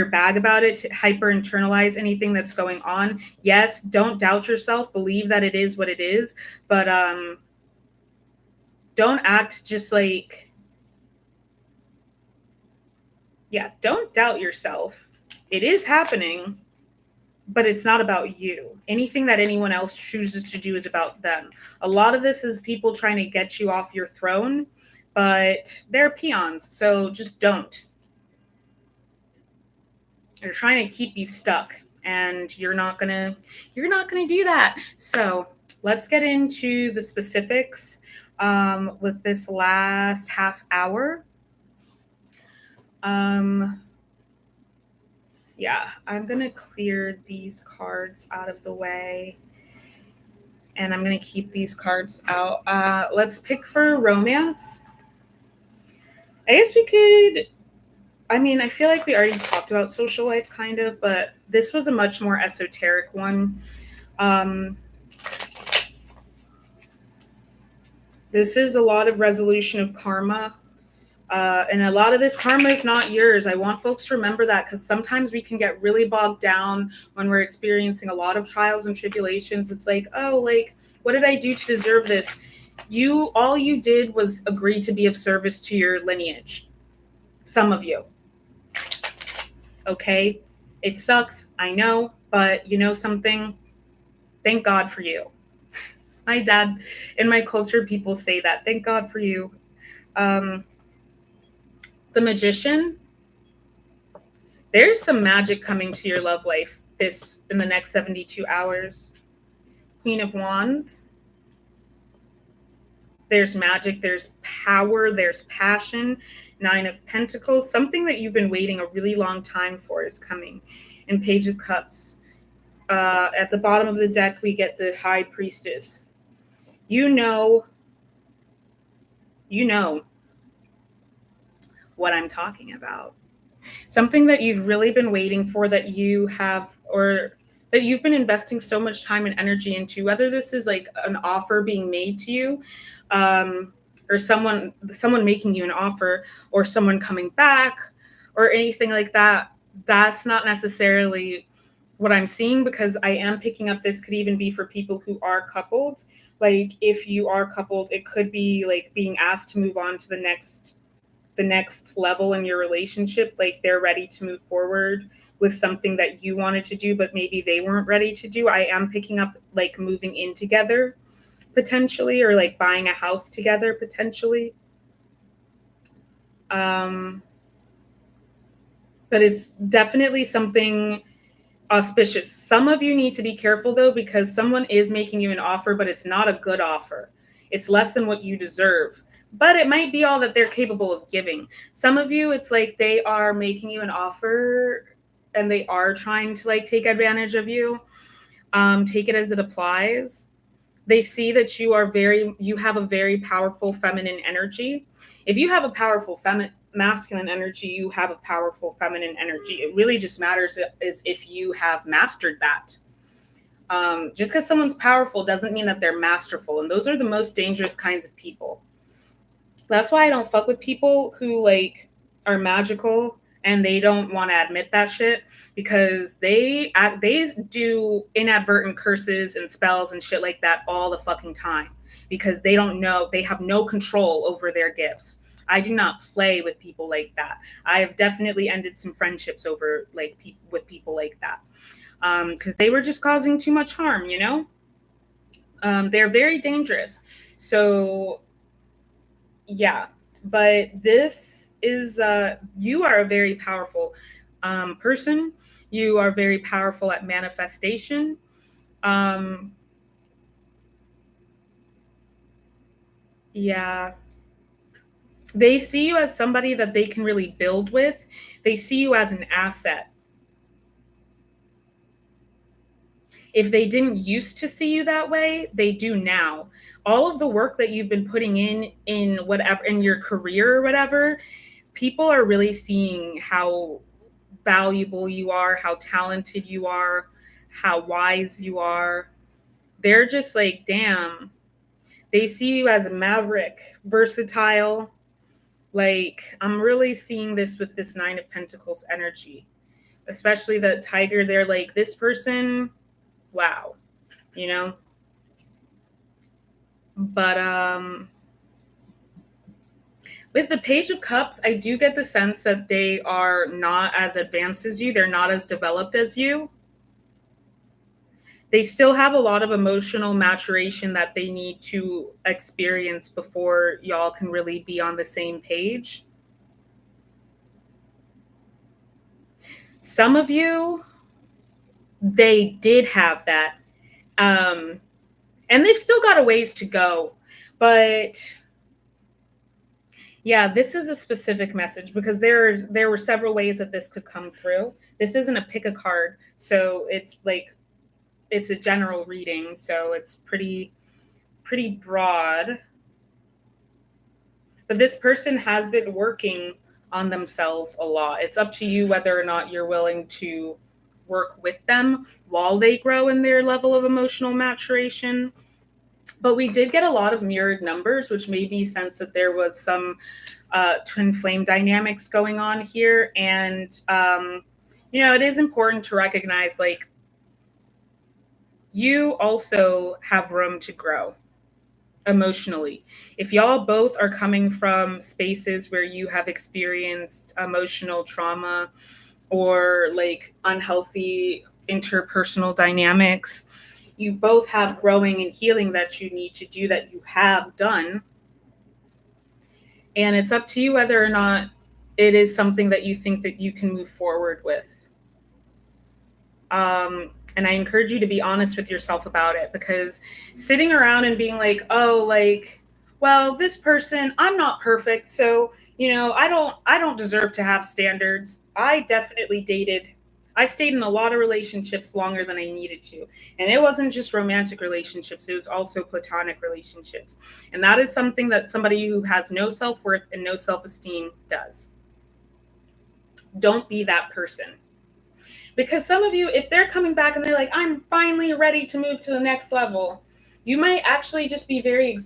bag about it, to hyper internalize anything that's going on. Yes, don't doubt yourself. Believe that it is what it is, but don't act just like, don't doubt yourself. It is happening, but it's not about you. Anything that anyone else chooses to do is about them. A lot of this is people trying to get you off your throne, but they're peons, so just don't. They're trying to keep you stuck, and you're not gonna do that. So let's get into the specifics with this last half hour. I'm going to clear these cards out of the way, and I'm going to keep these cards out. Let's pick for romance. I guess we could, I feel like we already talked about social life kind of, but this was a much more esoteric one. This is a lot of resolution of karma. And a lot of this karma is not yours. I want folks to remember that, because sometimes we can get really bogged down when we're experiencing a lot of trials and tribulations. It's like, oh, what did I do to deserve this? All you did was agree to be of service to your lineage. Some of you. Okay? It sucks, I know, but you know something? Thank God for you. My dad, in my culture, people say that. Thank God for you. The Magician, there's some magic coming to your love life in the next 72 hours. Queen of Wands, there's magic, there's power, there's passion. Nine of Pentacles, something that you've been waiting a really long time for is coming. And Page of Cups. At the bottom of the deck, we get the High Priestess. You know what I'm talking about. Something that you've really been waiting for, that you have, or that you've been investing so much time and energy into, whether this is like an offer being made to you, or someone making you an offer, or someone coming back, or anything like that. That's not necessarily what I'm seeing, because I am picking up this could even be for people who are coupled. Like if you are coupled, it could be like being asked to move on to the next level in your relationship. Like they're ready to move forward with something that you wanted to do, but maybe they weren't ready to do. I am picking up like moving in together potentially, or like buying a house together potentially. But it's definitely something auspicious. Some of you need to be careful though, because someone is making you an offer, but it's not a good offer. It's less than what you deserve, but it might be all that they're capable of giving. Some of you, it's like they are making you an offer and they are trying to like take advantage of you. Take it as it applies. They see that you have a very powerful feminine energy. If you have a powerful masculine energy, you have a powerful feminine energy. It really just matters is if you have mastered that. Just because someone's powerful doesn't mean that they're masterful. And those are the most dangerous kinds of people. That's why I don't fuck with people who like are magical and they don't want to admit that shit, because they do inadvertent curses and spells and shit like that all the fucking time, because they don't know, they have no control over their gifts. I do not play with people like that. I have definitely ended some friendships over like with people like that, because they were just causing too much harm, you know? They're very dangerous. So yeah, but this is you are a very powerful person. You are very powerful at manifestation. Yeah, they see you as somebody that they can really build with. They see you as an asset. If they didn't used to see you that way, they do now. All of the work that you've been putting in whatever, in your career or whatever, people are really seeing how valuable you are, how talented you are, how wise you are. They're just like, damn. They see you as a maverick, versatile. Like, I'm really seeing this with this Nine of Pentacles energy, especially the Tiger. They're like, this person, wow, you know? But with the Page of Cups, I do get the sense that they are not as advanced as you. They're not as developed as you. They still have a lot of emotional maturation that they need to experience before y'all can really be on the same page. Some of you, they did have that. And they've still got a ways to go. But yeah, this is a specific message, because there were several ways that this could come through. This isn't a pick a card, so it's like it's a general reading, so it's pretty broad. But this person has been working on themselves a lot. It's up to you whether or not you're willing to work with them while they grow in their level of emotional maturation. But we did get a lot of mirrored numbers, which made me sense that there was some twin flame dynamics going on here. And, you know, it is important to recognize, like, you also have room to grow. emotionally. If y'all both are coming from spaces where you have experienced emotional trauma or like unhealthy interpersonal dynamics, you both have growing and healing that you need to do, that you have done. And it's up to you whether or not it is something that you think that you can move forward with. And I encourage you to be honest with yourself about it, because sitting around and being like, oh, like, well, this person, I'm not perfect, so, you know, I don't deserve to have standards. I stayed in a lot of relationships longer than I needed to. And it wasn't just romantic relationships, it was also platonic relationships. And that is something that somebody who has no self-worth and no self-esteem does. Don't be that person. Because some of you, if they're coming back and they're like, I'm finally ready to move to the next level, you might actually just be very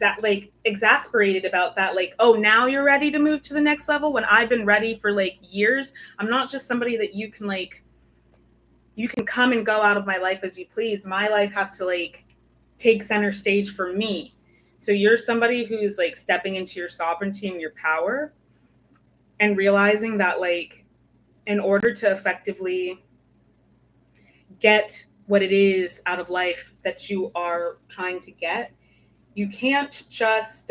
exasperated about that. Like, oh, now you're ready to move to the next level when I've been ready for like years. I'm not just somebody that you can come and go out of my life as you please. My life has to like take center stage for me. So you're somebody who's like stepping into your sovereignty and your power and realizing that like in order to effectively get what it is out of life that you are trying to get, you can't just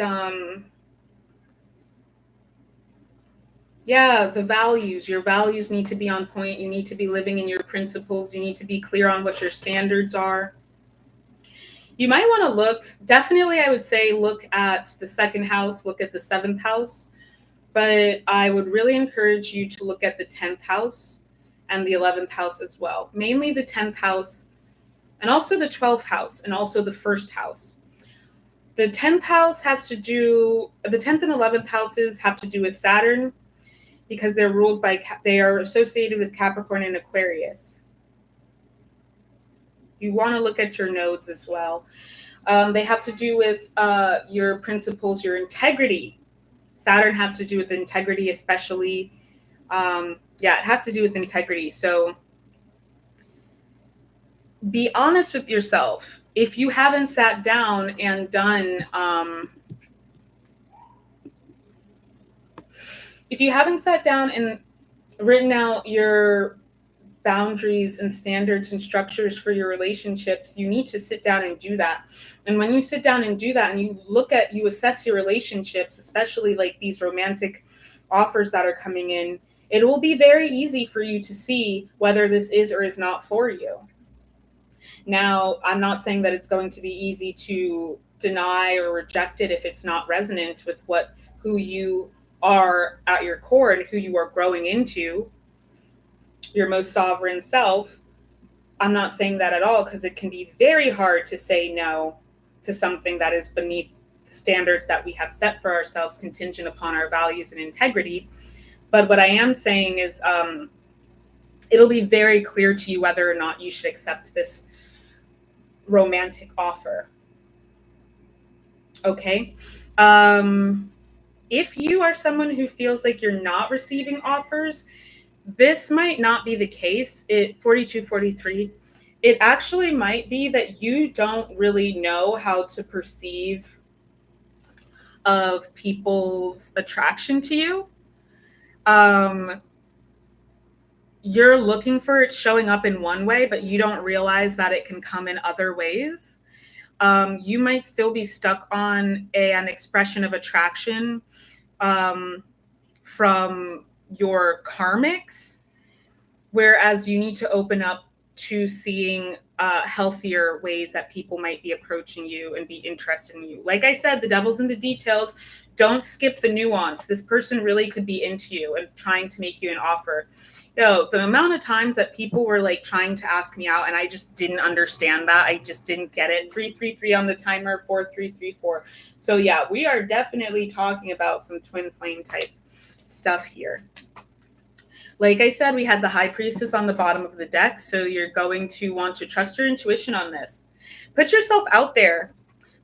your values need to be on point. You need to be living in your principles. You need to be clear on what your standards are. You might want to definitely I would say look at the second house, look at the seventh house, but I would really encourage you to look at the 10th house and the 11th house as well. Mainly the 10th house, and also the 12th house, and also the first house. The 10th house the 10th and 11th houses have to do with Saturn, because they are associated with Capricorn and Aquarius. You want to look at your nodes as well. They have to do with your principles, your integrity. Saturn has to do with integrity, especially. It has to do with integrity. So be honest with yourself. If you haven't sat down and done, if you haven't sat down and written out your boundaries and standards and structures for your relationships, you need to sit down and do that. And when you sit down and do that and you assess your relationships, especially like these romantic offers that are coming in, it will be very easy for you to see whether this is or is not for you. Now, I'm not saying that it's going to be easy to deny or reject it if it's not resonant with who you are at your core and who you are growing into, your most sovereign self. I'm not saying that at all, because it can be very hard to say no to something that is beneath the standards that we have set for ourselves, contingent upon our values and integrity. But what I am saying is it'll be very clear to you whether or not you should accept this romantic offer. Okay? If you are someone who feels like you're not receiving offers, this might not be the case. 4243, it actually might be that you don't really know how to perceive of people's attraction to you. You're looking for it showing up in one way, but you don't realize that it can come in other ways. You might still be stuck on an expression of attraction from your karmics, whereas you need to open up to seeing healthier ways that people might be approaching you and be interested in you. Like I said, the devil's in the details. Don't skip the nuance. This person really could be into you and trying to make you an offer. The amount of times that people were like trying to ask me out and I just didn't understand that. I just didn't get it. 333 on the timer, 4334. So yeah, we are definitely talking about some twin flame type stuff here. Like I said, we had the High Priestess on the bottom of the deck, so you're going to want to trust your intuition on this. Put yourself out there.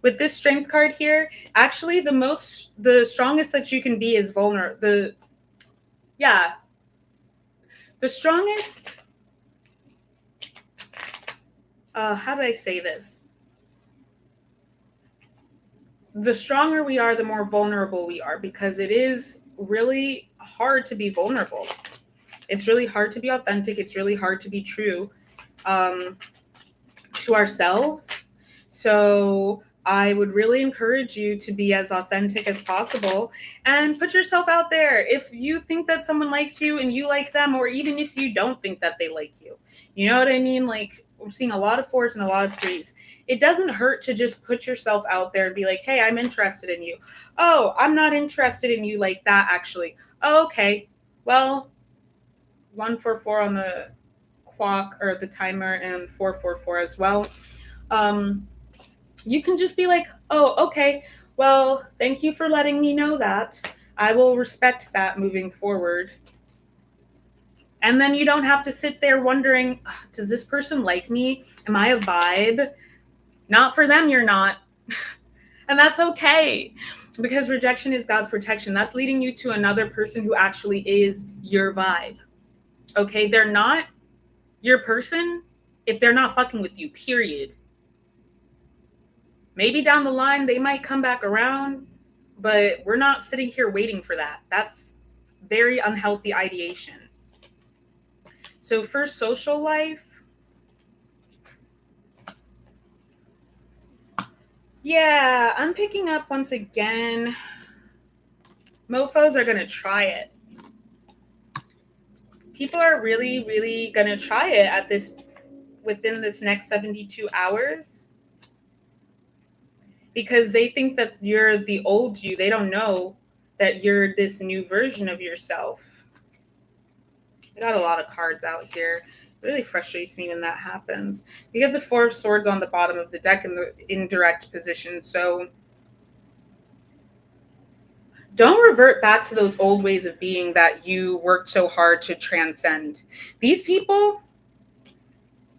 With this Strength card here, actually the strongest that you can be is vulnerable. The strongest, how do I say this? the stronger we are, the more vulnerable we are, because it is really hard to be vulnerable. It's really hard to be authentic. It's really hard to be true to ourselves. So I would really encourage you to be as authentic as possible and put yourself out there. If you think that someone likes you and you like them, or even if you don't think that they like you, you know what I mean? Like, we're seeing a lot of 4s and a lot of 3s. It doesn't hurt to just put yourself out there and be like, hey, I'm interested in you. Oh, I'm not interested in you like that, actually. Oh, okay. Well, 144 on the clock or the timer, and 444 as well. You can just be like, oh, okay. Well, thank you for letting me know that. I will respect that moving forward. And then you don't have to sit there wondering, does this person like me? Am I a vibe? Not for them, you're not. And that's okay, because rejection is God's protection. That's leading you to another person who actually is your vibe. Okay, they're not your person if they're not fucking with you, period. Maybe down the line they might come back around, but we're not sitting here waiting for that. That's very unhealthy ideation. So for social life, yeah, I'm picking up once again. Mofos are going to try it. People are really, really going to try it at this, within this next 72 hours, because they think that you're the old you. They don't know that you're this new version of yourself. I got a lot of cards out here. It really frustrates me when that happens. You get the 4 of Swords on the bottom of the deck in the indirect position. So don't revert back to those old ways of being that you worked so hard to transcend. These people,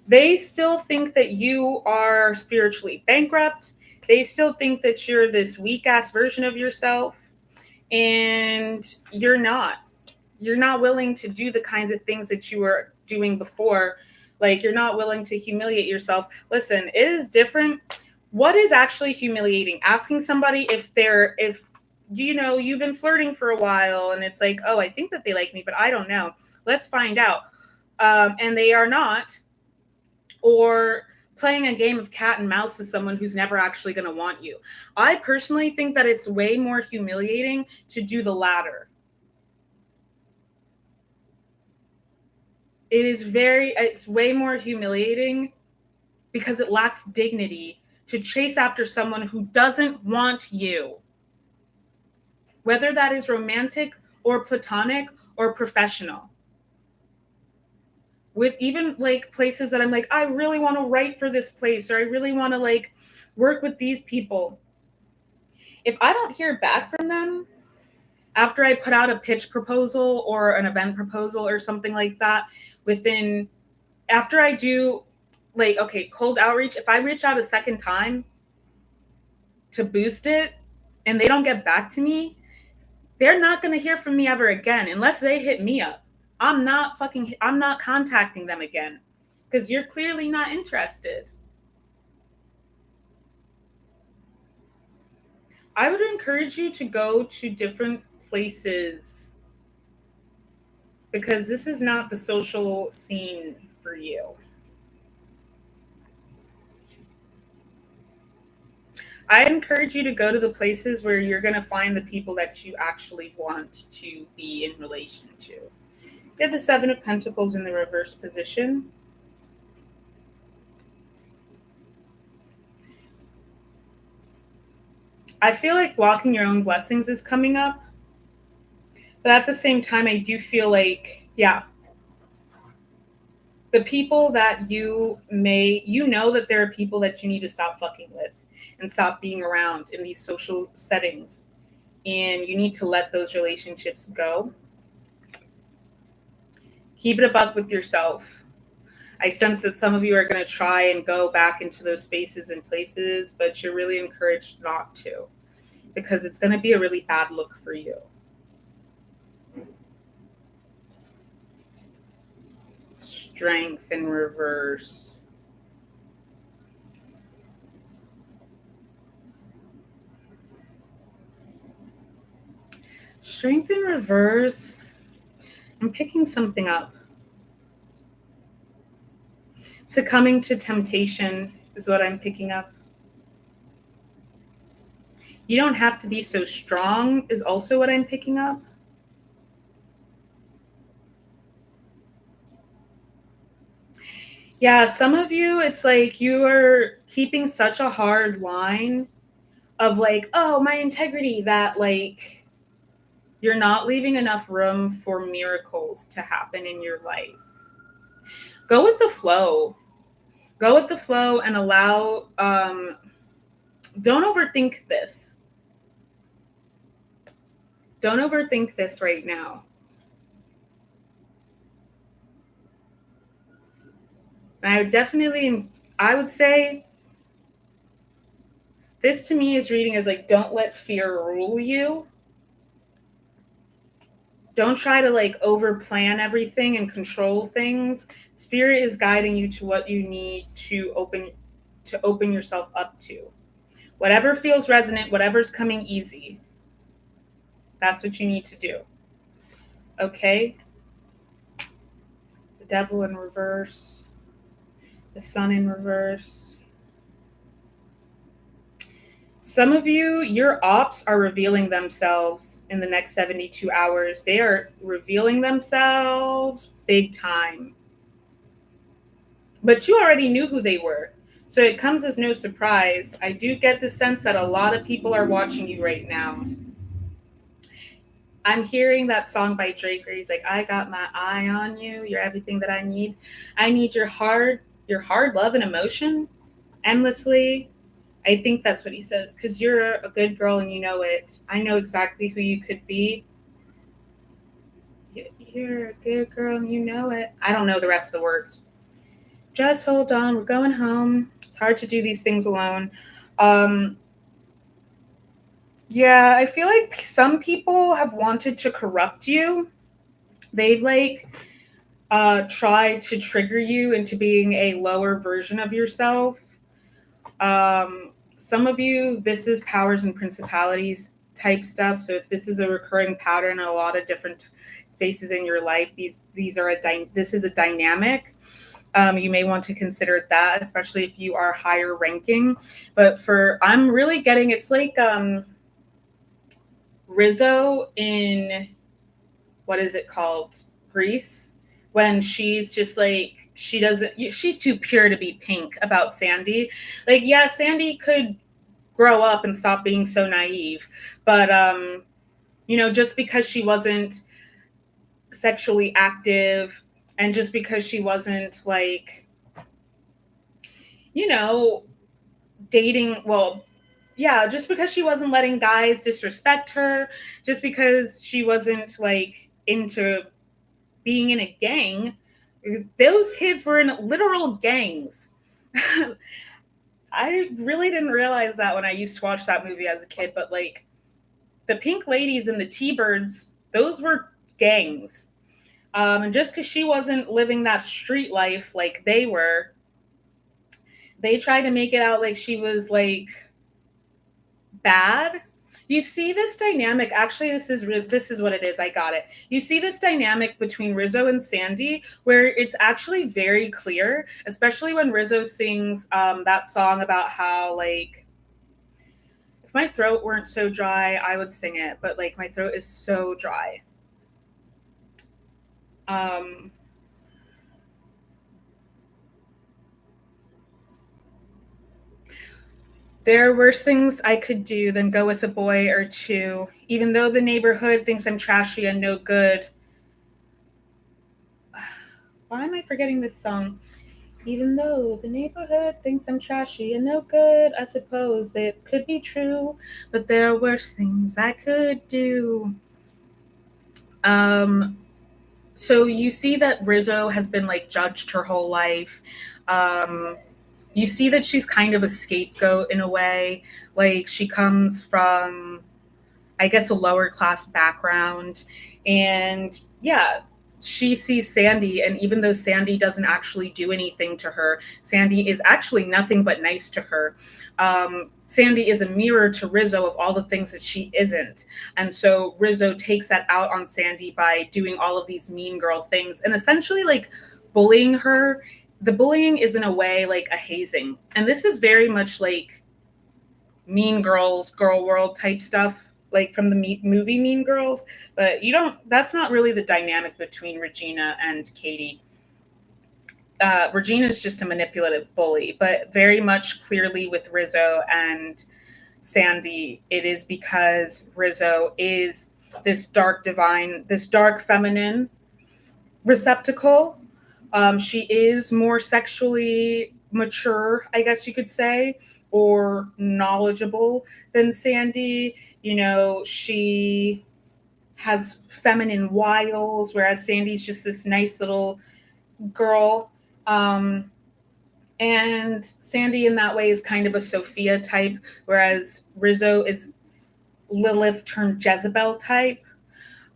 they still think that you are spiritually bankrupt. They still think that you're this weak ass version of yourself, and you're not. You're not willing to do the kinds of things that you were doing before. Like, you're not willing to humiliate yourself. Listen, it is different. What is actually humiliating? Asking somebody if you've been flirting for a while and it's like, oh, I think that they like me, but I don't know. Let's find out. And they are not. Or playing a game of cat and mouse with someone who's never actually going to want you. I personally think that it's way more humiliating to do the latter. It's way more humiliating because it lacks dignity to chase after someone who doesn't want you. Whether that is romantic or platonic or professional. With even like places that I'm like, I really want to write for this place, or I really want to like work with these people. If I don't hear back from them after I put out a pitch proposal or an event proposal or something like that, after I do like, okay, cold outreach, if I reach out a second time to boost it and they don't get back to me, they're not going to hear from me ever again unless they hit me up. I'm not contacting them again because you're clearly not interested. I would encourage you to go to different places because this is not the social scene for you. I encourage you to go to the places where you're going to find the people that you actually want to be in relation to. You have the 7 of Pentacles in the reverse position. I feel like blocking your own blessings is coming up. But at the same time, I do feel like, yeah, the people that you know that there are people that you need to stop fucking with and stop being around in these social settings. And you need to let those relationships go. Keep it a buck with yourself. I sense that some of you are going to try and go back into those spaces and places, but you're really encouraged not to, because it's going to be a really bad look for you. Strength in reverse. Strength in reverse. I'm picking something up. Succumbing to temptation is what I'm picking up. You don't have to be so strong is also what I'm picking up. Yeah, some of you, it's like you are keeping such a hard line of like, oh, my integrity, that like you're not leaving enough room for miracles to happen in your life. Go with the flow. Go with the flow and allow, don't overthink this. Don't overthink this right now. I would say this to me is reading as like, don't let fear rule you. Don't try to like over plan everything and control things. Spirit is guiding you to what you need to open yourself up to. Whatever feels resonant, whatever's coming easy. That's what you need to do. Okay? The devil in reverse. The sun in reverse. Some of you, your ops are revealing themselves in the next 72 hours. They are revealing themselves big time. But you already knew who they were. So it comes as no surprise. I do get the sense that a lot of people are watching you right now. I'm hearing that song by Drake where he's like, I got my eye on you. You're everything that I need. I need your hard love and emotion endlessly. I think that's what he says, because you're a good girl and you know it. I know exactly who you could be. You're a good girl and you know it. I don't know the rest of the words. Just hold on. We're going home. It's hard to do these things alone. Yeah, I feel like some people have wanted to corrupt you. They've like tried to trigger you into being a lower version of yourself. Some of you, this is powers and principalities type stuff. So if this is a recurring pattern in a lot of different spaces in your life, this is a dynamic. You may want to consider that, especially if you are higher ranking. But I'm really getting, it's like Rizzo in, what is it called? Grease, when she's just like, she's too pure to be pink about Sandy. Like, yeah, Sandy could grow up and stop being so naive. But, just because she wasn't sexually active and just because she wasn't like, dating, just because she wasn't letting guys disrespect her, just because she wasn't like into being in a gang, those kids were in literal gangs. I really didn't realize that when I used to watch that movie as a kid, but like the Pink Ladies and the T-Birds, those were gangs. And just because she wasn't living that street life like they were, they tried to make it out like she was like bad. You see this dynamic. Actually, this is what it is. I got it. You see this dynamic between Rizzo and Sandy, where it's actually very clear, especially when Rizzo sings that song about how like, if my throat weren't so dry, I would sing it, but like my throat is so dry. There are worse things I could do than go with a boy or two, even though the neighborhood thinks I'm trashy and no good. Why am I forgetting this song? Even though the neighborhood thinks I'm trashy and no good, I suppose it could be true, but there are worse things I could do. So you see that Rizzo has been like judged her whole life. You see that she's kind of a scapegoat in a way. Like she comes from, I guess, a lower class background. And yeah, she sees Sandy, and even though Sandy doesn't actually do anything to her, Sandy is actually nothing but nice to her. Sandy is a mirror to Rizzo of all the things that she isn't. And so Rizzo takes that out on Sandy by doing all of these mean girl things and essentially like bullying her. The bullying is in a way like a hazing. And this is very much like Mean Girls, Girl World type stuff, like from the movie Mean Girls. But that's not really the dynamic between Regina and Katie. Regina's just a manipulative bully, but very much clearly with Rizzo and Sandy, it is because Rizzo is this dark divine, this dark feminine receptacle. She is more sexually mature, I guess you could say, or knowledgeable than Sandy. You know, she has feminine wiles, whereas Sandy's just this nice little girl. And Sandy in that way is kind of a Sophia type, whereas Rizzo is Lilith turned Jezebel type.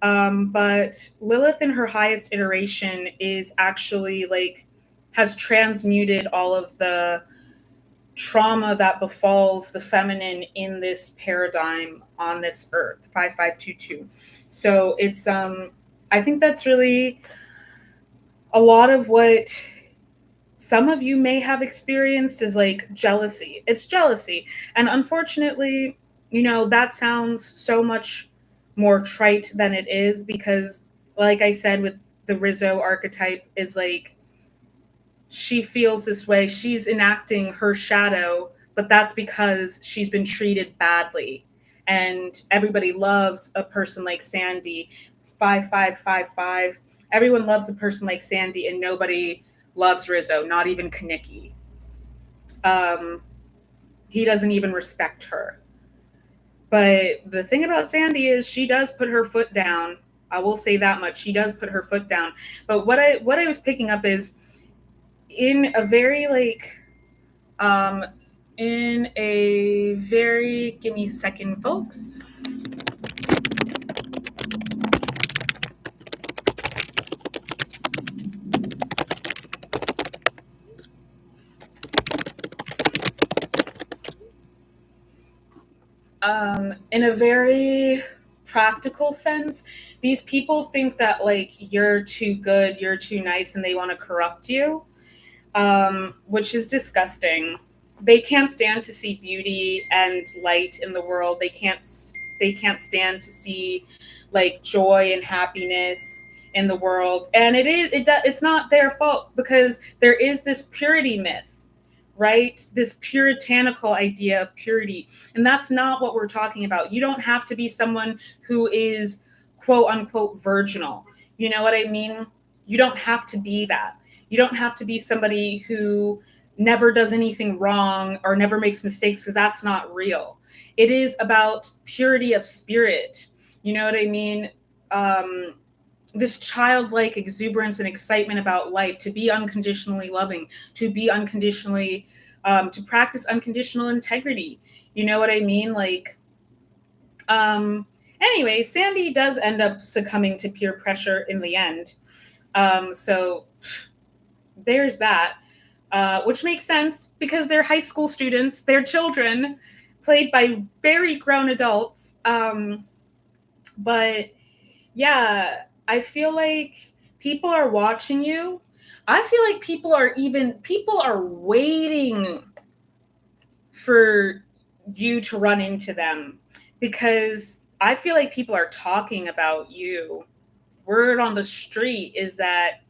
But Lilith in her highest iteration is actually like has transmuted all of the trauma that befalls the feminine in this paradigm on this earth, 5522. So it's I think that's really a lot of what some of you may have experienced is like jealousy. It's jealousy. And unfortunately, you know, that sounds so much more trite than it is because, like I said, with the Rizzo archetype, is like she feels this way. She's enacting her shadow, but that's because she's been treated badly. And everybody loves a person like Sandy, 5555. Everyone loves a person like Sandy, and nobody loves Rizzo, not even Kanicki. He doesn't even respect her. But the thing about Sandy is she does put her foot down. I will say that much. She does put her foot down. But what I was picking up is in a very give me a second, folks. In a very practical sense, these people think that like you're too good, you're too nice, and they want to corrupt you, which is disgusting. They can't stand to see beauty and light in the world. They can't stand to see like joy and happiness in the world. And it's not their fault because there is this purity myth, right? This puritanical idea of purity. And that's not what we're talking about. You don't have to be someone who is quote unquote virginal. You know what I mean? You don't have to be that. You don't have to be somebody who never does anything wrong or never makes mistakes, because that's not real. It is about purity of spirit. You know what I mean? This childlike exuberance and excitement about life, to be unconditionally loving, to be unconditionally, to practice unconditional integrity. You know what I mean? Like, anyway, Sandy does end up succumbing to peer pressure in the end. So there's that, which makes sense because they're high school students, they're children played by very grown adults. But yeah, I feel like people are watching you. I feel like people are waiting for you to run into them, because I feel like people are talking about you. Word on the street is that,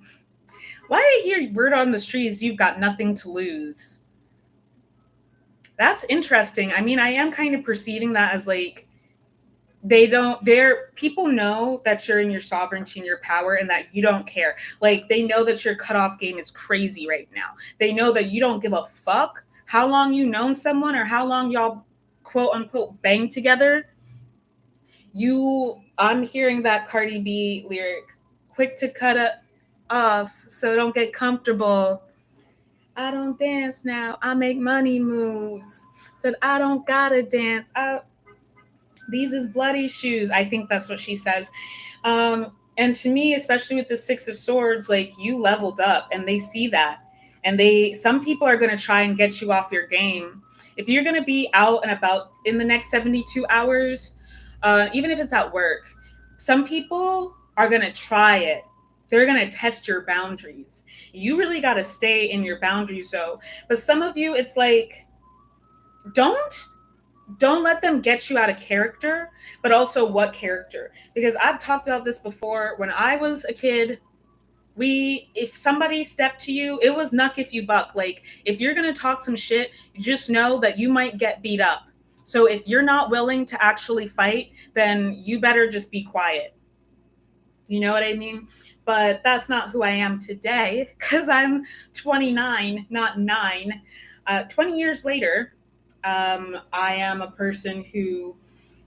why I hear word on the street is you've got nothing to lose. That's interesting. I mean, I am kind of perceiving that as like, people know that you're in your sovereignty and your power and that you don't care. Like, they know that your cutoff game is crazy right now. They know that you don't give a fuck how long you known someone or how long y'all quote unquote bang together. I'm hearing that Cardi B lyric, quick to cut it off, so don't get comfortable. I don't dance now, I make money moves. Said I don't gotta dance. These is bloody shoes. I think that's what she says. And to me, especially with the Six of Swords, like, you leveled up and they see that. And some people are going to try and get you off your game. If you're going to be out and about in the next 72 hours, even if it's at work, some people are going to try it. They're going to test your boundaries. You really got to stay in your boundaries, though. But some of you, it's like, don't let them get you out of character, but also what character? Because I've talked about this before. When I was a kid, if somebody stepped to you, it was knuck if you buck. Like, if you're going to talk some shit, just know that you might get beat up. So if you're not willing to actually fight, then you better just be quiet. You know what I mean? But that's not who I am today, because I'm 29, not 9. 20 years later, I am a person who,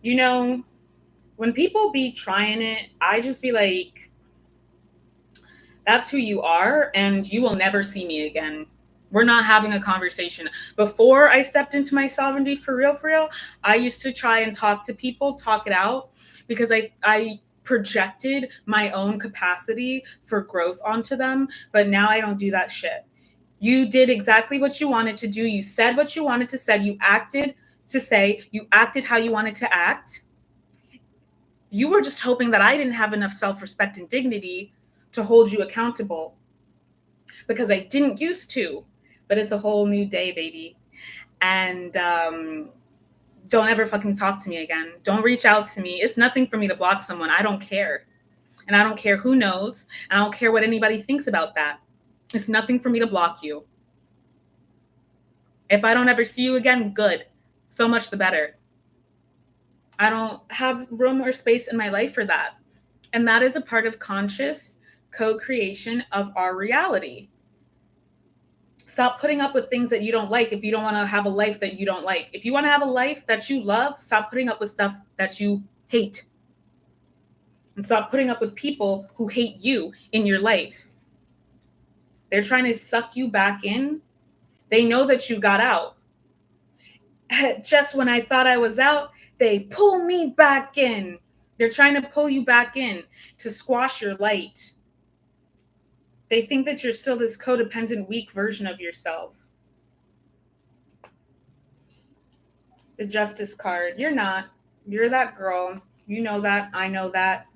you know, when people be trying it, I just be like, that's who you are, and you will never see me again. We're not having a conversation. Before I stepped into my sovereignty for real, I used to try and talk to people, talk it out, because I projected my own capacity for growth onto them. But now I don't do that shit. You did exactly what you wanted to do. You said what you wanted to say. You acted to say. You acted how you wanted to act. You were just hoping that I didn't have enough self-respect and dignity to hold you accountable, because I didn't used to. But it's a whole new day, baby. And don't ever fucking talk to me again. Don't reach out to me. It's nothing for me to block someone. I don't care. And I don't care who knows. And I don't care what anybody thinks about that. It's nothing for me to block you. If I don't ever see you again, good. So much the better. I don't have room or space in my life for that. And that is a part of conscious co-creation of our reality. Stop putting up with things that you don't like if you don't want to have a life that you don't like. If you want to have a life that you love, stop putting up with stuff that you hate. And stop putting up with people who hate you in your life. They're trying to suck you back in. They know that you got out. Just when I thought I was out, they pull me back in. They're trying to pull you back in to squash your light. They think that you're still this codependent, weak version of yourself. The Justice card. You're not. You're that girl. You know that. I know that.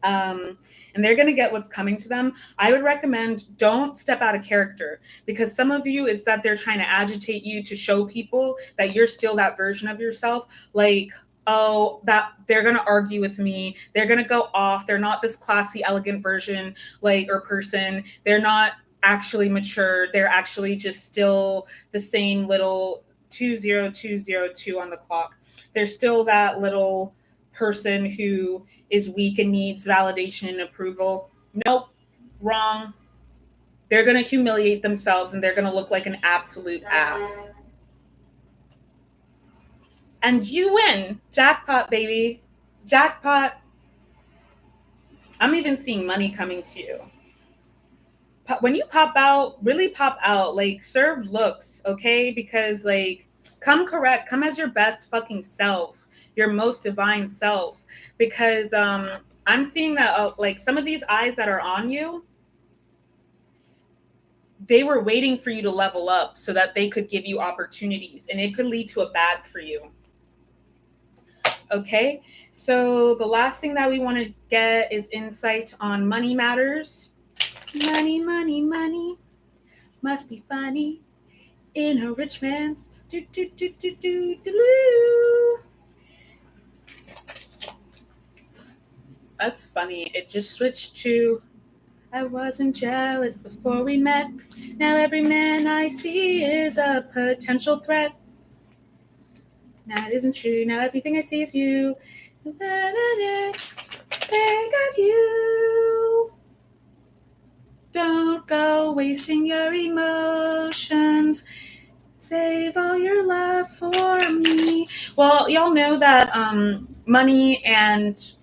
And they're going to get what's coming to them. I would recommend don't step out of character, because some of you, it's that they're trying to agitate you to show people that you're still that version of yourself. Like, oh, that they're going to argue with me. They're going to go off. They're not this classy, elegant version, like, or person. They're not actually mature. They're actually just still the same little 20202 on the clock. They're still that little person who is weak and needs validation and approval. Nope, wrong. They're going to humiliate themselves and they're going to look like an absolute ass. And you win. Jackpot, baby. Jackpot. I'm even seeing money coming to you. When you pop out, really pop out. Like, serve looks, okay? Because, like, come correct. Come as your best fucking self. Your most divine self. Because I'm seeing that, like, some of these eyes that are on you, they were waiting for you to level up so that they could give you opportunities. And it could lead to a bag for you. Okay, so the last thing that we want to get is insight on money matters. Money, money, money must be funny in a rich man's That's funny. It just switched to I wasn't jealous before we met. Now every man I see is a potential threat. Now it isn't true. Now everything I see is you. Think of you. Don't go wasting your emotions. Save all your love for me. Well, y'all know that money and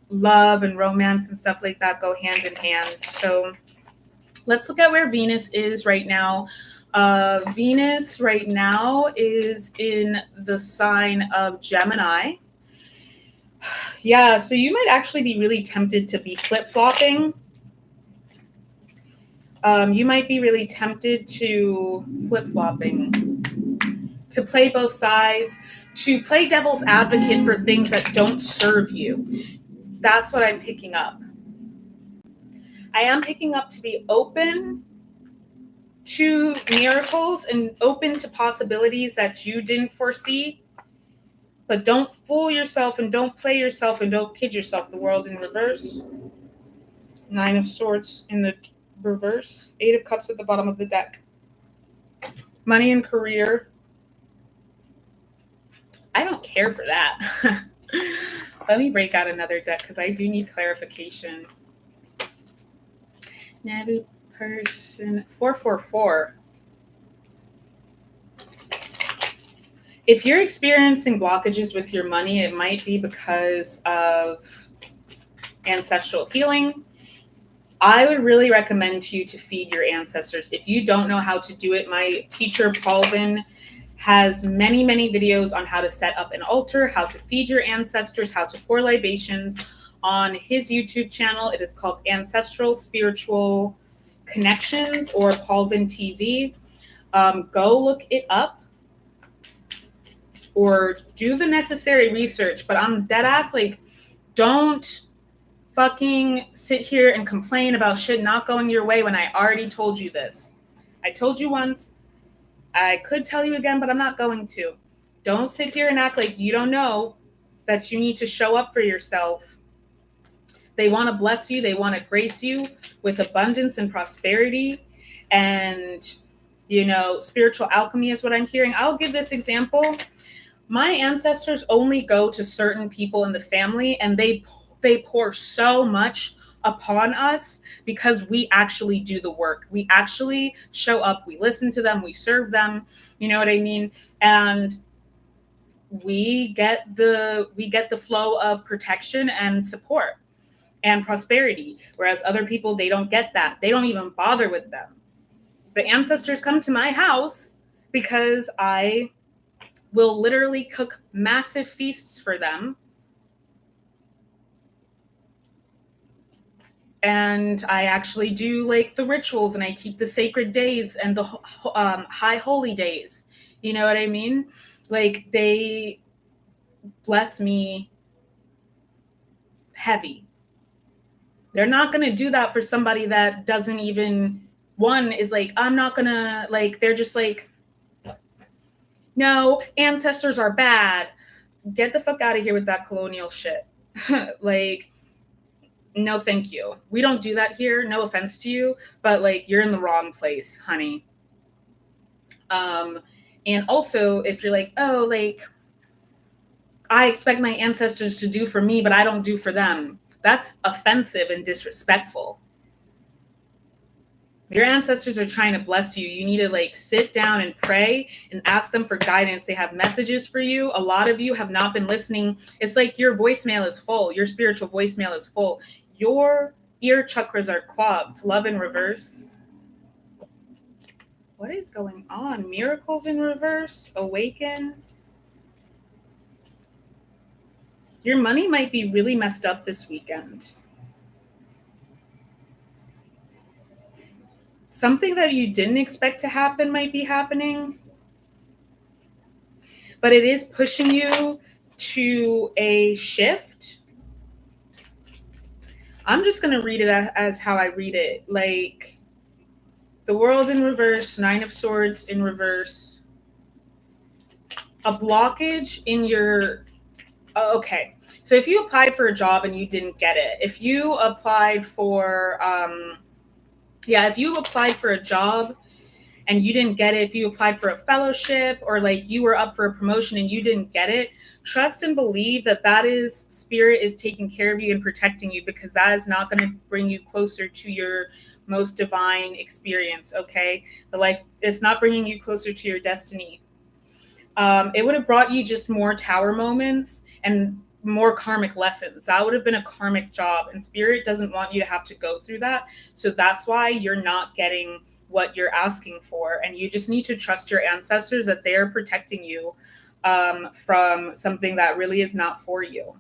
love and romance and stuff like that go hand in hand. So let's look at where Venus is right now. Venus right now is in the sign of Gemini. Yeah, so you might actually be really tempted to be flip-flopping. You might be really tempted to flip-flopping, to play both sides, to play devil's advocate for things that don't serve you. That's what I'm picking up. I am picking up to be open to miracles and open to possibilities that you didn't foresee. But don't fool yourself and don't play yourself and don't kid yourself. The world in reverse. 9 of Swords in the reverse. 8 of Cups at the bottom of the deck. Money and career. I don't care for that. Let me break out another deck because I do need clarification. 𝗪𝘁 444. If you're experiencing blockages with your money, it might be because of ancestral healing. I would really recommend to you to feed your ancestors. If you don't know how to do it, my teacher, 𝗪𝘁 has many, many videos on how to set up an altar, how to feed your ancestors, how to pour libations on his YouTube channel. It is called Ancestral Spiritual Connections or 𝗪𝘁 TV. Go look it up or do the necessary research. But I'm dead ass, like, don't fucking sit here and complain about shit not going your way when I already told you this. I told you once. I could tell you again, but I'm not going to. Don't sit here and act like you don't know that you need to show up for yourself. They want to bless you. They want to grace you with abundance and prosperity. And, you know, spiritual alchemy is what I'm hearing. I'll give this example. My ancestors only go to certain people in the family, and they pour so much upon us because we actually do the work. We actually show up, we listen to them, we serve them, you know what I mean? And we get the flow of protection and support and prosperity, whereas other people, they don't get that. They don't even bother with them. The ancestors come to my house because I will literally cook massive feasts for them. And I actually do like the rituals, and I keep the sacred days and the high holy days. You know what I mean? Like, they bless me heavy. They're not going to do that for somebody that doesn't even, one is like, I'm not going to, like, they're just like, no, ancestors are bad. Get the fuck out of here with that colonial shit. Like, no, thank you. We don't do that here. No offense to you, but like, you're in the wrong place, honey. And also, if you're like, oh, like, I expect my ancestors to do for me, but I don't do for them. That's offensive and disrespectful. Your ancestors are trying to bless you. You need to like sit down and pray and ask them for guidance. They have messages for you. A lot of you have not been listening. It's like your voicemail is full. Your spiritual voicemail is full. Your ear chakras are clogged. Love in reverse. What is going on? Miracles in reverse. Awaken. Your money might be really messed up this weekend. Something that you didn't expect to happen might be happening, but it is pushing you to a shift. I'm just going to read it as how I read it. Like, the world in reverse, 9 of Swords in reverse, a blockage in your, okay. So if you applied for a job and you didn't get it, if you applied for, if you applied for a job and you didn't get it, if you applied for a fellowship or like you were up for a promotion and you didn't get it, trust and believe that that is spirit is taking care of you and protecting you, because that is not going to bring you closer to your most divine experience. Okay. The life, it's not bringing you closer to your destiny. It would have brought you just more tower moments and more karmic lessons. That would have been a karmic job, and spirit doesn't want you to have to go through that. So that's why you're not getting what you're asking for. And you just need to trust your ancestors that they're protecting you from something that really is not for you.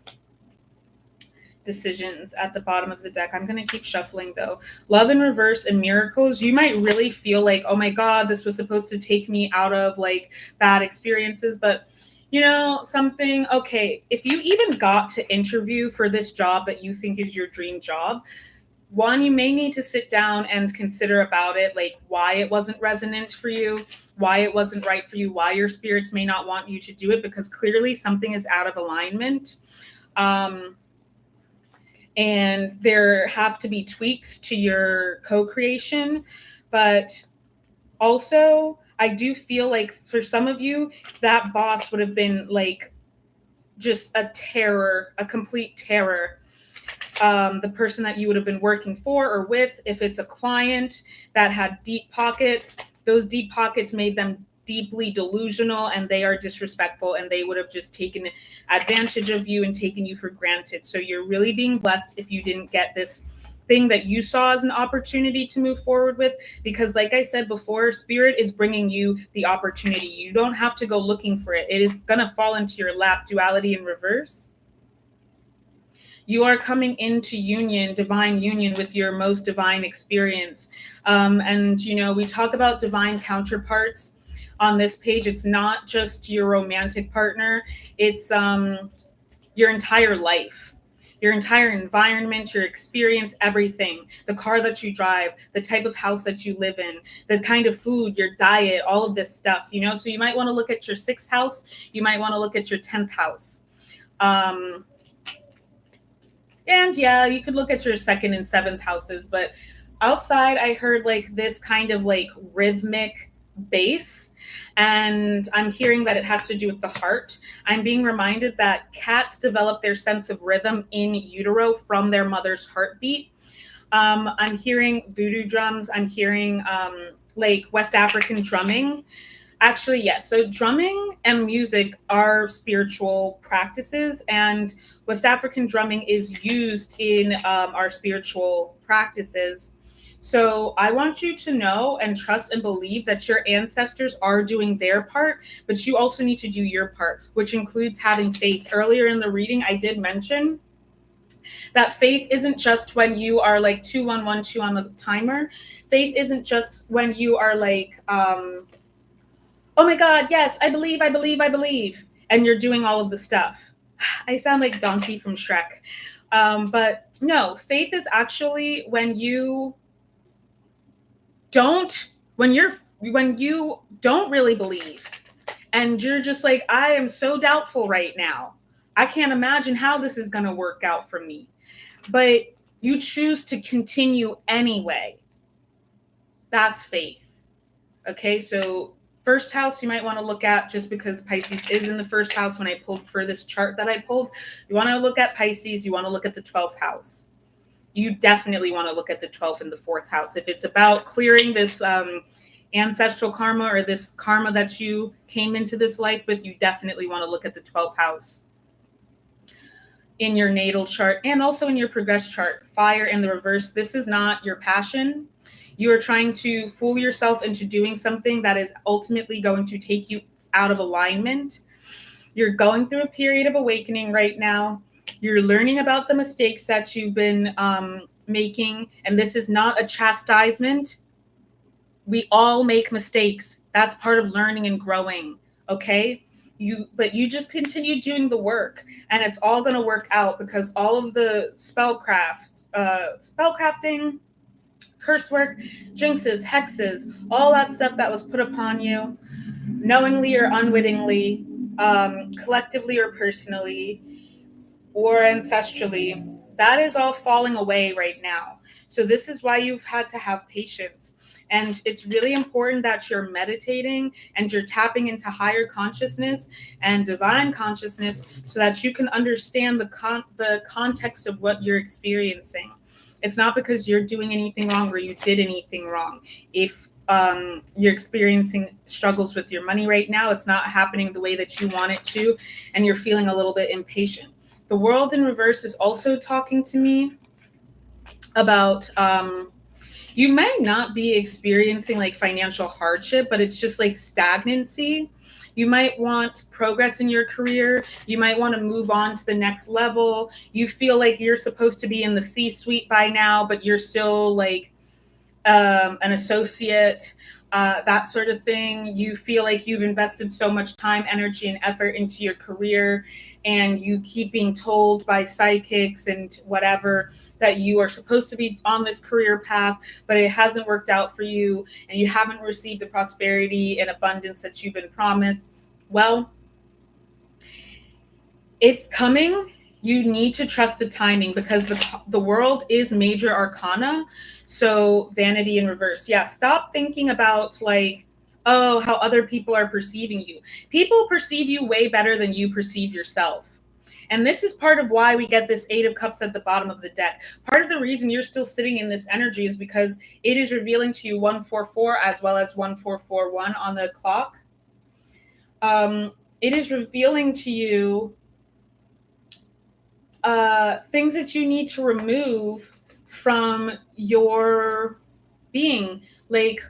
decisions at the bottom of the deck. I'm going to keep shuffling though. Love in reverse and miracles. You might really feel like, oh my God, this was supposed to take me out of like bad experiences. But you know something, okay, if you even got to interview for this job that you think is your dream job, one, you may need to sit down and consider about it, like why it wasn't resonant for you, why it wasn't right for you, why your spirits may not want you to do it, because clearly something is out of alignment. And there have to be tweaks to your co-creation. But also, I do feel like for some of you, that boss would have been like just a terror, a complete terror. The person that you would have been working for or with, if it's a client that had deep pockets, those deep pockets made them deeply delusional, and they are disrespectful, and they would have just taken advantage of you and taken you for granted. So you're really being blessed if you didn't get this thing that you saw as an opportunity to move forward with, because like I said before, spirit is bringing you the opportunity. You don't have to go looking for it. It is going to fall into your lap. Duality in reverse. You are coming into union, divine union with your most divine experience. And, you know, we talk about divine counterparts on this page. It's not just your romantic partner. It's your entire life, your entire environment, your experience, everything, the car that you drive, the type of house that you live in, the kind of food, your diet, all of this stuff, you know? So you might want to look at your 6th house. You might want to look at your 10th house. And yeah, you could look at your 2nd and 7th houses, but outside I heard like this kind of like rhythmic bass, and I'm hearing that it has to do with the heart. I'm being reminded that cats develop their sense of rhythm in utero from their mother's heartbeat. I'm hearing voodoo drums. I'm hearing like West African drumming. Actually, yes. So drumming and music are spiritual practices, and West African drumming is used in our spiritual practices. So I want you to know and trust and believe that your ancestors are doing their part, but you also need to do your part, which includes having faith. Earlier in the reading, I did mention that faith isn't just when you are like 2112 on the timer. Faith isn't just when you are like, oh my God, yes, I believe, I believe, I believe. And you're doing all of the stuff. I sound like Donkey from Shrek. But no, faith is actually when you don't really believe. And you're just like, I am so doubtful right now. I can't imagine how this is going to work out for me. But you choose to continue anyway. That's faith. Okay, so 1st house you might want to look at, just because Pisces is in the 1st house. When I pulled for this chart that I pulled, you want to look at Pisces. You want to look at the 12th house. You definitely want to look at the 12th and the 4th house. If it's about clearing this ancestral karma or this karma that you came into this life with, you definitely want to look at the 12th house in your natal chart and also in your progress chart. Fire in the reverse. This is not your passion. You are trying to fool yourself into doing something that is ultimately going to take you out of alignment. You're going through a period of awakening right now. You're learning about the mistakes that you've been making. And this is not a chastisement. We all make mistakes. That's part of learning and growing. Okay? But you just continue doing the work, and it's all going to work out, because all of the spellcrafting, curse work, jinxes, hexes, all that stuff that was put upon you, knowingly or unwittingly, collectively or personally, or ancestrally, that is all falling away right now. So this is why you've had to have patience. And it's really important that you're meditating and you're tapping into higher consciousness and divine consciousness, so that you can understand the context of what you're experiencing. It's not because you're doing anything wrong or you did anything wrong. If you're experiencing struggles with your money right now, it's not happening the way that you want it to, and you're feeling a little bit impatient. The world in reverse is also talking to me about you might not be experiencing like financial hardship, but it's just like stagnancy. You might want progress in your career. You might want to move on to the next level. You feel like you're supposed to be in the C-suite by now, but you're still like an associate, that sort of thing. You feel like you've invested so much time, energy, and effort into your career, and you keep being told by psychics and whatever that you are supposed to be on this career path, but it hasn't worked out for you, and you haven't received the prosperity and abundance that you've been promised. Well, it's coming. You need to trust the timing, because the world is major arcana. So vanity in reverse. Yeah, stop thinking about like, oh, how other people are perceiving you. People perceive you way better than you perceive yourself. And this is part of why we get this 8 of Cups at the bottom of the deck. Part of the reason you're still sitting in this energy is because it is revealing to you 144 as well as 1441 on the clock. It is revealing to you things that you need to remove from your being, like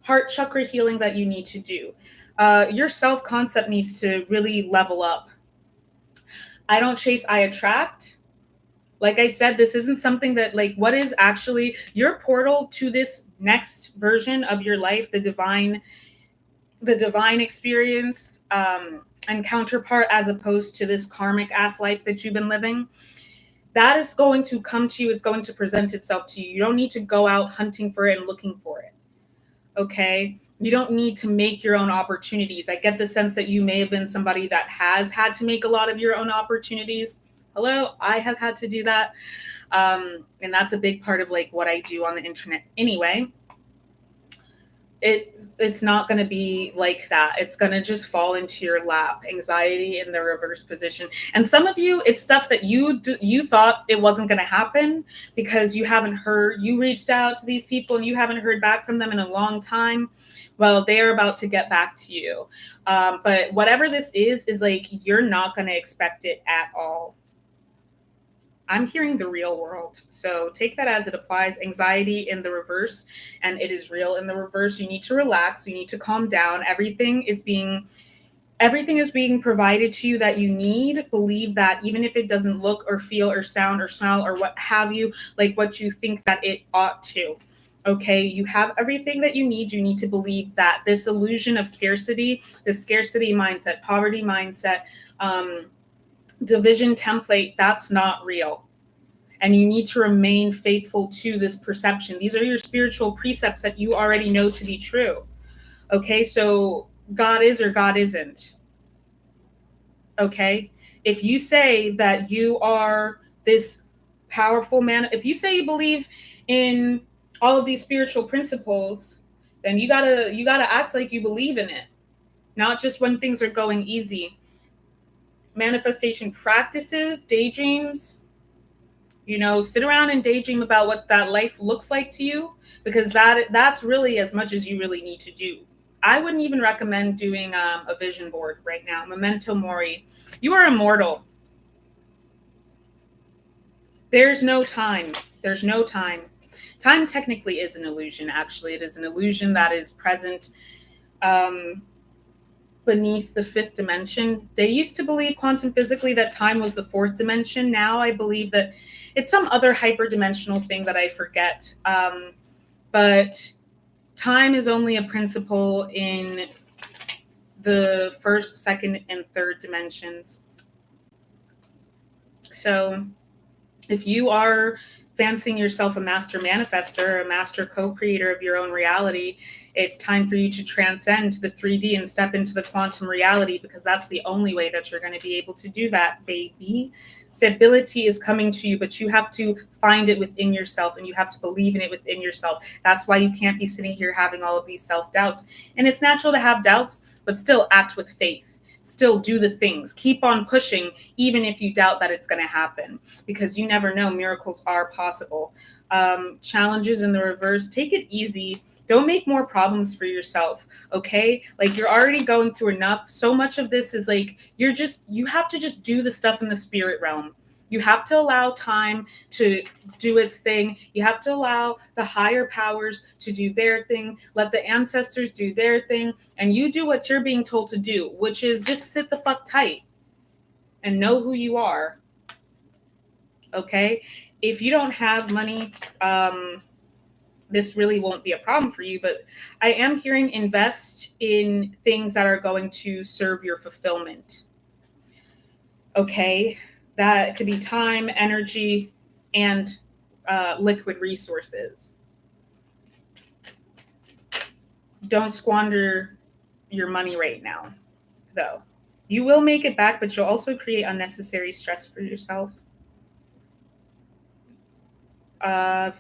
heart chakra healing that you need to do. Your self-concept needs to really level up. I don't chase, I attract. Like I said, this isn't something that, like, what is actually your portal to this next version of your life, the divine experience, and counterpart, as opposed to this karmic ass life that you've been living. That is going to come to you. It's going to present itself to you. You don't need to go out hunting for it and looking for it. Okay? You don't need to make your own opportunities. I get the sense that you may have been somebody that has had to make a lot of your own opportunities. Hello, I have had to do that. And that's a big part of like what I do on the internet anyway. It's not going to be like that. It's going to just fall into your lap. Anxiety in the reverse position. And some of you, it's stuff that you thought it wasn't going to happen because you reached out to these people and you haven't heard back from them in a long time. Well, they're about to get back to you. But whatever this is like, you're not going to expect it at all. I'm hearing the real world. So take that as it applies. Anxiety in the reverse, and it is real in the reverse. You need to relax. You need to calm down. Everything is being provided to you that you need. Believe that, even if it doesn't look or feel or sound or smell or what have you, like what you think that it ought to. Okay, you have everything that you need. You need to believe that this illusion of scarcity, the scarcity mindset, poverty mindset, division template, that's not real. And you need to remain faithful to this perception. These are your spiritual precepts that you already know to be true. Okay, so God is or God isn't. Okay, if you say that you are this powerful man, if you say you believe in all of these spiritual principles, then you gotta act like you believe in it, not just when things are going easy. Manifestation practices, daydreams, sit around and daydream about what that life looks like to you, because that's really as much as you really need to do. I wouldn't even recommend doing a vision board right now. Memento mori. You are immortal. There's no time. There's no time. Time technically is an illusion, actually. It is an illusion that is present beneath the 5th dimension. They used to believe quantum physically that time was the 4th dimension. Now I believe that it's some other hyperdimensional thing that I forget. But time is only a principle in the 1st, 2nd, and 3rd dimensions. So if you are fancying yourself a master manifester, a master co-creator of your own reality, it's time for you to transcend the 3D and step into the quantum reality, because that's the only way that you're going to be able to do that, baby. Stability is coming to you, but you have to find it within yourself, and you have to believe in it within yourself. That's why you can't be sitting here having all of these self-doubts. And it's natural to have doubts, but still act with faith. Still do the things. Keep on pushing, even if you doubt that it's going to happen, because you never know. Miracles are possible. Challenges in the reverse. Take it easy. Don't make more problems for yourself. Okay? Like, you're already going through enough. So much of this is like, you have to just do the stuff in the spirit realm. You have to allow time to do its thing. You have to allow the higher powers to do their thing. Let the ancestors do their thing. And you do what you're being told to do, which is just sit the fuck tight and know who you are. Okay? If you don't have money, this really won't be a problem for you, but I am hearing invest in things that are going to serve your fulfillment. Okay? That could be time, energy, and liquid resources. Don't squander your money right now, though. You will make it back, but you'll also create unnecessary stress for yourself.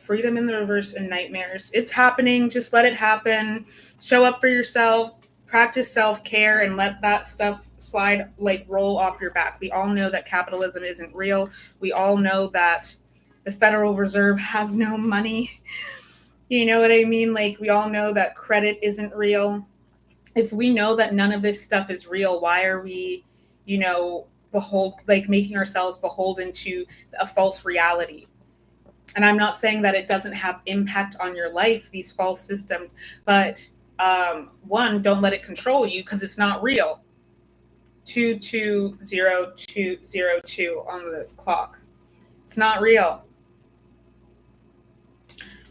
Freedom in the reverse and nightmares. It's happening. Just let it happen. Show up for yourself. Practice self-care and let that stuff slide, like roll off your back. We all know that capitalism isn't real. We all know that the Federal Reserve has no money. You know what I mean? Like, we all know that credit isn't real. If we know that none of this stuff is real, why are we, making ourselves beholden to a false reality? And I'm not saying that it doesn't have impact on your life, these false systems, but one, don't let it control you because it's not real. 220202 on the clock. It's not real.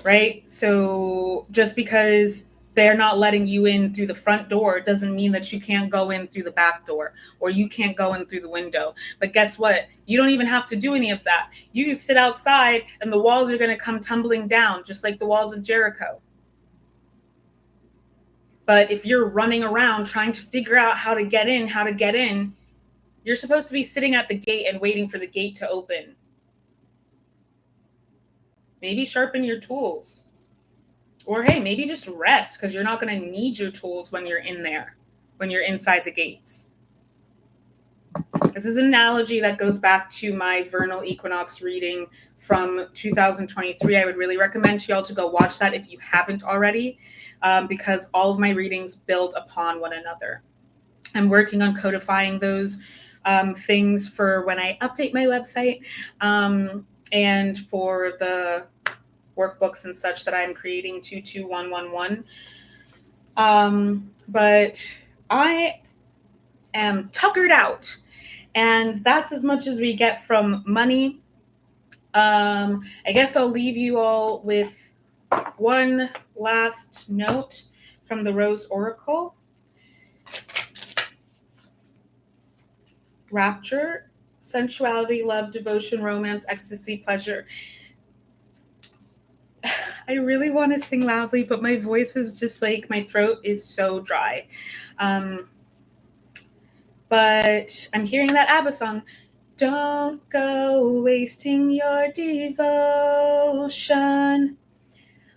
Right? So just because they're not letting you in through the front door doesn't mean that you can't go in through the back door or you can't go in through the window. But guess what? You don't even have to do any of that. You can sit outside and the walls are going to come tumbling down, just like the walls of Jericho. But if you're running around trying to figure out how to get in, you're supposed to be sitting at the gate and waiting for the gate to open. Maybe sharpen your tools. Or hey, maybe just rest because you're not going to need your tools when you're in there, when you're inside the gates. This is an analogy that goes back to my vernal equinox reading from 2023. I would really recommend to y'all to go watch that if you haven't already, because all of my readings build upon one another. I'm working on codifying those things for when I update my website and for the workbooks and such that I'm creating 22111. But I am tuckered out, and that's as much as we get from money. I guess I'll leave you all with one last note from the Rose Oracle. Rapture, sensuality, love, devotion, romance, ecstasy, pleasure. I really want to sing loudly, but my voice is just like, my throat is so dry. But I'm hearing that ABBA song. Don't go wasting your devotion.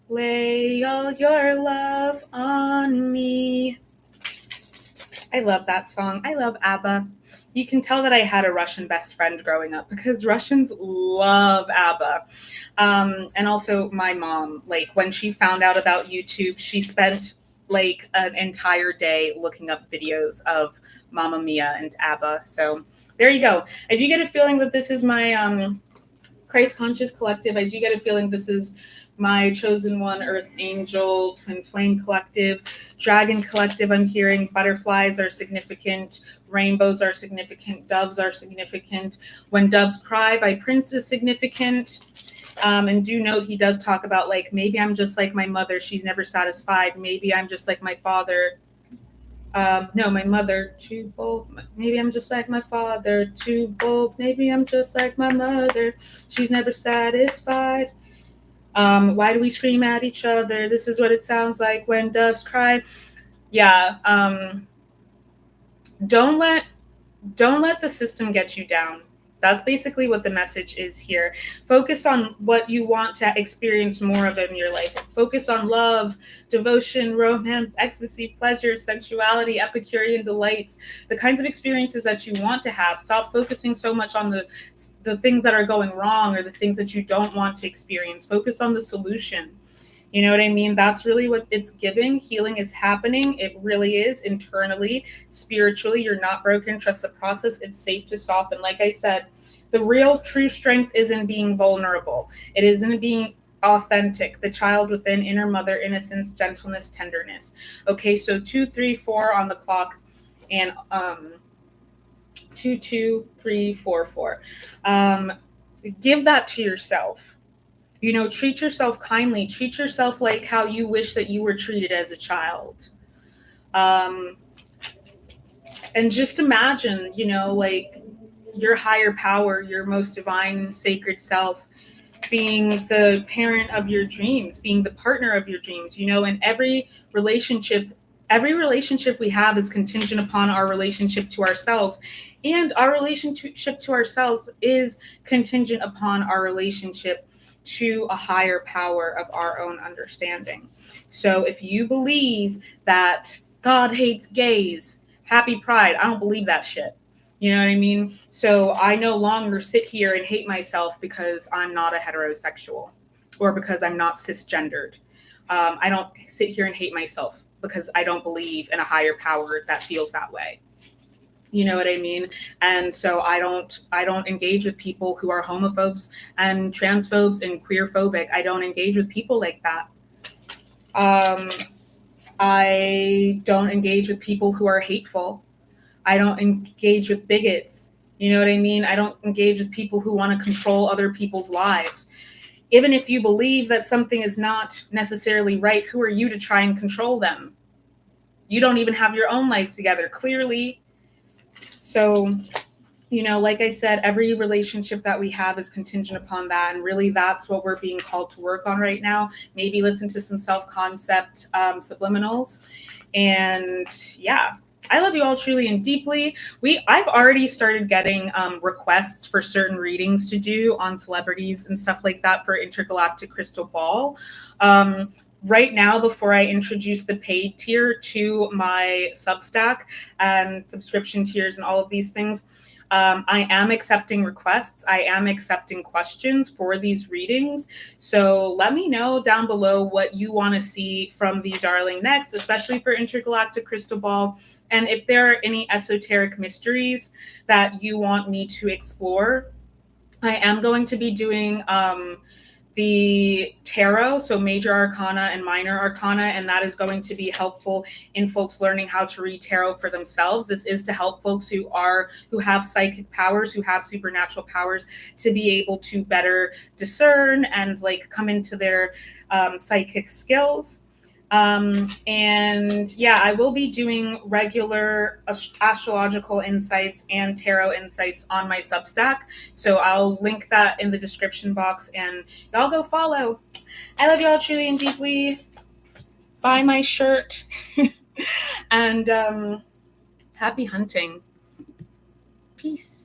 Lay all your love on me. I love that song. I love ABBA. You can tell that I had a Russian best friend growing up because Russians love ABBA. And also my mom, like when she found out about YouTube, she spent like an entire day looking up videos of Mamma Mia and ABBA. So there you go. I do get a feeling that this is my Christ Conscious Collective. I do get a feeling this is my Chosen One, Earth Angel, Twin Flame Collective, Dragon Collective. I'm hearing butterflies are significant, rainbows are significant, doves are significant. When Doves Cry by Prince is significant. And do note he does talk about like, maybe I'm just like my mother, she's never satisfied. Maybe I'm just like my father. No, my mother, too bold. Maybe I'm just like my father, too bold. Maybe I'm just like my mother, she's never satisfied. Why do we scream at each other? This is what it sounds like when doves cry. Yeah. Don't let the system get you down. That's basically what the message is here. Focus on what you want to experience more of in your life. Focus on love, devotion, romance, ecstasy, pleasure, sensuality, Epicurean delights, the kinds of experiences that you want to have. Stop focusing so much on the things that are going wrong or the things that you don't want to experience. Focus on the solution. You know what I mean? That's really what it's giving. Healing is happening. It really is internally, spiritually. You're not broken. Trust the process. It's safe to soften. Like I said, The real true strength is in being vulnerable. It is in being authentic, the child within, inner mother innocence, gentleness, tenderness. Okay, so 2, 3, 4 on the clock, and 2, 2, 3, 4, 4. Give that to yourself. You know, treat yourself kindly. Treat yourself like how you wish that you were treated as a child. And just imagine, you know, like your higher power, your most divine, sacred self, being the parent of your dreams, being the partner of your dreams, you know, and every relationship we have is contingent upon our relationship to ourselves. And our relationship to ourselves is contingent upon our relationship to a higher power of our own understanding. So if you believe that God hates gays, happy Pride, I don't believe that shit. You know what I mean? So I no longer sit here and hate myself because I'm not a heterosexual or because I'm not cisgendered. I don't sit here and hate myself because I don't believe in a higher power that feels that way. You know what I mean? And so I don't engage with people who are homophobes and transphobes and queerphobic. I don't engage with people like that. I don't engage with people who are hateful. I don't engage with bigots. You know what I mean? I don't engage with people who want to control other people's lives. Even if you believe that something is not necessarily right, who are you to try and control them? You don't even have your own life together, clearly. So, you know, like I said, every relationship that we have is contingent upon that. And really, that's what we're being called to work on right now. Maybe listen to some self-concept subliminals. And yeah. I love you all truly and deeply. I've already started getting requests for certain readings to do on celebrities and stuff like that for Intergalactic Crystal Ball. Right now, before I introduce the paid tier to my Substack and subscription tiers and all of these things, I am accepting requests. I am accepting questions for these readings. So let me know down below what you want to see from Vie Darling next, especially for Intergalactic Crystal Ball. And if there are any esoteric mysteries that you want me to explore, I am going to be doing the tarot, so major arcana and minor arcana, and that is going to be helpful in folks learning how to read tarot for themselves. This is to help folks who have psychic powers, who have supernatural powers, to be able to better discern and like come into their psychic skills. And yeah, I will be doing regular astrological insights and tarot insights on my Substack. So I'll link that in the description box and y'all go follow. I love y'all truly and deeply. Buy my shirt. And happy hunting. Peace.